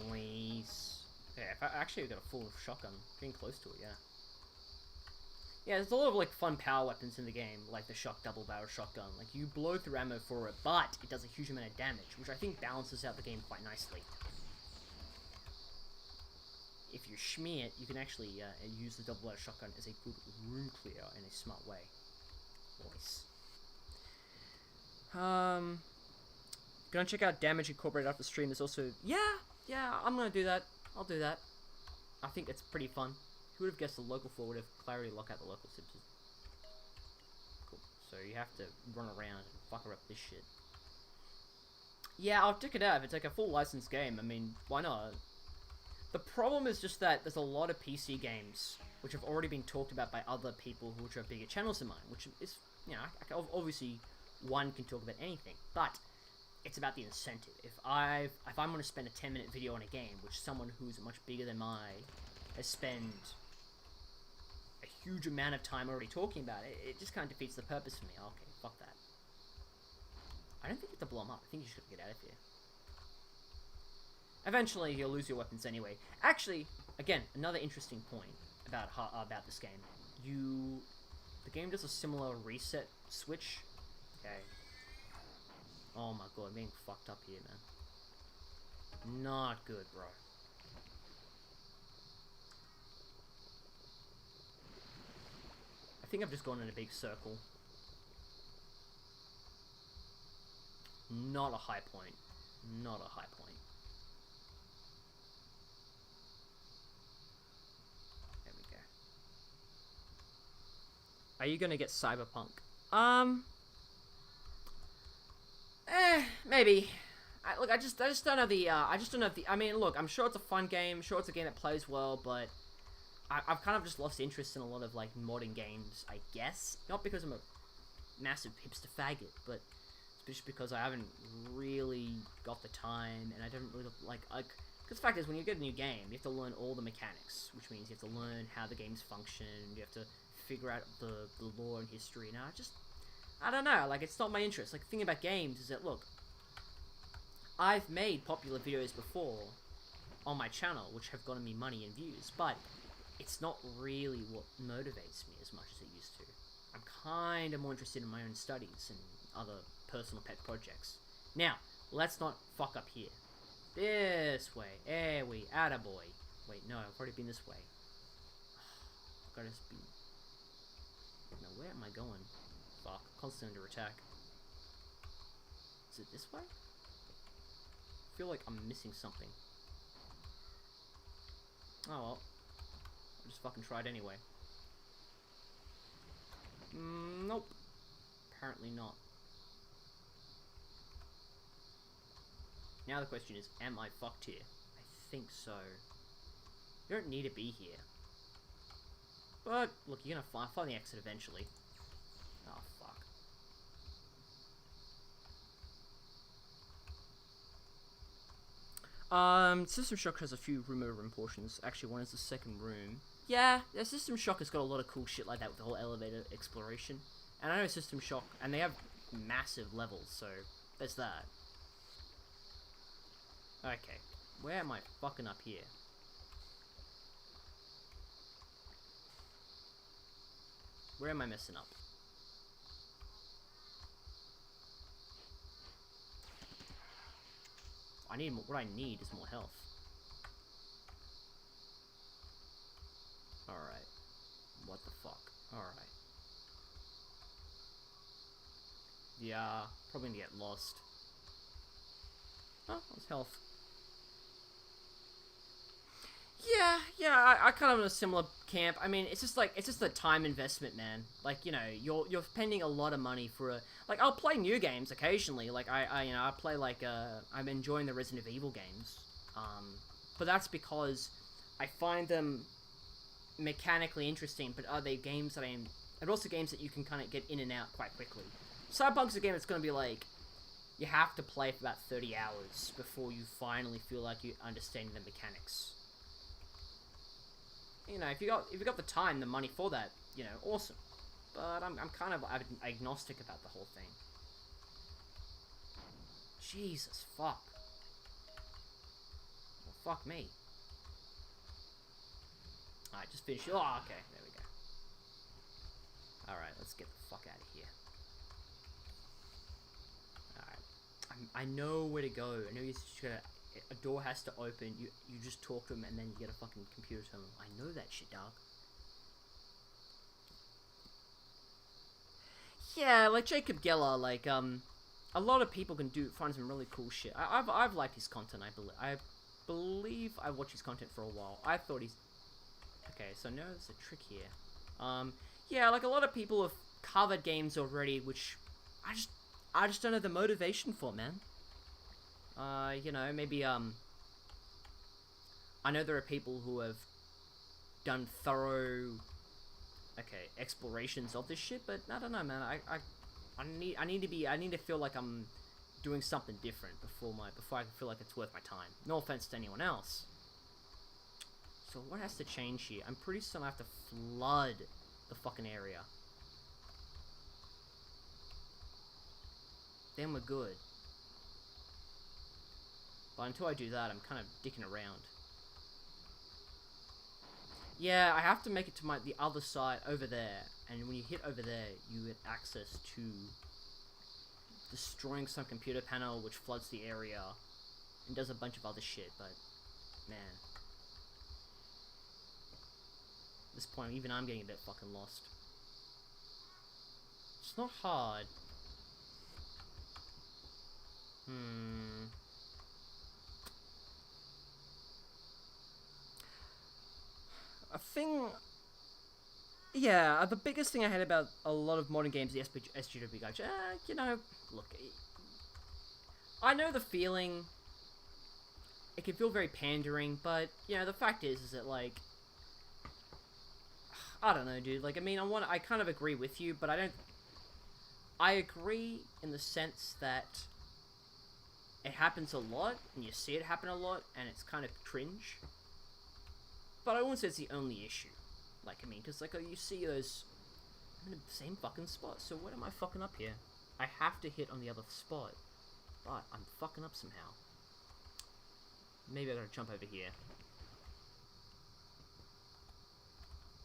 Nice. Yeah, if I actually got a full shotgun. Getting close to it, yeah. Yeah, there's a lot of, like, fun power weapons in the game, like the double barrel shotgun. Like, you blow through ammo for it, but it does a huge amount of damage, which I think balances out the game quite nicely. If you shmee it, you can actually use the double barrel shotgun as a good room clear in a smart way. Nice. Gonna check out damage incorporated after the stream. There's also... yeah, I'm gonna do that. I'll do that. I think it's pretty fun. Who would have guessed the local 4 would have clarity lock out the local Simpsons? Cool. So you have to run around and fuck up this shit. Yeah, I'll check it out. If it's like a full licensed game, I mean, why not? The problem is just that there's a lot of PC games which have already been talked about by other people which are bigger channels than mine, which is, you know, obviously one can talk about anything, but it's about the incentive. If I'm going to spend a 10-minute video on a game, which someone who's much bigger than mine has spent a huge amount of time already talking about it, it just kind of defeats the purpose for me. Okay, fuck that. I don't think you have to blow them up. I think you should get out of here. Eventually, you'll lose your weapons anyway. Actually, again, another interesting point about this game. The game does a similar reset switch. Okay. Oh my god, I'm being fucked up here, man. Not good, bro. I think I've just gone in a big circle. Not a high point. Not a high point. There we go. Are you gonna get Cyberpunk? Maybe. I just don't know the, I mean, look, I'm sure it's a fun game, sure it's a game that plays well, but I've kind of just lost interest in a lot of, like, modern games, I guess. Not because I'm a massive hipster faggot, but it's just because I haven't really got the time, and I don't really, because the fact is, when you get a new game, you have to learn all the mechanics, which means you have to learn how the games function, you have to figure out the lore and history, and I don't know, like, it's not my interest. Like, the thing about games is that, look, I've made popular videos before on my channel, which have gotten me money and views, but it's not really what motivates me as much as it used to. I'm kind of more interested in my own studies and other personal pet projects. Now, let's not fuck up here. This way. Attaboy. Wait, no, I've already been this way. Gotta just be... Now, where am I going? Fuck. Constantly under attack. Is it this way? I feel like I'm missing something. Oh well. I'll just fucking try it anyway. Nope. Apparently not. Now the question is, am I fucked here? I think so. You don't need to be here. But, look, you're gonna find the exit eventually. Oh, fuck. System Shock has a few remote room portions. Actually, one is the second room. Yeah, System Shock has got a lot of cool shit like that with the whole elevator exploration. And I know System Shock, and they have massive levels, so there's that. Okay, where am I fucking up here? Where am I messing up? I need more, what I need is more health. Alright. What the fuck? Alright. Yeah, probably gonna get lost. Oh, that's health. Yeah, I kind of in a similar camp. I mean, it's just the time investment, man. Like, you know, you're spending a lot of money for a, like, I'll play new games occasionally. Like, I play, like, I'm enjoying the Resident Evil games. But that's because I find them mechanically interesting, but are they games that and also games that you can kind of get in and out quite quickly. Cyberpunk's a game that's going to be, like, you have to play for about 30 hours before you finally feel like you understand the mechanics. You know, if you got the time, the money for that, you know, awesome. But I'm kind of agnostic about the whole thing. Jesus, fuck. Well, fuck me. Alright, just finish. Oh, okay, there we go. Alright, let's get the fuck out of here. Alright. I know where to go. I know you just gotta... A door has to open, you just talk to him, and then you get a fucking computer terminal. I know that shit, dog. Yeah, like Jacob Geller, like, a lot of people can find some really cool shit. I've liked his content, I believe I watched his content for a while. I thought he's... Okay, so now there's a trick here. Yeah, like a lot of people have covered games already, which I just don't have the motivation for, man. You know, maybe, I know there are people who have done thorough, explorations of this shit, but I don't know, man. I need to feel like I'm doing something different before I can feel like it's worth my time. No offense to anyone else. So what has to change here? I'm pretty certain I have to flood the fucking area. Then we're good. But until I do that, I'm kind of dicking around. Yeah, I have to make it to the other side over there. And when you hit over there, you get access to destroying some computer panel, which floods the area. And does a bunch of other shit, but... Man. At this point, even I'm getting a bit fucking lost. It's not hard. A thing... Yeah, the biggest thing I hate about a lot of modern games, the SGW guys, you know, look, I know the feeling, it can feel very pandering, but, you know, the fact is that, like, I don't know, dude, like, I mean, I kind of agree with you, but I agree in the sense that it happens a lot, and you see it happen a lot, and it's kind of cringe. But I wouldn't say it's the only issue. Like, I mean, because, like, you see those... I'm in the same fucking spot, so what am I fucking up here? I have to hit on the other spot. But I'm fucking up somehow. Maybe I gotta jump over here.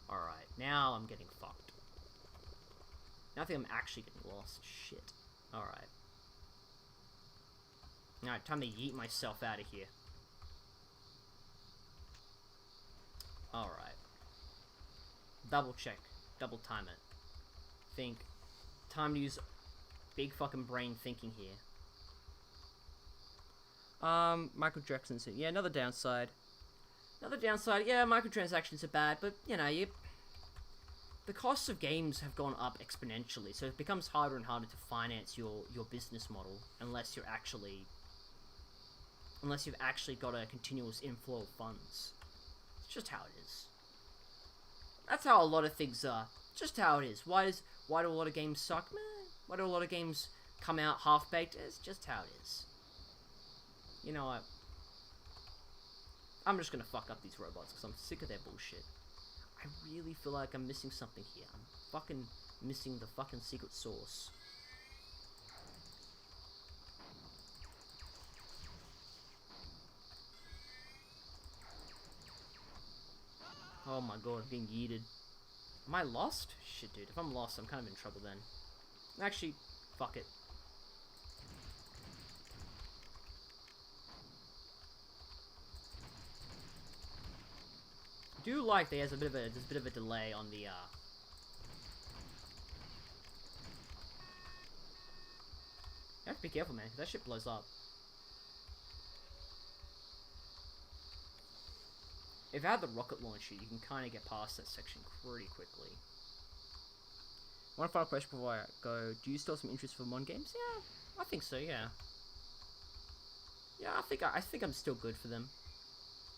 Alright, now I'm getting fucked. Now I think I'm actually getting lost. Shit. Alright. Alright, time to yeet myself out of here. Alright. Double check. Double time it. Think. Time to use big fucking brain thinking here. Microtransactions. Yeah, another downside. Yeah, microtransactions are bad, but, you know, the costs of games have gone up exponentially, so it becomes harder and harder to finance your business model unless you've actually got a continuous inflow of funds. It's just how it is. That's how a lot of things are. Just how it is. Why do a lot of games suck? Meh. Why do a lot of games come out half-baked? It's just how it is. You know what? I'm just gonna fuck up these robots because I'm sick of their bullshit. I really feel like I'm missing something here. I'm fucking missing the fucking secret sauce. Oh my god, I'm getting yeeted. Am I lost? Shit, dude. If I'm lost, I'm kind of in trouble then. Actually, fuck it. I do like there's a bit of a delay on the You have to be careful, man, because that shit blows up. If I had the rocket launcher, you can kind of get past that section pretty quickly. One final question before I go. Do you still have some interest for Mon games? Yeah, I think so, yeah. Yeah, I think I'm still good for them.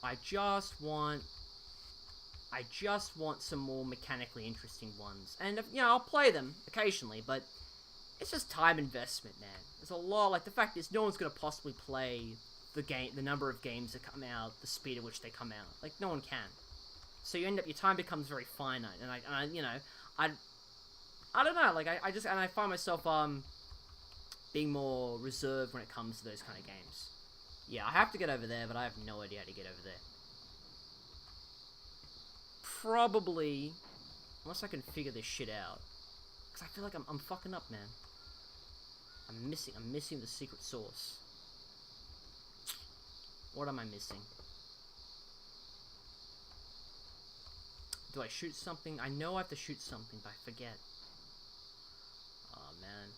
I just want some more mechanically interesting ones. And, you know, I'll play them occasionally, but it's just time investment, man. There's a lot, like, the fact is no one's going to possibly play the number of games that come out, the speed at which they come out. Like, no one can. So your time becomes very finite, and I you know, I don't know, like, I find myself, being more reserved when it comes to those kind of games. Yeah, I have to get over there, but I have no idea how to get over there. Probably, unless I can figure this shit out. Because I feel like I'm fucking up, man. I'm missing the secret sauce. What am I missing? Do I shoot something? I know I have to shoot something, but I forget. Oh, man.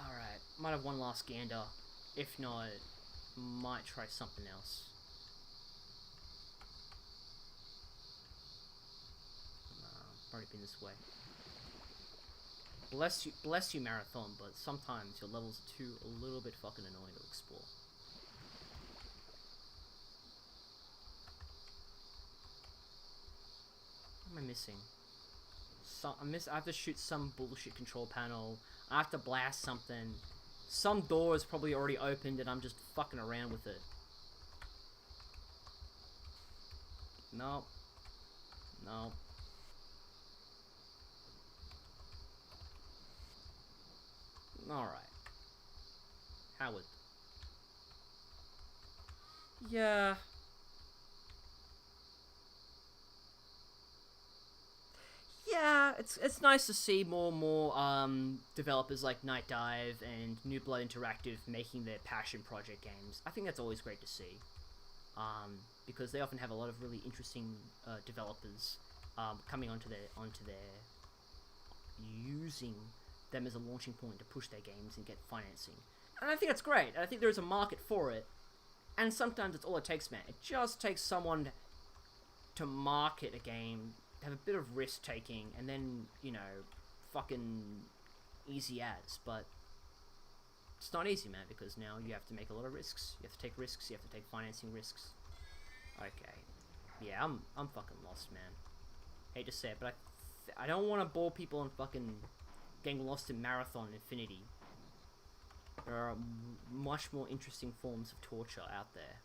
Alright, might have one last gander. If not, might try something else. Probably been this way. Bless you, Marathon, but sometimes your levels are a little bit fucking annoying to explore. What am I missing? I have to shoot some bullshit control panel. I have to blast something. Some door is probably already opened and I'm just fucking around with it. Nope. Nope. Alright. Howard. Yeah. Yeah, it's nice to see more and more developers like Night Dive and New Blood Interactive making their passion project games. I think that's always great to see, because they often have a lot of really interesting developers coming onto their using them as a launching point to push their games and get financing. And I think that's great. And I think there's a market for it. And sometimes it's all it takes, man. It just takes someone to market a game, have a bit of risk taking, and then, you know, fucking easy as. But it's not easy, man, because now you have to make a lot of risks. You have to take risks. You have to take financing risks. Okay. Yeah, I'm fucking lost, man. Hate to say it, but I don't want to bore people on fucking getting lost in Marathon Infinity. There are much more interesting forms of torture out there.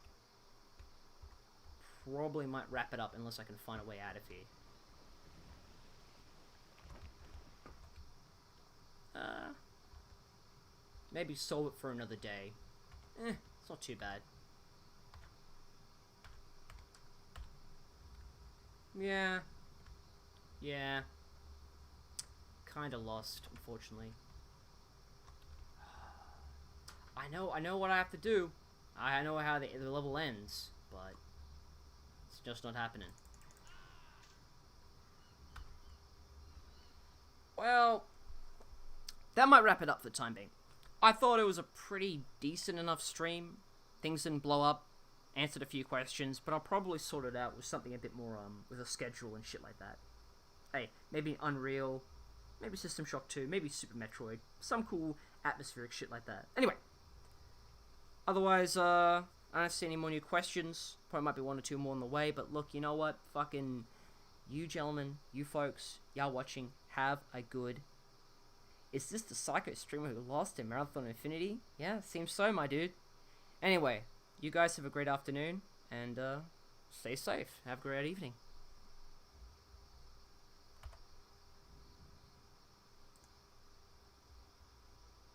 Probably might wrap it up unless I can find a way out of here. Maybe solve it for another day. It's not too bad. Yeah. Yeah. Kinda lost, unfortunately. I know what I have to do. I know how the level ends, but it's just not happening. Well, that might wrap it up for the time being. I thought it was a pretty decent enough stream. Things didn't blow up. Answered a few questions, but I'll probably sort it out with something a bit more, with a schedule and shit like that. Hey, maybe Unreal, maybe System Shock 2, maybe Super Metroid, some cool atmospheric shit like that. Anyway, otherwise, I don't see any more new questions. Probably might be one or two more on the way, but look, you know what? Fucking, you gentlemen, you folks, y'all watching, have a good... Is this the Psycho streamer who lost in Marathon Infinity? Yeah, seems so, my dude. Anyway, you guys have a great afternoon, and stay safe. Have a great evening.